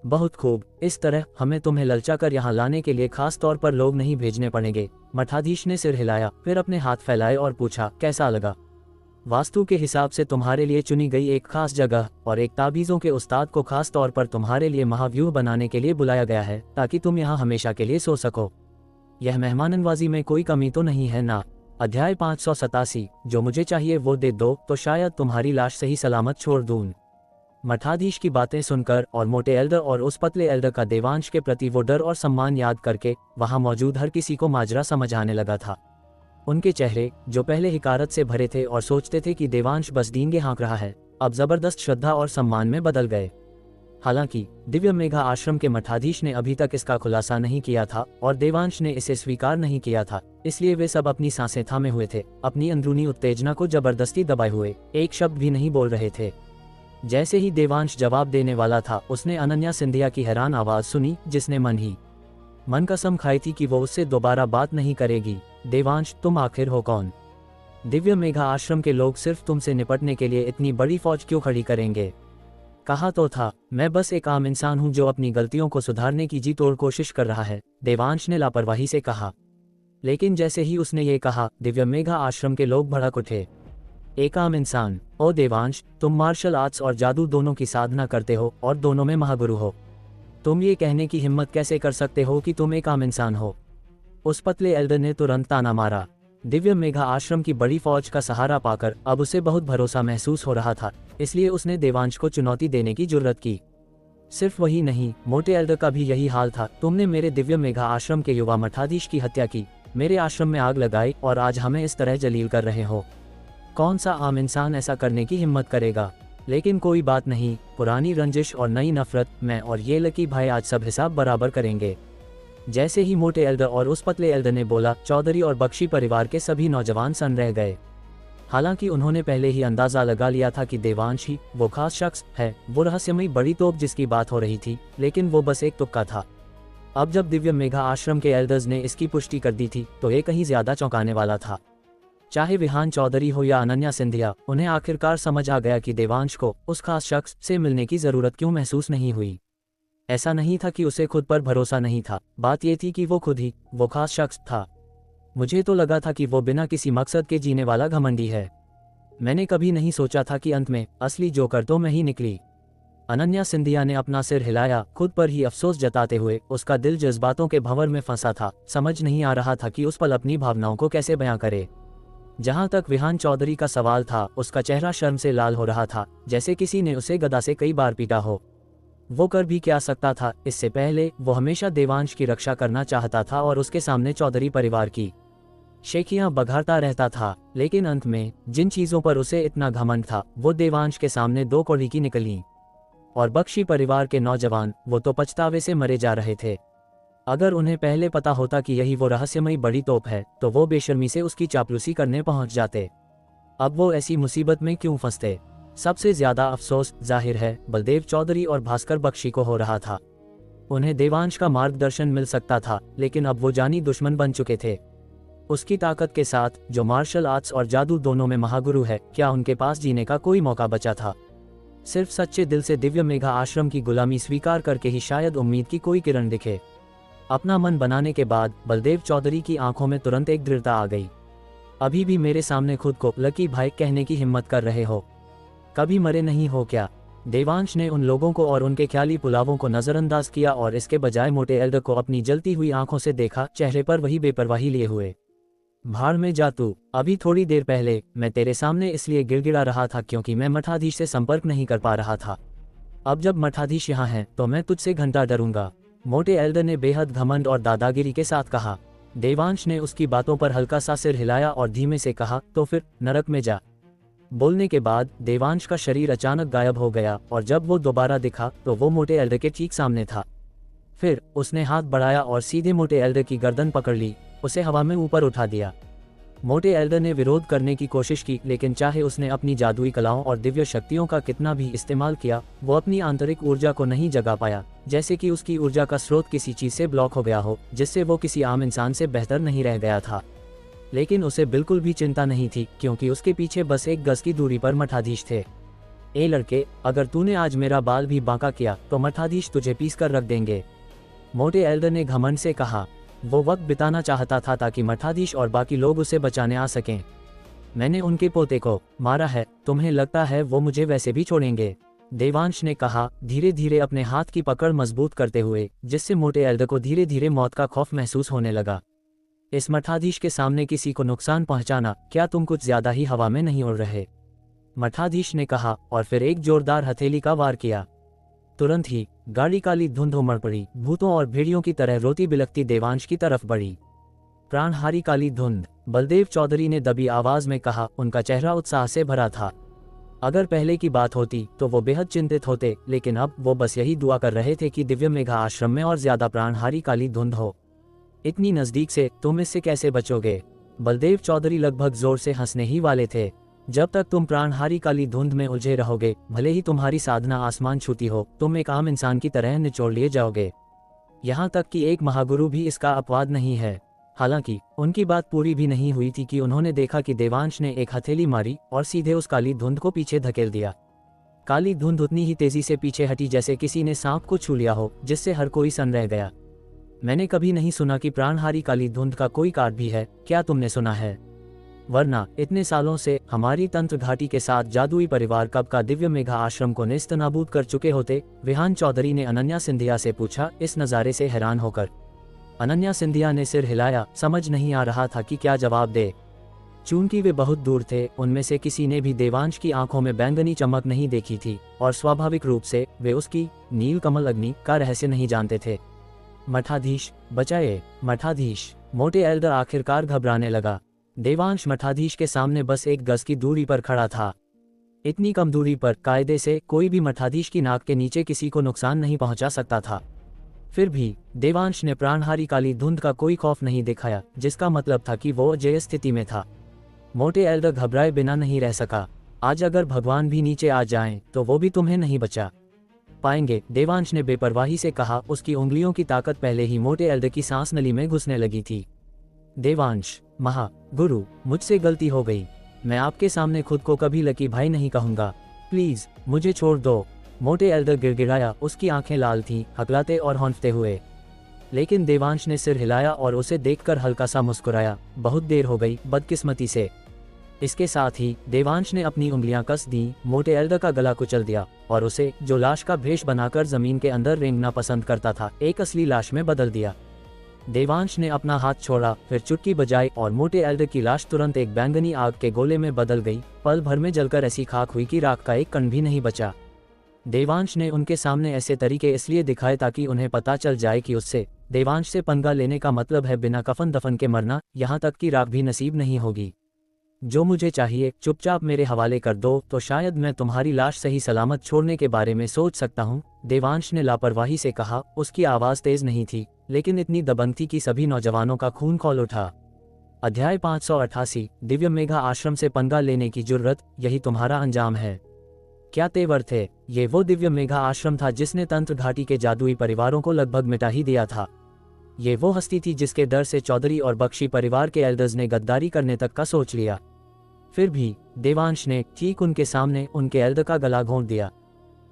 बहुत खूब, इस तरह हमें तुम्हें ललचा कर यहाँ लाने के लिए खास तौर पर लोग नहीं भेजने पड़ेंगे। मठाधीश ने सिर हिलाया, फिर अपने हाथ फैलाए और पूछा, कैसा लगा? वास्तु के हिसाब से तुम्हारे लिए चुनी गई एक खास जगह और एक ताबीज़ों के उस्ताद को खास तौर पर तुम्हारे लिए महाव्यूह बनाने के लिए बुलाया गया है, ताकि तुम यहाँ हमेशा के लिए सो सको। यह मेहमाननवाजी में कोई कमी तो नहीं है ना? अध्याय 587, जो मुझे चाहिए वो दे दो तो शायद तुम्हारी लाश सही सलामत छोड़ दूं। मठाधीश की बातें सुनकर और मोटे एल्डर और उस पतले एल्डर का देवांश के प्रति वो डर और सम्मान याद करके वहां मौजूद हर किसी को माजरा समझ आने लगा था। उनके चेहरे, जो पहले हिकारत से भरे थे और सोचते थे कि देवांश बस डींगे हाँक रहा है, अब जबरदस्त श्रद्धा और सम्मान में बदल गए। हालांकि दिव्य मेघा आश्रम के मठाधीश ने अभी तक इसका खुलासा नहीं किया था और देवांश ने इसे स्वीकार नहीं किया था, इसलिए वे सब अपनी सांसें थामे हुए थे, अपनी अंदरूनी उत्तेजना को जबरदस्ती दबाए हुए, एक शब्द भी नहीं बोल रहे थे। जैसे ही देवांश जवाब देने वाला था, उसने अनन्या सिंधिया की हैरान आवाज सुनी, जिसने मन कसम खाई थी कि वो उससे दोबारा बात नहीं करेगी। देवांश, तुम आखिर हो कौन? दिव्य मेघा आश्रम के लोग सिर्फ तुमसे निपटने के लिए इतनी बड़ी फौज क्यों खड़ी करेंगे? कहा तो था, मैं बस एक आम इंसान हूं जो अपनी गलतियों को सुधारने की जी तोड़ कोशिश कर रहा है, देवांश ने लापरवाही से कहा। लेकिन जैसे ही उसने ये कहा, दिव्य मेघा आश्रम के लोग भड़क उठे। एक आम इंसान? ओ देवांश, तुम मार्शल आर्ट्स और जादू दोनों की साधना करते हो और दोनों में महागुरु हो। तुम ये कहने की हिम्मत कैसे कर सकते हो कि तुम एक आम इंसान हो? उस पतले एल्डर ने तुरंत ताना मारा। दिव्य मेघा आश्रम की बड़ी फौज का सहारा पाकर अब उसे बहुत भरोसा महसूस हो रहा था, इसलिए उसने देवांश को चुनौती देने की जुर्रत की। सिर्फ वही नहीं, मोटे एल्डर का भी यही हाल था। तुमने मेरे दिव्य मेघा आश्रम के युवा मठाधीश की हत्या की, मेरे आश्रम में आग लगाई और आज हमें इस तरह जलील कर रहे हो। कौन सा आम इंसान ऐसा करने की हिम्मत करेगा? लेकिन कोई बात नहीं, पुरानी रंजिश और नई नफरत, मैं और ये लकी भाई आज सब हिसाब बराबर करेंगे। जैसे ही मोटे एल्डर और उस पतले एल्डर ने बोला, चौधरी और बख्शी परिवार के सभी नौजवान सन रह गए। हालांकि उन्होंने पहले ही अंदाजा लगा लिया था कि देवांश ही वो खास शख्स है, वो रहस्यमयी बड़ी तोप जिसकी बात हो रही थी, लेकिन वो बस एक तुक्का था। अब जब दिव्य मेघा आश्रम के एल्डर्स ने इसकी पुष्टि कर दी थी, तो ये कहीं ज्यादा चौंकाने वाला था। चाहे विहान चौधरी हो या अनन्या सिंधिया, उन्हें आखिरकार समझ आ गया कि देवांश को उस खास शख्स से मिलने की जरूरत क्यों महसूस नहीं हुई। ऐसा नहीं था कि उसे खुद पर भरोसा नहीं था, बात यह थी कि वो खुद ही वो खास शख्स था। मुझे तो लगा था कि वो बिना किसी मकसद के जीने वाला घमंडी है। मैंने कभी नहीं सोचा था कि अंत में असली जोकर तो मैं ही निकली। अनन्या सिंधिया ने अपना सिर हिलाया, खुद पर ही अफसोस जताते हुए। उसका दिल जज्बातों के भंवर में फंसा था, समझ नहीं आ रहा था कि उस पल अपनी भावनाओं को कैसे बयां करे। जहां तक विहान चौधरी का सवाल था, उसका चेहरा शर्म से लाल हो रहा था, जैसे किसी ने उसे गदा से कई बार पीटा हो। वो कर भी क्या सकता था? इससे पहले वो हमेशा देवांश की रक्षा करना चाहता था और उसके सामने चौधरी परिवार की शेखियां बघारता रहता था। लेकिन अंत में जिन चीजों पर उसे इतना घमंड था, वो देवांश के सामने दो कौड़ी की निकली। और बख्शी परिवार के नौजवान, वो तो पछतावे से मरे जा रहे थे। अगर उन्हें पहले पता होता कि यही वो रहस्यमयी बड़ी तोप है, तो वो बेशर्मी से उसकी चापलूसी करने पहुंच जाते। अब वो ऐसी मुसीबत में क्यों फंसते? सबसे ज्यादा अफसोस जाहिर है बलदेव चौधरी और भास्कर बख्शी को हो रहा था। उन्हें देवांश का मार्गदर्शन मिल सकता था, लेकिन अब वो जानी दुश्मन बन चुके थे। उसकी ताकत के साथ, जो मार्शल आर्ट्स और जादू दोनों में महागुरु है, क्या उनके पास जीने का कोई मौका बचा था? सिर्फ सच्चे दिल से दिव्य मेघा आश्रम की गुलामी स्वीकार करके ही शायद उम्मीद की कोई किरण दिखे। अपना मन बनाने के बाद बलदेव चौधरी की आंखों में तुरंत एक दृढ़ता आ गई। अभी भी मेरे सामने खुद को लकी भाई कहने की हिम्मत कर रहे हो? कभी मरे नहीं हो क्या? देवांश ने उन लोगों को और उनके ख्याली पुलावों को नजरअंदाज किया और इसके बजाय मोटे एल्डर को अपनी जलती हुई आंखों से देखा, चेहरे पर वही बेपरवाही लिए हुए। भाड़ में जा तू। अभी थोड़ी देर पहले मैं तेरे सामने इसलिए गिड़गिड़ा रहा था क्योंकि मैं मठाधीश से संपर्क नहीं कर पा रहा था। अब जब मठाधीश यहाँ है तो मैं तुझसे घंटा डरूंगा, मोटे एल्डर ने बेहद घमंड और दादागिरी के साथ कहा। देवांश ने उसकी बातों पर हल्का सा सिर हिलाया और धीमे से कहा, तो फिर नरक में जा। बोलने के बाद देवांश का शरीर अचानक गायब हो गया और जब वो दोबारा दिखा तो वो मोटे एल्डर के ठीक सामने था। फिर उसने हाथ बढ़ाया और सीधे मोटे एल्डर की गर्दन पकड़ ली, उसे हवा में ऊपर उठा दिया। मोटे एल्डर ने विरोध करने की कोशिश की, लेकिन चाहे उसने अपनी जादुई कलाओं और दिव्य शक्तियों का कितना भी इस्तेमाल किया, वो अपनी आंतरिक ऊर्जा को नहीं जगा पाया। जैसे कि उसकी ऊर्जा का स्रोत किसी चीज से ब्लॉक हो गया हो, जिससे वो किसी आम इंसान से बेहतर नहीं रह गया था। लेकिन उसे बिल्कुल भी चिंता नहीं थी, क्योंकि उसके पीछे बस एक गज की दूरी पर मठाधीश थे। ए लड़के, अगर तूने आज मेरा बाल भी बांका किया तो मठाधीश तुझे पीस कर रख देंगे, मोटे एल्डर ने घमंड से कहा। वो वक्त बिताना चाहता था ताकि मठाधीश और बाकी लोग उसे बचाने आ सकें। मैंने उनके पोते को मारा है, तुम्हें लगता है वो मुझे वैसे भी छोड़ेंगे? देवांश ने कहा, धीरे धीरे अपने हाथ की पकड़ मजबूत करते हुए, जिससे मोटे एल्डर को धीरे धीरे मौत का खौफ महसूस होने लगा। इस मठाधीश के सामने किसी को नुकसान पहुंचाना, क्या तुम कुछ ज्यादा ही हवा में नहीं उड़ रहे? मठाधीश ने कहा, और फिर एक जोरदार हथेली का वार किया। तुरंत ही गाड़ी काली धुंध उमड़ पड़ी, भूतों और भेड़ियों की तरह रोती बिलखती देवांश की तरफ बढ़ी। प्राणहारी काली धुंध, बलदेव चौधरी ने दबी आवाज में कहा, उनका चेहरा उत्साह से भरा था। अगर पहले की बात होती तो वो बेहद चिंतित होते, लेकिन अब वो बस यही दुआ कर रहे थे कि दिव्य मेघा आश्रम में और ज्यादा प्राणहारी काली धुंध हो। इतनी नजदीक से तुम इससे कैसे बचोगे? बलदेव चौधरी लगभग जोर से हंसने ही वाले थे। जब तक तुम प्राणहारी काली धुंध में उलझे रहोगे, भले ही तुम्हारी साधना आसमान छूती हो, तुम एक आम इंसान की तरह निचोड़ लिए जाओगे। यहाँ तक कि एक महागुरु भी इसका अपवाद नहीं है। हालांकि उनकी बात पूरी भी नहीं हुई थी कि उन्होंने देखा कि देवांश ने एक हथेली मारी और सीधे उस काली धुंध को पीछे धकेल दिया। काली धुंध उतनी ही तेजी से पीछे हटी जैसे किसी ने सांप को छू लिया हो, जिससे हर कोई सन रह गया। मैंने कभी नहीं सुना कि प्राणहारी काली धुंध का कोई काट भी है, क्या तुमने सुना है? वरना इतने सालों से हमारी तंत्र घाटी के साथ जादुई परिवार कब का दिव्य मेघा आश्रम को नेस्तनाबूद कर चुके होते? विहान चौधरी ने अनन्या सिंधिया से पूछा, इस नज़ारे से हैरान होकर। अनन्या सिंधिया ने सिर हिलाया, समझ नहीं आ रहा था कि क्या जवाब दे। चूंकि वे बहुत दूर थे, उनमें से किसी ने भी देवांश की आंखों में बैंगनी चमक नहीं देखी थी, और स्वाभाविक रूप से वे उसकी नील कमल अग्नि का रहस्य नहीं जानते थे। मठाधीश, बचाए मठाधीश! मोटे एल्डर आखिरकार घबराने लगा। देवांश मठाधीश के सामने बस एक गज की दूरी पर खड़ा था। इतनी कम दूरी पर कायदे से कोई भी मठाधीश की नाक के नीचे किसी को नुकसान नहीं पहुंचा सकता था। फिर भी देवांश ने प्राणहारी काली धुंध का कोई खौफ नहीं दिखाया, जिसका मतलब था कि वो अजेय स्थिति में था। मोटे एल्डर घबराए बिना नहीं रह सका। आज अगर भगवान भी नीचे आ जाएं, तो वो भी तुम्हें नहीं बचा पाएंगे, देवांश ने बेपरवाही से कहा। उसकी उंगलियों की ताकत पहले ही मोटे एल्डर की सांस नली में घुसने लगी थी। देवांश, गुरु, मुझसे गलती हो गई। मैं आपके सामने खुद को कभी लकी भाई नहीं कहूंगा। प्लीज मुझे छोड़ दो। मोटे एल्डर गिड़गिड़ाया, उसकी आंखें लाल थीं, हकलाते और हौंफते हुए। लेकिन देवांश ने सिर हिलाया और उसे देखकर हल्का सा मुस्कुराया। बहुत देर हो गई, बदकिस्मती से। इसके साथ ही देवांश ने अपनी उंगलियां कस दी, मोटे एल्डर का गला कुचल दिया और उसे, जो लाश का भेष बनाकर जमीन के अंदर रेंगना पसंद करता था, एक असली लाश में बदल दिया। देवांश ने अपना हाथ छोड़ा, फिर चुटकी बजाई और मोटे एल्डर की लाश तुरंत एक बैंगनी आग के गोले में बदल गई। पल भर में जलकर ऐसी खाक हुई कि राख का एक कण भी नहीं बचा। देवांश ने उनके सामने ऐसे तरीके इसलिए दिखाए ताकि उन्हें पता चल जाए कि उससे, देवांश से पंगा लेने का मतलब है बिना कफन दफन के मरना, यहाँ तक कि राख भी नसीब नहीं होगी। जो मुझे चाहिए चुपचाप मेरे हवाले कर दो, तो शायद मैं तुम्हारी लाश सही सलामत छोड़ने के बारे में सोच सकता हूँ, देवांश ने लापरवाही से कहा। उसकी आवाज़ तेज नहीं थी, लेकिन इतनी दबंग थी कि सभी नौजवानों का खून खौल उठा। अध्याय 588, दिव्य मेघा आश्रम से पंगा लेने की जुर्रत, यही तुम्हारा अंजाम है। क्या तेवर थे! ये वो दिव्य मेघा आश्रम था जिसने तंत्र घाटी के जादुई परिवारों को लगभग मिटा ही दिया था। ये वो हस्ती थी जिसके डर से चौधरी और बख्शी परिवार के एल्डर्स ने गद्दारी करने तक का सोच लिया। फिर भी देवांश ने ठीक उनके सामने उनके एल्डर का गला घोंट दिया।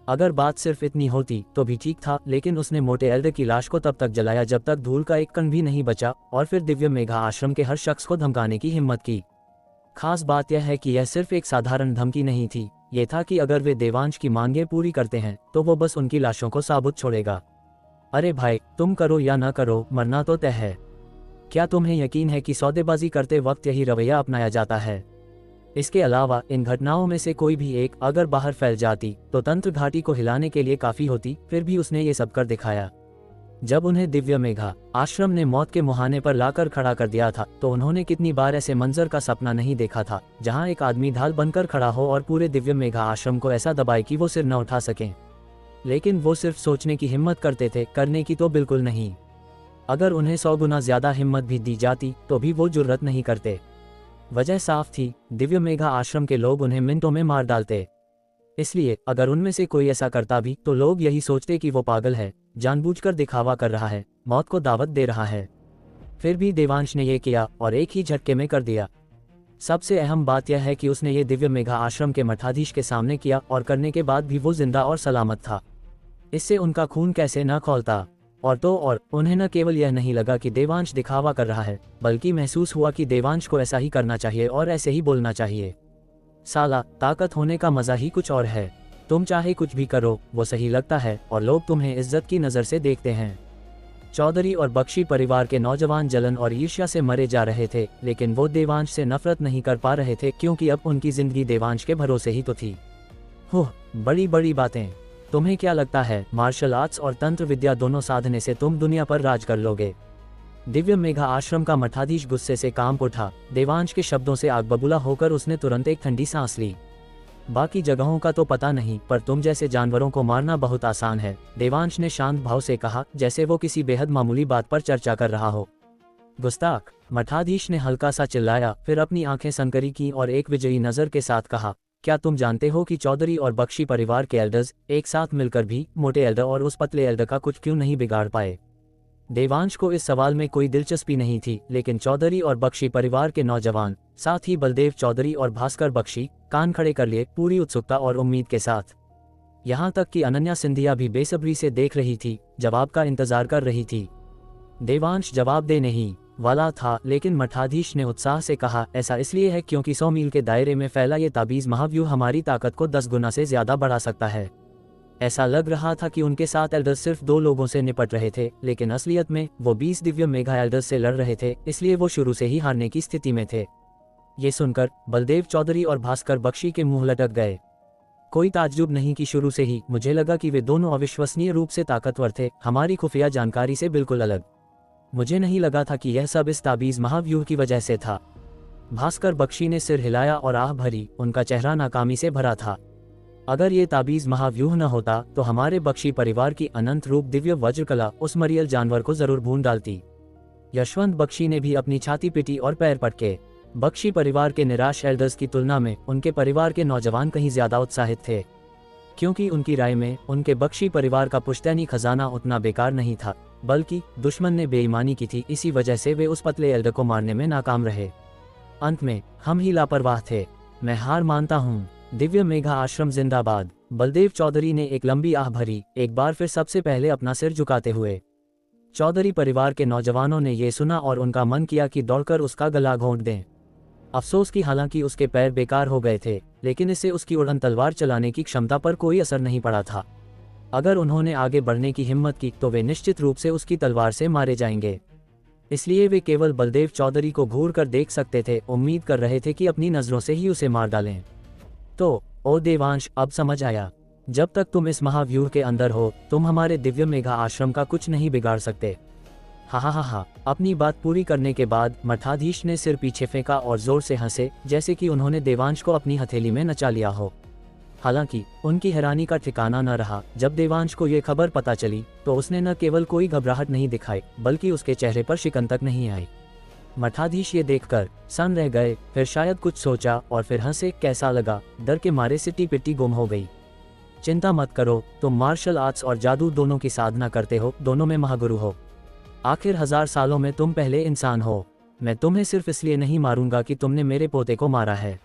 अगर बात सिर्फ इतनी होती तो भी ठीक था, लेकिन उसने मोटे एल्डर की लाश को तब तक जलाया जब तक धूल का एक कण भी नहीं बचा, और फिर दिव्य मेघा आश्रम के हर शख्स को धमकाने की हिम्मत की। खास बात यह है कि यह सिर्फ एक साधारण धमकी नहीं थी, यह था कि अगर वे देवांश की मांगें पूरी करते हैं तो वो बस उनकी लाशों को साबुत छोड़ेगा। अरे भाई, तुम करो या ना करो, मरना तो तय है। क्या तुम्हें यकीन है कि सौदेबाजी करते वक्त यही रवैया अपनाया जाता है? इसके अलावा इन घटनाओं में से कोई भी एक अगर बाहर फैल जाती तो तंत्र घाटी को हिलाने के लिए काफी होती। फिर भी उसने ये सब कर दिखाया। जब उन्हें दिव्य मेघा आश्रम ने मौत के मुहाने पर लाकर खड़ा कर दिया था, तो उन्होंने कितनी बार ऐसे मंजर का सपना नहीं देखा था, जहां एक आदमी ढाल बनकर खड़ा हो और पूरे दिव्य मेघा आश्रम को ऐसा दबाए कि वो सिर न उठा सकें। लेकिन वो सिर्फ सोचने की हिम्मत करते थे, करने की तो बिल्कुल नहीं। अगर उन्हें 100 गुना ज्यादा हिम्मत भी दी जाती तो भी वो जुर्रत नहीं करते। वजह साफ थी, दिव्य मेघा आश्रम के लोग उन्हें मिनटों में मार डालते। इसलिए अगर उनमें से कोई ऐसा करता भी तो लोग यही सोचते कि वो पागल है, जानबूझकर दिखावा कर रहा है, मौत को दावत दे रहा है। फिर भी देवांश ने यह किया और एक ही झटके में कर दिया। सबसे अहम बात यह है कि उसने ये दिव्य मेघा आश्रम के मठाधीश के सामने किया, और करने के बाद भी वो जिंदा और सलामत था। इससे उनका खून कैसे न खौलता। और उन्हें न केवल यह नहीं लगा कि देवांश दिखावा कर रहा है, बल्कि महसूस हुआ कि देवांश को ऐसा ही करना चाहिए और ऐसे ही बोलना चाहिए। साला, ताकत होने का मजा ही कुछ और है। तुम चाहे कुछ भी करो, वो सही लगता है और लोग तुम्हें इज्जत की नज़र से देखते हैं। चौधरी और बख्शी परिवार के नौजवान जलन और ईर्ष्या से मरे जा रहे थे, लेकिन वो देवांश से नफरत नहीं कर पा रहे थे, क्योंकि अब उनकी जिंदगी देवांश के भरोसे ही तो थी। बड़ी बड़ी बातें। तुम्हें क्या लगता है मार्शल आर्ट्स और तंत्र विद्या दोनों साधने से तुम दुनिया पर राज कर लोगे? दिव्य मेघा आश्रम का मठाधीश गुस्से से कांप उठा। देवांश के शब्दों से आग बबूला होकर उसने तुरंत एक ठंडी सांस ली। बाकी जगहों का तो पता नहीं, पर तुम जैसे जानवरों को मारना बहुत आसान है, देवांश ने शांत भाव से कहा, जैसे वो किसी बेहद मामूली बात पर चर्चा कर रहा हो। गुस्ताख, मठाधीश ने हल्का सा चिल्लाया, फिर अपनी आंखें संकरी की और एक विजयी नजर के साथ कहा, क्या तुम जानते हो कि चौधरी और बख्शी परिवार के एल्डर्स एक साथ मिलकर भी मोटे एल्डर और उस पतले एल्डर का कुछ क्यों नहीं बिगाड़ पाए? देवांश को इस सवाल में कोई दिलचस्पी नहीं थी, लेकिन चौधरी और बख्शी परिवार के नौजवान, साथ ही बलदेव चौधरी और भास्कर बख्शी, कान खड़े कर लिए पूरी उत्सुकता और उम्मीद के साथ। यहाँ तक कि अनन्या सिंधिया भी बेसब्री से देख रही थी, जवाब का इंतजार कर रही थी। देवांश जवाब दे नहीं वाला था, लेकिन मठाधीश ने उत्साह से कहा, ऐसा इसलिए है क्योंकि 100 मील के दायरे में फैला ये ताबीज महाव्यूह हमारी ताकत को 10 गुना से ज्यादा बढ़ा सकता है। ऐसा लग रहा था कि उनके साथ एल्डर्स सिर्फ 2 लोगों से निपट रहे थे, लेकिन असलियत में वो 20 दिव्य मेघा एल्डर्स से लड़ रहे थे, इसलिए वो शुरू से ही हारने की स्थिति में थे। ये सुनकर बलदेव चौधरी और भास्कर बख्शी के मुंह लटक गए। कोई ताज्जुब नहीं कि शुरू से ही मुझे लगा कि वे दोनों अविश्वसनीय रूप से ताकतवर थे, हमारी खुफिया जानकारी से बिल्कुल अलग। मुझे नहीं लगा था कि यह सब इस ताबीज महाव्यूह की वजह से था। भास्कर बख्शी ने सिर हिलाया और आह भरी, उनका चेहरा नाकामी से भरा था। अगर ये ताबीज महाव्यूह न होता तो हमारे बख्शी परिवार की अनंत रूप दिव्य वज्रकला उस मरियल जानवर को जरूर भून डालती। यशवंत बख्शी ने भी अपनी छाती पिटी और पैर पटके। बख्शी परिवार के निराश एल्डर्स की तुलना में उनके परिवार के नौजवान कहीं ज्यादा उत्साहित थे, क्योंकि उनकी राय में उनके बख्शी परिवार का पुश्तैनी खजाना उतना बेकार नहीं था, बल्कि दुश्मन ने बेईमानी की थी, इसी वजह से वे उस पतले एल्डर को मारने में नाकाम रहे। अंत में हम ही लापरवाह थे। मैं हार मानता हूँ। दिव्य मेघा आश्रम जिंदाबाद। बलदेव चौधरी ने एक लंबी आह भरी, एक बार फिर सबसे पहले अपना सिर झुकाते हुए। चौधरी परिवार के नौजवानों ने ये सुना और उनका मन किया कि दौड़कर उसका गला घोंट दें। अफसोस कि हालांकि उसके पैर बेकार हो गए थे, लेकिन इससे उसकी उड़न तलवार चलाने की क्षमता पर कोई असर नहीं पड़ा था। अगर उन्होंने आगे बढ़ने की हिम्मत की तो वे निश्चित रूप से उसकी तलवार से मारे जाएंगे। इसलिए वे केवल बलदेव चौधरी को घूर कर देख सकते थे, उम्मीद कर रहे थे कि अपनी नजरों से ही उसे मार डालें। तो ओ देवांश, अब समझ आया, जब तक तुम इस महाव्यूह के अंदर हो, तुम हमारे दिव्य मेघा आश्रम का कुछ नहीं बिगाड़ सकते। हा। अपनी बात पूरी करने के बाद मठाधीश ने सिर पीछे फेंका और जोर से हंसे, जैसे कि उन्होंने देवांश को अपनी हथेली में नचा लिया हो। हालांकि उनकी हैरानी का ठिकाना न रहा जब देवांश को ये खबर पता चली, तो उसने न केवल कोई घबराहट नहीं दिखाई, बल्कि उसके चेहरे पर शिकन तक नहीं आई। मठाधीश ये देखकर सन रह गए, फिर शायद कुछ सोचा और फिर हंसे। कैसा लगा? डर के मारे सिट्टी पिट्टी गुम हो गई। चिंता मत करो, तुम मार्शल आर्ट्स और जादू दोनों की साधना करते हो, दोनों में महागुरु हो। आखिर 1000 सालों में तुम पहले इंसान हो। मैं तुम्हें सिर्फ इसलिए नहीं मारूंगा कि तुमने मेरे पोते को मारा है।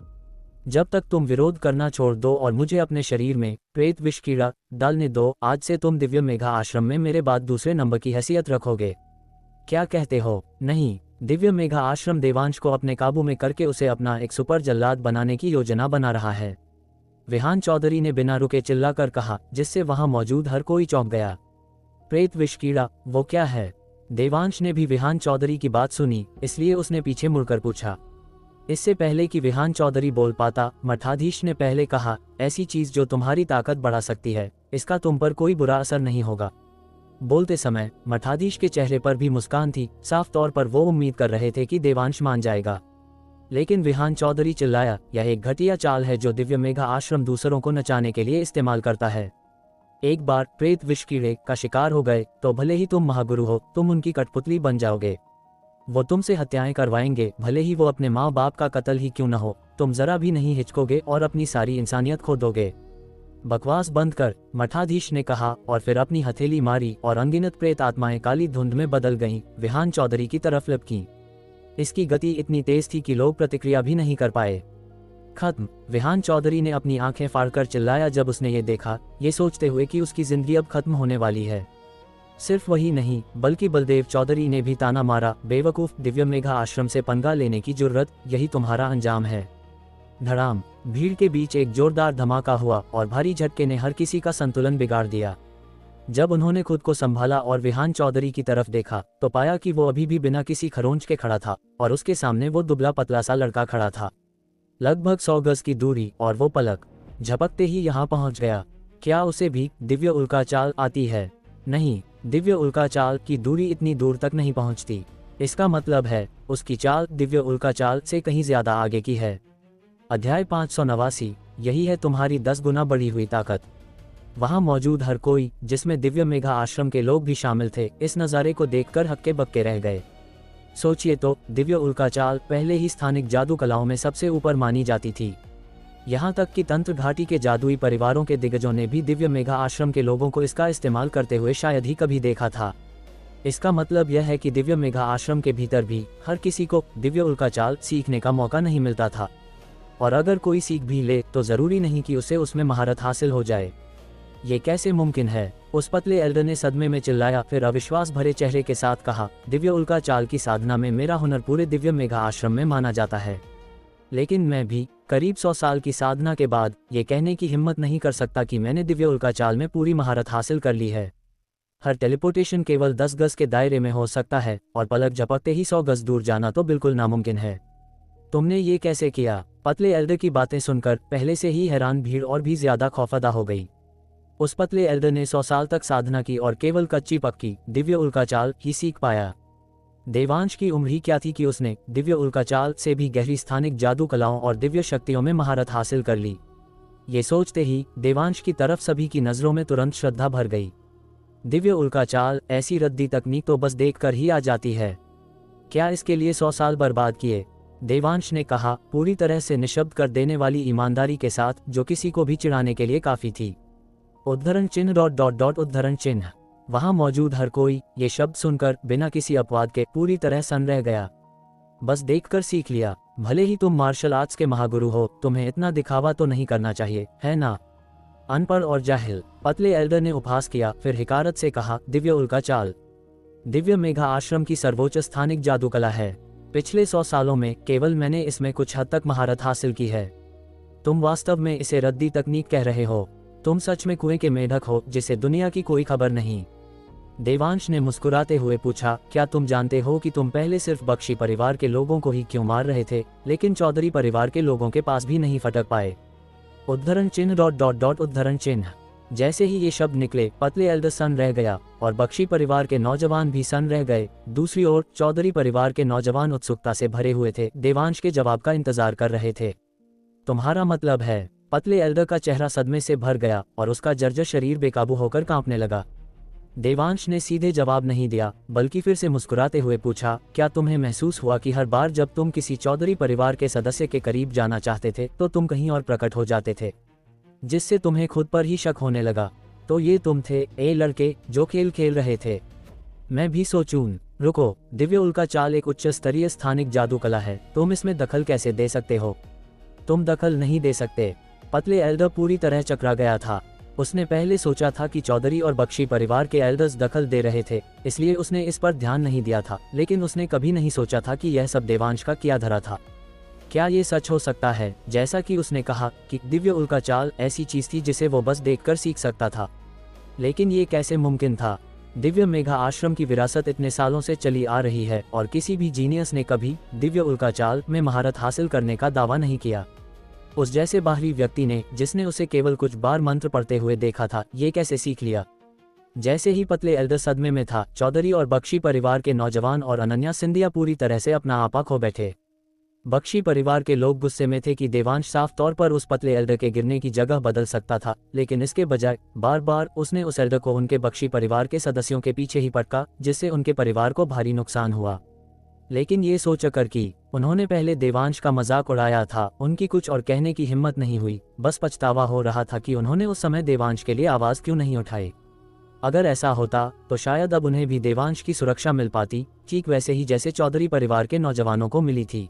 जब तक तुम विरोध करना छोड़ दो और मुझे अपने शरीर में प्रेत विष कीड़ा डालने दो, आज से तुम दिव्य मेघा आश्रम में मेरे बाद दूसरे नंबर की हैसियत रखोगे। क्या कहते हो? नहीं। दिव्य मेघा आश्रम देवांश को अपने काबू में करके उसे अपना एक सुपर जल्लाद बनाने की योजना बना रहा है, विहान चौधरी ने बिना रुके चिल्लाकर कहा, जिससे वहां मौजूद हर कोई चौंक गया। प्रेत विष कीड़ा, वो क्या है? देवांश ने भी विहान चौधरी की बात सुनी, इसलिए उसने पीछे मुड़कर पूछा। इससे पहले कि विहान चौधरी बोल पाता, मठाधीश ने पहले कहा, ऐसी चीज जो तुम्हारी ताकत बढ़ा सकती है, इसका तुम पर कोई बुरा असर नहीं होगा। बोलते समय मठाधीश के चेहरे पर भी मुस्कान थी, साफ तौर पर वो उम्मीद कर रहे थे कि देवांश मान जाएगा। लेकिन विहान चौधरी चिल्लाया, यह एक घटिया चाल है जो दिव्य मेघा आश्रम दूसरों को नचाने के लिए इस्तेमाल करता है। एक बार प्रेत विष कीड़े का शिकार हो गए तो भले ही तुम महागुरु हो, तुम उनकी कठपुतली बन जाओगे। वो तुमसे हत्याएं करवाएंगे, भले ही वो अपने माँ बाप का कत्ल ही क्यों न हो। तुम जरा भी नहीं हिचकोगे और अपनी सारी इंसानियत खो दोगे। बकवास बंद कर, मठाधीश ने कहा और फिर अपनी हथेली मारी और अनगिनत प्रेत आत्माएं काली धुंध में बदल गईं, विहान चौधरी की तरफ लपकीं। इसकी गति इतनी तेज थी कि लोग प्रतिक्रिया भी नहीं कर पाए। खत्म, विहान चौधरी ने अपनी आंखें फाड़कर चिल्लाया जब उसने ये देखा, ये सोचते हुए कि उसकी जिंदगी अब खत्म होने वाली है। सिर्फ वही नहीं बल्कि बलदेव चौधरी ने भी ताना मारा, बेवकूफ, दिव्य मेघा आश्रम से पंगा लेने की जुर्रत, यही तुम्हारा अंजाम है। धड़ाम, भीड़ के बीच एक जोरदार धमाका हुआ और भारी झटके ने हर किसी का संतुलन बिगाड़ दिया। जब उन्होंने खुद को संभाला और विहान चौधरी की तरफ देखा तो पाया कि वो अभी भी बिना किसी खरोंच के खड़ा था और उसके सामने वो दुबला पतला सा लड़का खड़ा था, लगभग 100 गज की दूरी, और वो पलक झपकते ही यहाँ पहुँच गया। क्या उसे भी दिव्य उल्का चाल आती है? नहीं, दिव्य उल्का चाल की दूरी इतनी दूर तक नहीं पहुँचती। इसका मतलब है उसकी चाल दिव्य उल्का चाल से कहीं ज्यादा आगे की है। अध्याय 589, यही है तुम्हारी 10 गुना बढ़ी हुई ताकत। वहां मौजूद हर कोई, जिसमें दिव्य मेघा आश्रम के लोग भी शामिल थे, इस नज़ारे को देखकर हक्के बक्के रह गए। सोचिए तो, दिव्य उल्का चाल पहले ही स्थानिक जादू कलाओं में सबसे ऊपर मानी जाती थी। यहाँ तक कि तंत्र घाटी के जादुई परिवारों के दिग्गजों ने भी दिव्य मेघा आश्रम के लोगों को इसका इस्तेमाल करते हुए शायद ही कभी देखा था। इसका मतलब यह है कि दिव्य मेघा आश्रम के भीतर भी हर किसी को दिव्य उल्का चाल सीखने का मौका नहीं मिलता था, और अगर कोई सीख भी ले तो जरूरी नहीं कि उसे उसमें महारत हासिल हो जाए। ये कैसे मुमकिन है? उस पतले एल्डर ने सदमे में चिल्लाया, फिर अविश्वास भरे चेहरे के साथ कहा, दिव्य उल्का चाल की साधना में मेरा हुनर पूरे दिव्य मेघा आश्रम में माना जाता है, लेकिन मैं भी करीब 100 साल की साधना के बाद ये कहने की हिम्मत नहीं कर सकता कि मैंने दिव्य उल्का चाल में पूरी महारत हासिल कर ली है। हर टेलीपोर्टेशन केवल 10 गज के दायरे में हो सकता है और पलक झपकते ही 100 गज दूर जाना तो बिल्कुल नामुमकिन है। तुमने ये कैसे किया? पतले एल्डर की बातें सुनकर पहले से ही हैरान भीड़ और भी ज्यादा खौफजदा हो गई। उस पतले एल्डर ने 100 साल तक साधना की और केवल कच्ची पक्की दिव्य उल्का चाल ही सीख पाया। देवांश की उम्र ही क्या थी कि उसने दिव्य उल्का चाल से भी गहरी स्थानिक जादू कलाओं और दिव्य शक्तियों में महारत हासिल कर ली। ये सोचते ही देवांश की तरफ सभी की नजरों में तुरंत श्रद्धा भर गई। दिव्य उल्का चाल, ऐसी रद्दी तकनीक तो बस देखकर ही आ जाती है। क्या इसके लिए 100 साल बर्बाद किए? देवांश ने कहा, पूरी तरह से निशब्द कर देने वाली ईमानदारी के साथ, जो किसी को भी चिढ़ाने के लिए काफी थी। उद्धरण चिन्ह ... उद्धरण चिन्ह। वहां मौजूद हर कोई ये शब्द सुनकर बिना किसी अपवाद के पूरी तरह सन्न रह गया। बस देखकर सीख लिया। भले ही तुम मार्शल आर्ट्स के महागुरु हो, तुम्हें इतना दिखावा तो नहीं करना चाहिए, है ना? अनपढ़ और जाहिल, पतले एल्डर ने उपहास किया, फिर हिकारत से कहा, दिव्य उल्का चाल दिव्य मेघा आश्रम की सर्वोच्च स्थानिक जादू कला है। पिछले 100 सालों में केवल मैंने इसमें कुछ हद तक महारत हासिल की है। तुम वास्तव में इसे रद्दी तकनीक कह रहे हो। तुम सच में कुएं के मेढक हो जिसे दुनिया की कोई खबर नहीं। देवांश ने मुस्कुराते हुए पूछा, क्या तुम जानते हो कि तुम पहले सिर्फ बख्शी परिवार के लोगों को ही क्यों मार रहे थे, लेकिन चौधरी परिवार के लोगों के पास भी नहीं फटक पाए? उद्धरण चिन्ह ... उद्धरण चिन्ह। जैसे ही ये शब्द निकले, पतले एल्डर सन्न रह गया और बख्शी परिवार के नौजवान भी सन्न रह गए। दूसरी ओर चौधरी परिवार के नौजवान उत्सुकता से भरे हुए थे, देवांश के जवाब का इंतजार कर रहे थे। तुम्हारा मतलब है? पतले एल्डर का चेहरा सदमे से भर गया और उसका जर्जर शरीर बेकाबू होकर कांपने लगा। देवांश ने सीधे जवाब नहीं दिया, बल्कि फिर से मुस्कुराते हुए पूछा, क्या तुम्हें महसूस हुआ कि हर बार जब तुम किसी चौधरी परिवार के सदस्य के करीब जाना चाहते थे तो तुम कहीं और प्रकट हो जाते थे, जिससे तुम्हें खुद पर ही शक होने लगा? तो ये तुम थे, ए लड़के, जो खेल खेल रहे थे? मैं भी सोचूं। रुको, दिव्य उल्का चाल एक उच्च स्तरीय स्थानिक जादू कला है, तुम इसमें दखल कैसे दे सकते हो? तुम दखल नहीं दे सकते। पतले एल्डर पूरी तरह चकरा गया था। उसने पहले सोचा था कि चौधरी और बख्शी परिवार के एल्डर्स दखल दे रहे थे, इसलिए उसने इस पर ध्यान नहीं दिया था, लेकिन उसने कभी नहीं सोचा था कि यह सब देवांश का किया धरा था। क्या ये सच हो सकता है, जैसा कि उसने कहा कि दिव्य उल्का चाल ऐसी चीज थी जिसे वो बस देखकर सीख सकता था? लेकिन ये कैसे मुमकिन था? दिव्य मेघा आश्रम की विरासत इतने सालों से चली आ रही है और किसी भी जीनियस ने कभी दिव्य उल्का चाल में महारत हासिल करने का दावा नहीं किया। उस जैसे बाहरी व्यक्ति ने, जिसने उसे केवल कुछ बार मंत्र पढ़ते हुए देखा था, ये कैसे सीख लिया? जैसे ही पतले एल्डर सदमे में था, चौधरी और बख्शी परिवार के नौजवान और अनन्या सिंधिया पूरी तरह से अपना आपा खो बैठे। बख्शी परिवार के लोग गुस्से में थे कि देवांश साफ तौर पर उस पतले एल्डर के गिरने की जगह बदल सकता था, लेकिन इसके बजाय बार बार उसने उस एल्डर को उनके बख्शी परिवार के सदस्यों के पीछे ही पटका, जिससे उनके परिवार को भारी नुकसान हुआ। लेकिन ये सोचकर कि उन्होंने पहले देवांश का मजाक उड़ाया था, उनकी कुछ और कहने की हिम्मत नहीं हुई। बस पछतावा हो रहा था कि उन्होंने उस समय देवांश के लिए आवाज क्यों नहीं उठाई। अगर ऐसा होता तो शायद अब उन्हें भी देवांश की सुरक्षा मिल पाती, ठीक वैसे ही जैसे चौधरी परिवार के नौजवानों को मिली थी।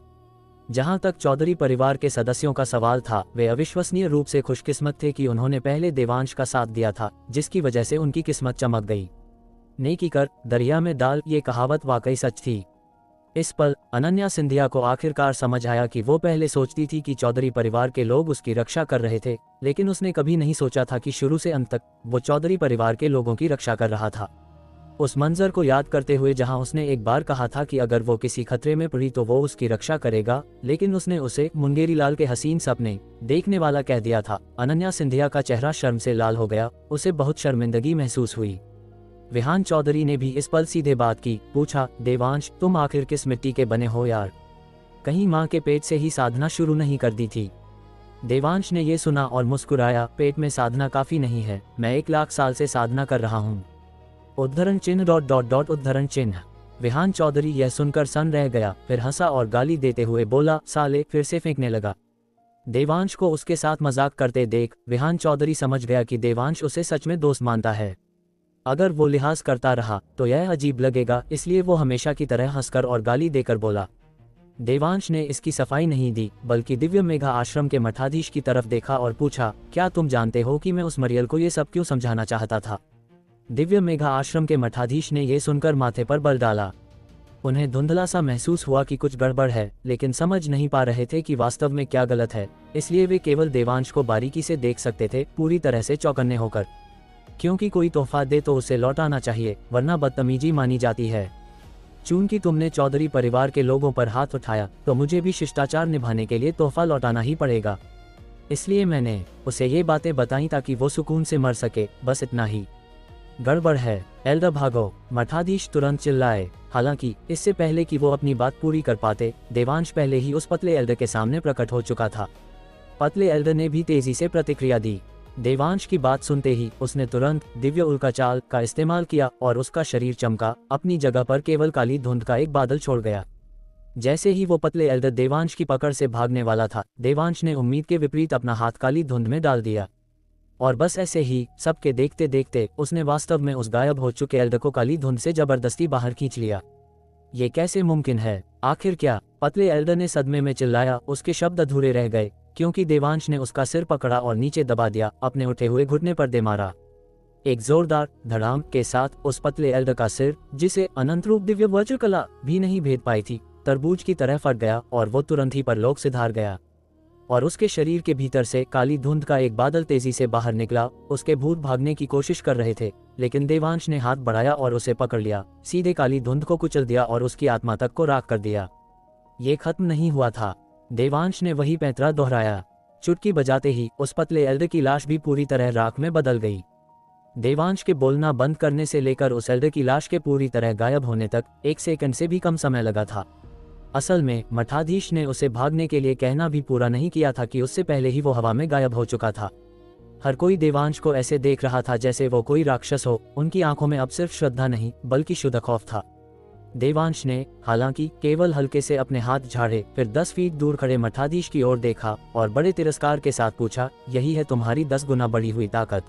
जहां तक चौधरी परिवार के सदस्यों का सवाल था, वे अविश्वसनीय रूप से खुशकिस्मत थे कि उन्होंने पहले देवांश का साथ दिया था, जिसकी वजह से उनकी किस्मत चमक गई। नेकी कर दरिया में डाल, ये कहावत वाकई सच थी। इस पल अनन्या सिंधिया को आखिरकार समझ आया कि वो पहले सोचती थी कि चौधरी परिवार के लोग उसकी रक्षा कर रहे थे, लेकिन उसने कभी नहीं सोचा था कि शुरू से अंत तक वो चौधरी परिवार के लोगों की रक्षा कर रहा था। उस मंजर को याद करते हुए जहां उसने एक बार कहा था कि अगर वो किसी खतरे में पड़ी तो वो उसकी रक्षा करेगा, लेकिन उसने उसे मुंगेरी लाल के हसीन सपने देखने वाला कह दिया था, अनन्या सिंधिया का चेहरा शर्म से लाल हो गया। उसे बहुत शर्मिंदगी महसूस हुई। विहान चौधरी ने भी इस पल सीधे बात की, पूछा, देवांश तुम आखिर किस मिट्टी के बने हो यार? कहीं माँ के पेट से ही साधना शुरू नहीं कर दी थी? देवांश ने ये सुना और मुस्कुराया, पेट में साधना काफी नहीं है, मैं 1 लाख साल से साधना कर रहा हूँ। उद्धरण चिन्ह ... उद्धरण चिन्ह। विहान चौधरी यह सुनकर सन्न रह गया, फिर हंसा और गाली देते हुए बोला, साले, फिर से फेंकने लगा। देवांश को उसके साथ मजाक करते देख विहान चौधरी समझ गया कि देवांश उसे सच में दोस्त मानता है। अगर वो लिहाज करता रहा तो यह अजीब लगेगा, इसलिए वो हमेशा की तरह हंसकर और गाली देकर बोला। देवांश ने इसकी सफाई नहीं दी, बल्कि दिव्य मेघा आश्रम के मठाधीश की तरफ देखा और पूछा, क्या तुम जानते हो कि मैं उस मरियल को ये सब क्यों समझाना चाहता था? दिव्य मेघा आश्रम के मठाधीश ने यह सुनकर माथे पर बल डाला। उन्हें धुंधला सा महसूस हुआ कि कुछ गड़बड़ है, लेकिन समझ नहीं पा रहे थे कि वास्तव में क्या गलत है, इसलिए वे केवल देवांश को बारीकी से देख सकते थे, पूरी तरह से चौकन्ने होकर। क्योंकि कोई तोहफा दे तो उसे लौटाना चाहिए, वरना बदतमीजी मानी जाती है। चूंकि तुमने चौधरी परिवार के लोगों पर हाथ उठाया तो मुझे भी शिष्टाचार निभाने के लिए तोहफा लौटाना ही पड़ेगा, इसलिए मैंने उसे ये बातें बताई ताकि वो सुकून से मर सके, बस इतना ही। गड़बड़ है, एल्डर भागो, मठाधीश तुरंत चिल्लाए। हालांकि इससे पहले कि वो अपनी बात पूरी कर पाते, देवांश पहले ही उस पतले एल्डर के सामने प्रकट हो चुका था। पतले एल्डर ने भी तेजी से प्रतिक्रिया दी। देवांश की बात सुनते ही उसने तुरंत दिव्य उल्का चाल का इस्तेमाल किया और उसका शरीर चमका, अपनी जगह पर केवल काली धुंध का एक बादल छोड़ गया। जैसे ही वो पतले एल्डर देवांश की पकड़ से भागने वाला था, देवांश ने उम्मीद के विपरीत अपना हाथ काली धुंध में डाल दिया, और बस ऐसे ही सबके देखते देखते उसने वास्तव में उस गायब हो चुके एल्डर को काली धुंध से जबरदस्ती बाहर खींच लिया। ये कैसे मुमकिन है? आखिर क्या? पतले एल्डर ने सदमे में चिल्लाया। उसके शब्द अधूरे रह गए, क्योंकि देवांश ने उसका सिर पकड़ा और नीचे दबा दिया, अपने उठे हुए घुटने पर दे मारा। एक जोरदार धड़ाम के साथ उस पतले एल्डर का सिर, जिसे अनंत रूप दिव्य वज्र कला भी नहीं भेद पाई थी, तरबूज की तरह फट गया और वो तुरंत ही परलोक से धार गया। और उसके शरीर के भीतर से काली धुंध का एक बादल तेजी से बाहर निकला। उसके भूत भागने की कोशिश कर रहे थे, लेकिन देवांश ने हाथ बढ़ाया और उसे पकड़ लिया, सीधे काली धुंध को कुचल दिया और उसकी आत्मा तक को राख कर दिया। ये खत्म नहीं हुआ था। देवांश ने वही पैंतरा दोहराया। चुटकी बजाते ही उस पतले एल्डर की लाश भी पूरी तरह राख में बदल गई। देवांश के बोलना बंद करने से लेकर उस एल्डर की लाश के पूरी तरह गायब होने तक 1 सेकंड से भी कम समय लगा था। असल में मठाधीश ने उसे भागने के लिए कहना भी पूरा नहीं किया था कि उससे पहले ही वो हवा में गायब हो चुका था। हर कोई देवांश को ऐसे देख रहा था जैसे वो कोई राक्षस हो। उनकी आंखों में अब सिर्फ श्रद्धा नहीं बल्कि शुद्ध खौफ था। देवांश ने हालांकि केवल हल्के से अपने हाथ झाड़े, फिर 10 फीट दूर खड़े मठाधीश की ओर देखा और बड़े तिरस्कार के साथ पूछा, यही है तुम्हारी 10 गुना बढ़ी हुई ताकत?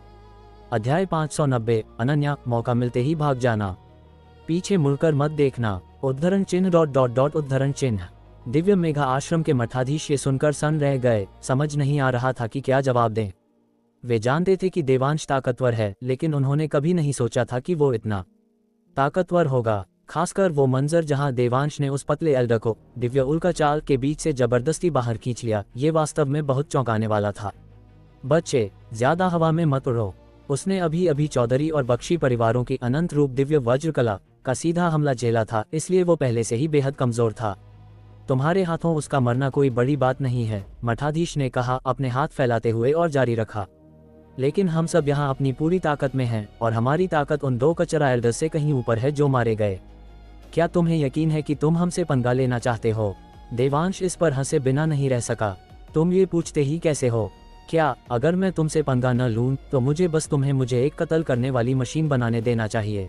अध्याय 590। अनन्या, मौका मिलते ही भाग जाना, पीछे मुड़कर मत देखना। उद्धरण चिन्ह ... उद्धरण चिन्ह। दिव्य मेघा आश्रम के मठाधीश ये सुनकर सन्न रह गए, समझ नहीं आ रहा था कि क्या जवाब दें। वे जानते थे कि देवांश ताकतवर है, लेकिन उन्होंने कभी नहीं सोचा था कि वो इतना ताकतवर होगा। खासकर वो मंजर जहां देवांश ने उस पतले एल्डर को दिव्य उल्का चाल के बीच से जबरदस्ती बाहर खींच लिया, ये वास्तव में बहुत चौंकाने वाला था। बच्चे, ज्यादा हवा में मत उड़ो। उसने अभी अभी चौधरी और बख्शी परिवारों की अनंत रूप दिव्य वज्र कला का सीधा हमला झेला था, इसलिए वो पहले से ही बेहद कमजोर था। तुम्हारे हाथों उसका मरना कोई बड़ी बात नहीं है, मठाधीश ने कहा, अपने हाथ फैलाते हुए, और जारी रखा। लेकिन हम सब यहाँ अपनी पूरी ताकत में हैं, और हमारी ताकत उन 2 कचरा एल्डर्स से कहीं ऊपर है जो मारे गए। क्या तुम्हें यकीन है कि तुम हमसे पंगा लेना चाहते हो? देवांश इस पर हंसे बिना नहीं रह सका। तुम ये पूछते ही कैसे हो? क्या अगर मैं तुमसे पंगा न लूं तो मुझे एक कत्ल करने वाली मशीन बनाने देना चाहिए?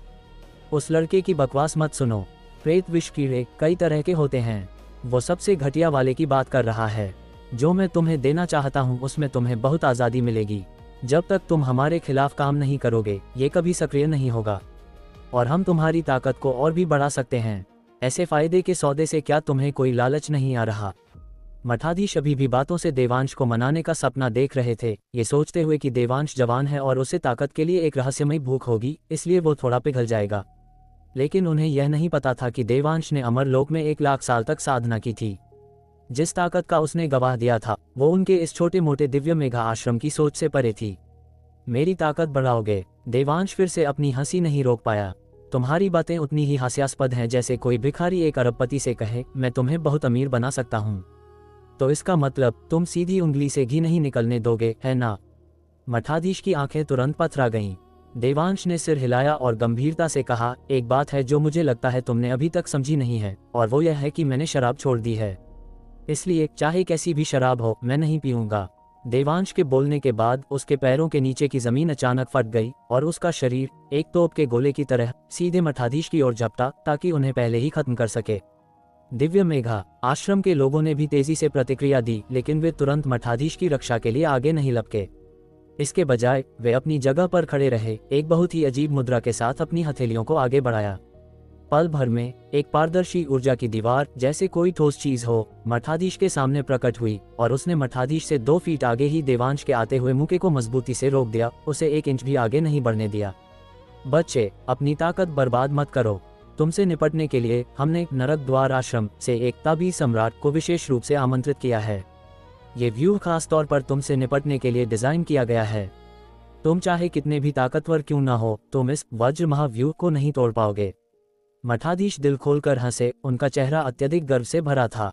उस लड़के की बकवास मत सुनो। प्रेत विष कीड़े कई तरह के होते हैं, वो सबसे घटिया वाले की बात कर रहा है। जो मैं तुम्हें देना चाहता हूँ उसमें तुम्हें बहुत आज़ादी मिलेगी। जब तक तुम हमारे खिलाफ काम नहीं करोगे ये कभी सक्रिय नहीं होगा, और हम तुम्हारी ताकत को और भी बढ़ा सकते हैं। ऐसे फायदे के सौदे से क्या तुम्हें कोई लालच नहीं आ रहा? मठाधीश अभी भी बातों से देवांश को मनाने का सपना देख रहे थे, ये सोचते हुए कि देवांश जवान है और उसे ताकत के लिए एक रहस्यमयी भूख होगी, इसलिए वो थोड़ा पिघल जाएगा। लेकिन उन्हें यह नहीं पता था कि देवांश ने अमरलोक में 1,00,000 साल तक साधना की थी। जिस ताकत का उसने गवाह दिया था वो उनके इस छोटे मोटे दिव्य मेघा आश्रम की सोच से परे थी। मेरी ताकत बढ़ाओगे? देवांश फिर से अपनी हंसी नहीं रोक पाया। तुम्हारी बातें उतनी ही हास्यास्पद हैं जैसे कोई भिखारी एक अरबपति से कहे मैं तुम्हें बहुत अमीर बना सकता हूँ। तो इसका मतलब तुम सीधी उंगली से घी नहीं निकलने दोगे, है ना? मठाधीश की आंखें तुरंत पथरा गईं। देवांश ने सिर हिलाया और गंभीरता से कहा, एक बात है जो मुझे लगता है तुमने अभी तक समझी नहीं है, और वो यह है कि मैंने शराब छोड़ दी है। इसलिए चाहे कैसी भी शराब हो मैं नहीं पीऊंगा। देवांश के बोलने के बाद उसके पैरों के नीचे की जमीन अचानक फट गई और उसका शरीर एक तोप के गोले की तरह सीधे मठाधीश की ओर झपटा ताकि उन्हें पहले ही खत्म कर सके। दिव्य मेघा आश्रम के लोगों ने भी तेजी से प्रतिक्रिया दी, लेकिन वे तुरंत मठाधीश की रक्षा के लिए आगे नहीं लपके। इसके बजाय वे अपनी जगह पर खड़े रहे, एक बहुत ही अजीब मुद्रा के साथ अपनी हथेलियों को आगे बढ़ाया। पल भर में एक पारदर्शी ऊर्जा की दीवार जैसे कोई ठोस चीज हो मठाधीश के सामने प्रकट हुई और उसने मठाधीश से 2 फीट आगे ही देवांश के आते हुए मुक्के को मजबूती से रोक दिया, उसे 1 इंच भी आगे नहीं बढ़ने दिया। बच्चे, अपनी ताकत बर्बाद मत करो। तुमसे निपटने के लिए हमने नरक द्वार आश्रम से एक ताबी सम्राट को विशेष रूप से आमंत्रित किया है। ये व्यूह खास तौर पर तुमसे निपटने के लिए डिजाइन किया गया है। तुम चाहे कितने भी ताकतवर क्यों ना हो, तुम इस वज्र महाव्यूह को नहीं तोड़ पाओगे। मठाधीश दिल खोलकर हंसे, उनका चेहरा अत्यधिक गर्व से भरा था।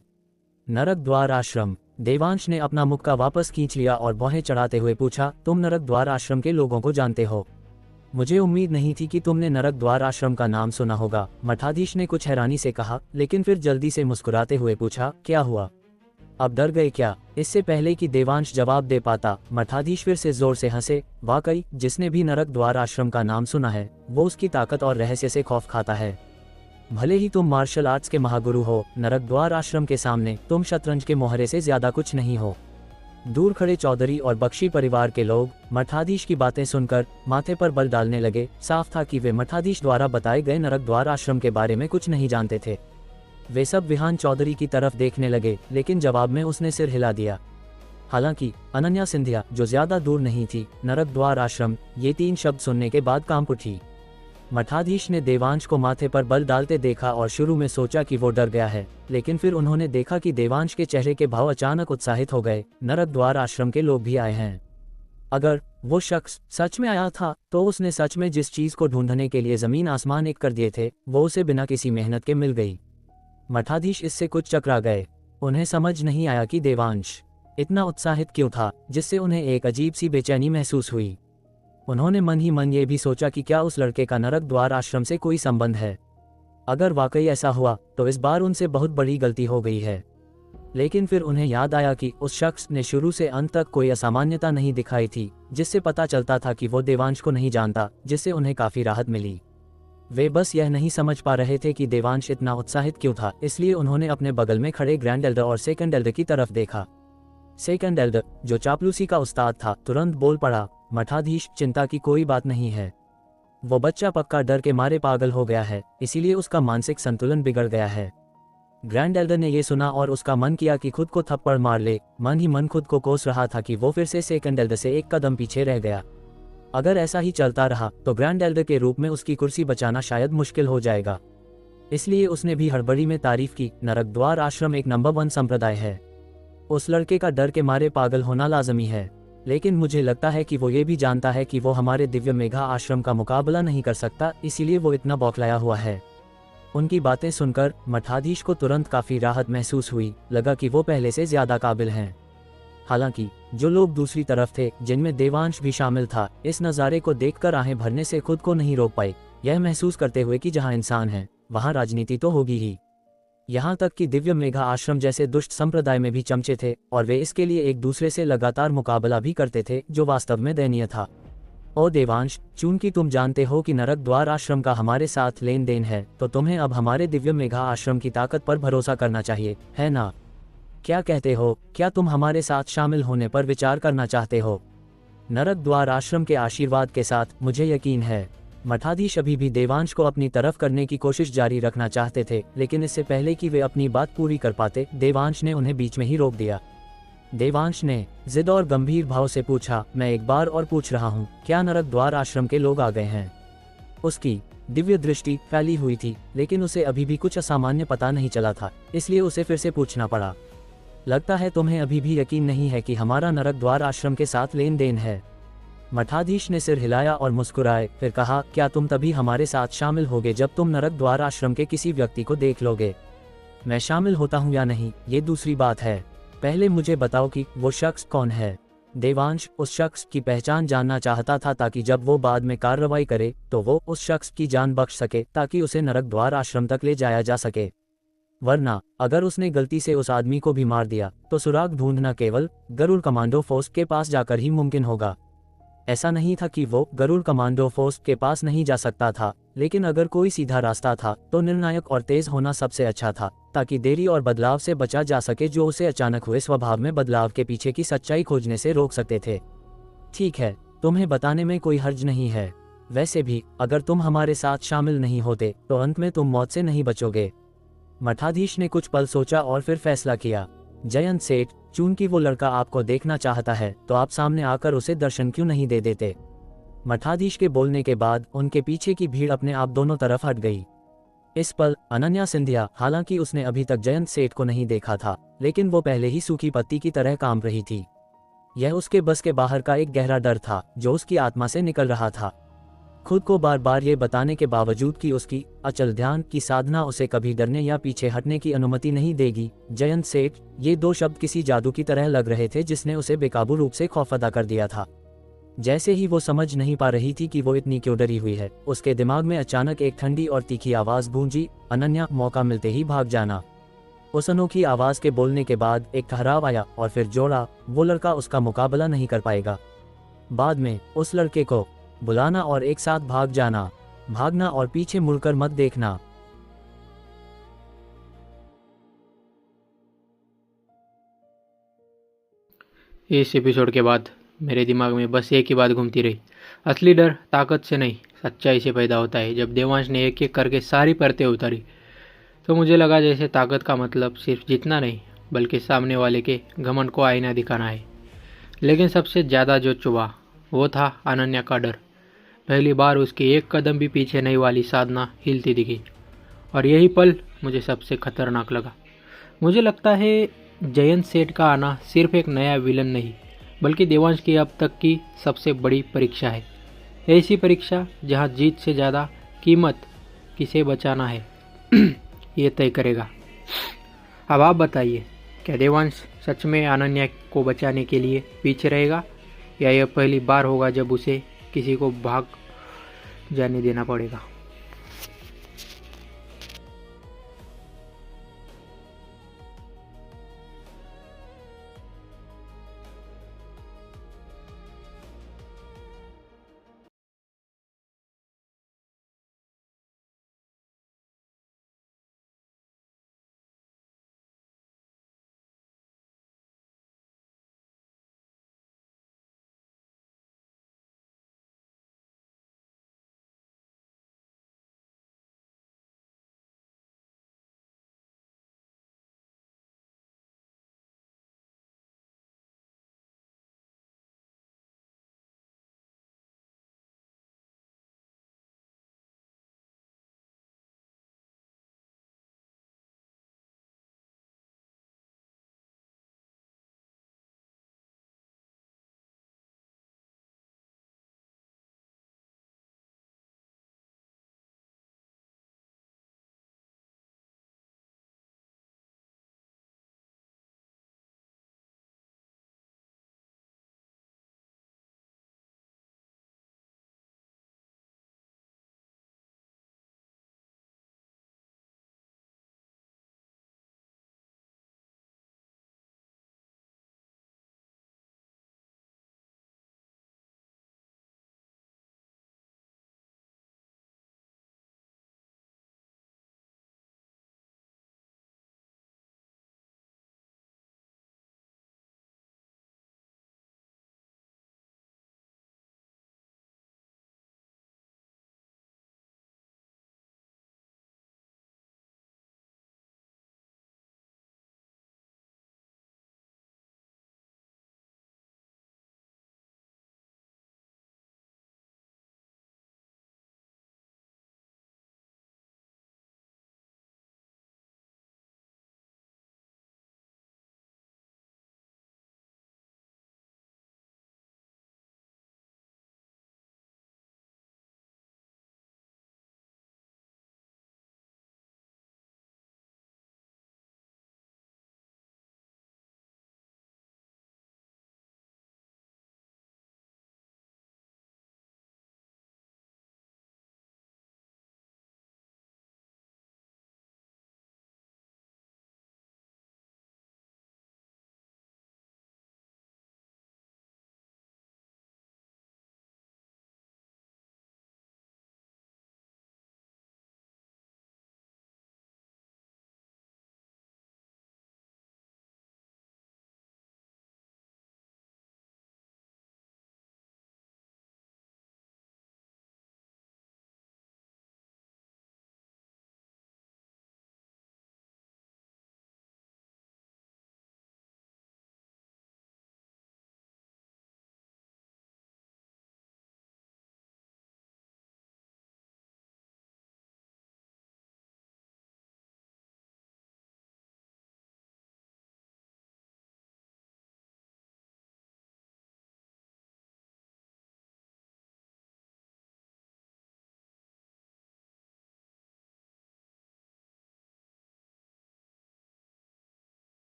नरक द्वार आश्रम। देवांश ने अपना मुक्का वापस खींच लिया और भौहें चढ़ाते हुए पूछा, तुम नरक द्वार आश्रम के लोगों को जानते हो? मुझे उम्मीद नहीं थी कि तुमने नरक द्वार आश्रम का नाम सुना होगा, मठाधीश ने कुछ हैरानी से कहा, लेकिन फिर जल्दी से मुस्कुराते हुए पूछा, क्या हुआ? अब डर गए क्या? इससे पहले कि देवांश जवाब दे पाता, मठाधीश फिर से जोर से हंसे। वाकई, जिसने भी नरक द्वार आश्रम का नाम सुना है वो उसकी ताकत और रहस्य से खौफ खाता है। भले ही तुम मार्शल आर्ट्स के महागुरु हो, नरक द्वार आश्रम के सामने तुम शतरंज के मोहरे से ज्यादा कुछ नहीं हो। दूर खड़े चौधरी और बख्शी परिवार के लोग मठाधीश की बातें सुनकर माथे पर बल डालने लगे। साफ था कि वे मठाधीश द्वारा बताए गए नरक द्वार आश्रम के बारे में कुछ नहीं जानते थे। वे सब विहान चौधरी की तरफ देखने लगे, लेकिन जवाब में उसने सिर हिला दिया। हालांकि अनन्या सिंधिया, जो ज्यादा दूर नहीं थी, नरक द्वार आश्रम, ये 3 शब्द सुनने के बाद कांप उठी। मठाधीश ने देवांश को माथे पर बल डालते देखा और शुरू में सोचा कि वो डर गया है, लेकिन फिर उन्होंने देखा कि देवांश के चेहरे के भाव अचानक उत्साहित हो गए। नरक द्वार आश्रम के लोग भी आए हैं। अगर वो शख्स सच में आया था तो उसने सच में जिस चीज को ढूंढने के लिए जमीन आसमान एक कर दिए थे वो उसे बिना किसी मेहनत के मिल गई। मठाधीश इससे कुछ चकरा गए। उन्हें समझ नहीं आया कि देवांश इतना उत्साहित क्यों था, जिससे उन्हें एक अजीब सी बेचैनी महसूस हुई। उन्होंने मन ही मन ये भी सोचा कि क्या उस लड़के का नरक द्वार आश्रम से कोई संबंध है। अगर वाकई ऐसा हुआ तो इस बार उनसे बहुत बड़ी गलती हो गई है। लेकिन फिर उन्हें याद आया कि उस शख्स ने शुरू से अंत तक कोई असामान्यता नहीं दिखाई थी, जिससे पता चलता था कि वो देवांश को नहीं जानता, जिससे उन्हें काफी राहत मिली। वे बस यह नहीं समझ पा रहे थे कि देवांश इतना उत्साहित क्यों था, इसलिए उन्होंने अपने बगल में खड़े ग्रैंड एल्डर और सेकंड एल्डर की तरफ देखा। सेकंड एल्डर, जो चापलूसी का उस्ताद था, तुरंत बोल पड़ा, मठाधीश, चिंता की कोई बात नहीं है। वो बच्चा पक्का डर के मारे पागल हो गया है, इसीलिए उसका मानसिक संतुलन बिगड़ गया है। ग्रैंड एल्डर ने ये सुना और उसका मन किया कि खुद को थप्पड़ मार ले। मन ही मन खुद को कोस रहा था कि वो फिर से सेकंड एल्डर से एक कदम पीछे रह गया। अगर ऐसा ही चलता रहा तो ग्रैंड एल्डर के रूप में उसकी कुर्सी बचाना शायद मुश्किल हो जाएगा। इसलिए उसने भी हड़बड़ी में तारीफ की, नरक द्वार आश्रम एक नंबर 1 संप्रदाय है। उस लड़के का डर के मारे पागल होना लाजमी है, लेकिन मुझे लगता है कि वो ये भी जानता है कि वो हमारे दिव्य मेघा आश्रम का मुकाबला नहीं कर सकता, इसीलिए वो इतना बौखलाया हुआ है। उनकी बातें सुनकर मठाधीश को तुरंत काफी राहत महसूस हुई। लगा कि वो पहले से ज्यादा काबिल हैं। हालांकि जो लोग दूसरी तरफ थे, जिनमें देवांश भी शामिल था, इस नज़ारे को देखकर आहें भरने से खुद को नहीं रोक पाए, यह महसूस करते हुए कि जहां इंसान है वहां राजनीति तो होगी ही। यहाँ तक कि दिव्य मेघा आश्रम जैसे दुष्ट संप्रदाय में भी चमचे थे और वे इसके लिए एक दूसरे से लगातार मुकाबला भी करते थे, जो वास्तव में दयनीय था। ओ देवांश, चूंकि तुम जानते हो कि नरक द्वार आश्रम का हमारे साथ लेन देन है, तो तुम्हें अब हमारे दिव्य मेघा आश्रम की ताकत पर भरोसा करना चाहिए, है ना? क्या कहते हो? क्या तुम हमारे साथ शामिल होने पर विचार करना चाहते हो? नरक द्वार आश्रम के आशीर्वाद के साथ मुझे यकीन है मठाधीश अभी भी देवांश को अपनी तरफ करने की कोशिश जारी रखना चाहते थे, लेकिन इससे पहले कि वे अपनी बात पूरी कर पाते, देवांश ने उन्हें बीच में ही रोक दिया। देवांश ने जिद और गंभीर भाव से पूछा, मैं एक बार और पूछ रहा हूँ, क्या नरक द्वार आश्रम के लोग आ गए हैं? उसकी दिव्य दृष्टि फैली हुई थी, लेकिन उसे अभी भी कुछ असामान्य पता नहीं चला था, इसलिए उसे फिर से पूछना पड़ा। लगता है तुम्हें अभी भी यकीन नहीं है कि हमारा नरक द्वार आश्रम के साथ लेन देन है। मठाधीश ने सिर हिलाया और मुस्कुराए, फिर कहा, क्या तुम तभी हमारे साथ शामिल होगे जब तुम नरक द्वार आश्रम के किसी व्यक्ति को देख लोगे? मैं शामिल होता हूँ या नहीं, ये दूसरी बात है। पहले मुझे बताओ कि वो शख्स कौन है। देवांश उस शख्स की पहचान जानना चाहता था, ताकि जब वो बाद में कार्रवाई करे तो वो उस शख्स की जान बख्श सके, ताकि उसे नरक द्वार आश्रम तक ले जाया जा सके। वरना अगर उसने गलती से उस आदमी को भी मार दिया तो सुराग ढूंढना केवल गरुड़ कमांडो फोर्स के पास जाकर ही मुमकिन होगा। ऐसा नहीं था कि वो गरुड़ कमांडो फोर्स के पास नहीं जा सकता था, लेकिन अगर कोई सीधा रास्ता था तो निर्णायक और तेज होना सबसे अच्छा था, ताकि देरी और बदलाव से बचा जा सके जो उसे अचानक हुए स्वभाव में बदलाव के पीछे की सच्चाई खोजने से रोक सकते थे। ठीक है, तुम्हें बताने में कोई हर्ज नहीं है। वैसे भी अगर तुम हमारे साथ शामिल नहीं होते तो अंत में तुम मौत से नहीं बचोगे। मठाधीश ने कुछ पल सोचा और फिर फैसला किया, जयंत सेठ, चूंकि वो लड़का आपको देखना चाहता है तो आप सामने आकर उसे दर्शन क्यों नहीं दे देते? मठाधीश के बोलने के बाद उनके पीछे की भीड़ अपने आप दोनों तरफ हट गई। इस पल अनन्या सिंधिया, हालांकि उसने अभी तक जयंत सेठ को नहीं देखा था, लेकिन वो पहले ही सूखी पत्ती की तरह काम रही थी। यह उसके बस के बाहर का एक गहरा डर था जो उसकी आत्मा से निकल रहा था। खुद को बार बार ये बताने के बावजूद कि उसकी अचल ध्यान की साधना उसे कभी डरने या पीछे हटने की अनुमति नहीं देगी, जयंत सेठ, ये दो शब्द किसी जादू की तरह लग रहे थे जिसने उसे बेकाबू रूप से खौफजदा कर दिया था। जैसे ही वो समझ नहीं पा रही थी कि वो इतनी क्यों डरी हुई है, उसके दिमाग में अचानक एक ठंडी और तीखी आवाज गूंजी, अनन्या, मौका मिलते ही भाग जाना। उस अनोखी आवाज के बोलने के बाद एक ठहराव आया और फिर जोड़ा, वो लड़का उसका मुकाबला नहीं कर पाएगा। बाद में उस लड़के को बुलाना और एक साथ भाग जाना। भागना और पीछे मुड़कर मत देखना। इस एपिसोड के बाद मेरे दिमाग में बस एक ही बात घूमती रही, असली डर ताकत से नहीं सच्चाई से पैदा होता है। जब देवांश ने एक एक करके सारी परतें उतारी तो मुझे लगा जैसे ताकत का मतलब सिर्फ जीतना नहीं बल्कि सामने वाले के घमंड को आईना दिखाना है। लेकिन सबसे ज़्यादा जो चुभा वो था अनन्या का डर। पहली बार उसके एक कदम भी पीछे नहीं वाली साधना हिलती दिखी और यही पल मुझे सबसे खतरनाक लगा। मुझे लगता है जयंत सेठ का आना सिर्फ एक नया विलन नहीं बल्कि देवांश की अब तक की सबसे बड़ी परीक्षा है। ऐसी परीक्षा जहां जीत से ज़्यादा कीमत किसे बचाना है ये तय करेगा। अब आप बताइए, क्या देवांश सच में अनन्या को बचाने के लिए पीछे रहेगा या यह पहली बार होगा जब उसे किसी को भाग जाने देना पड़ेगा?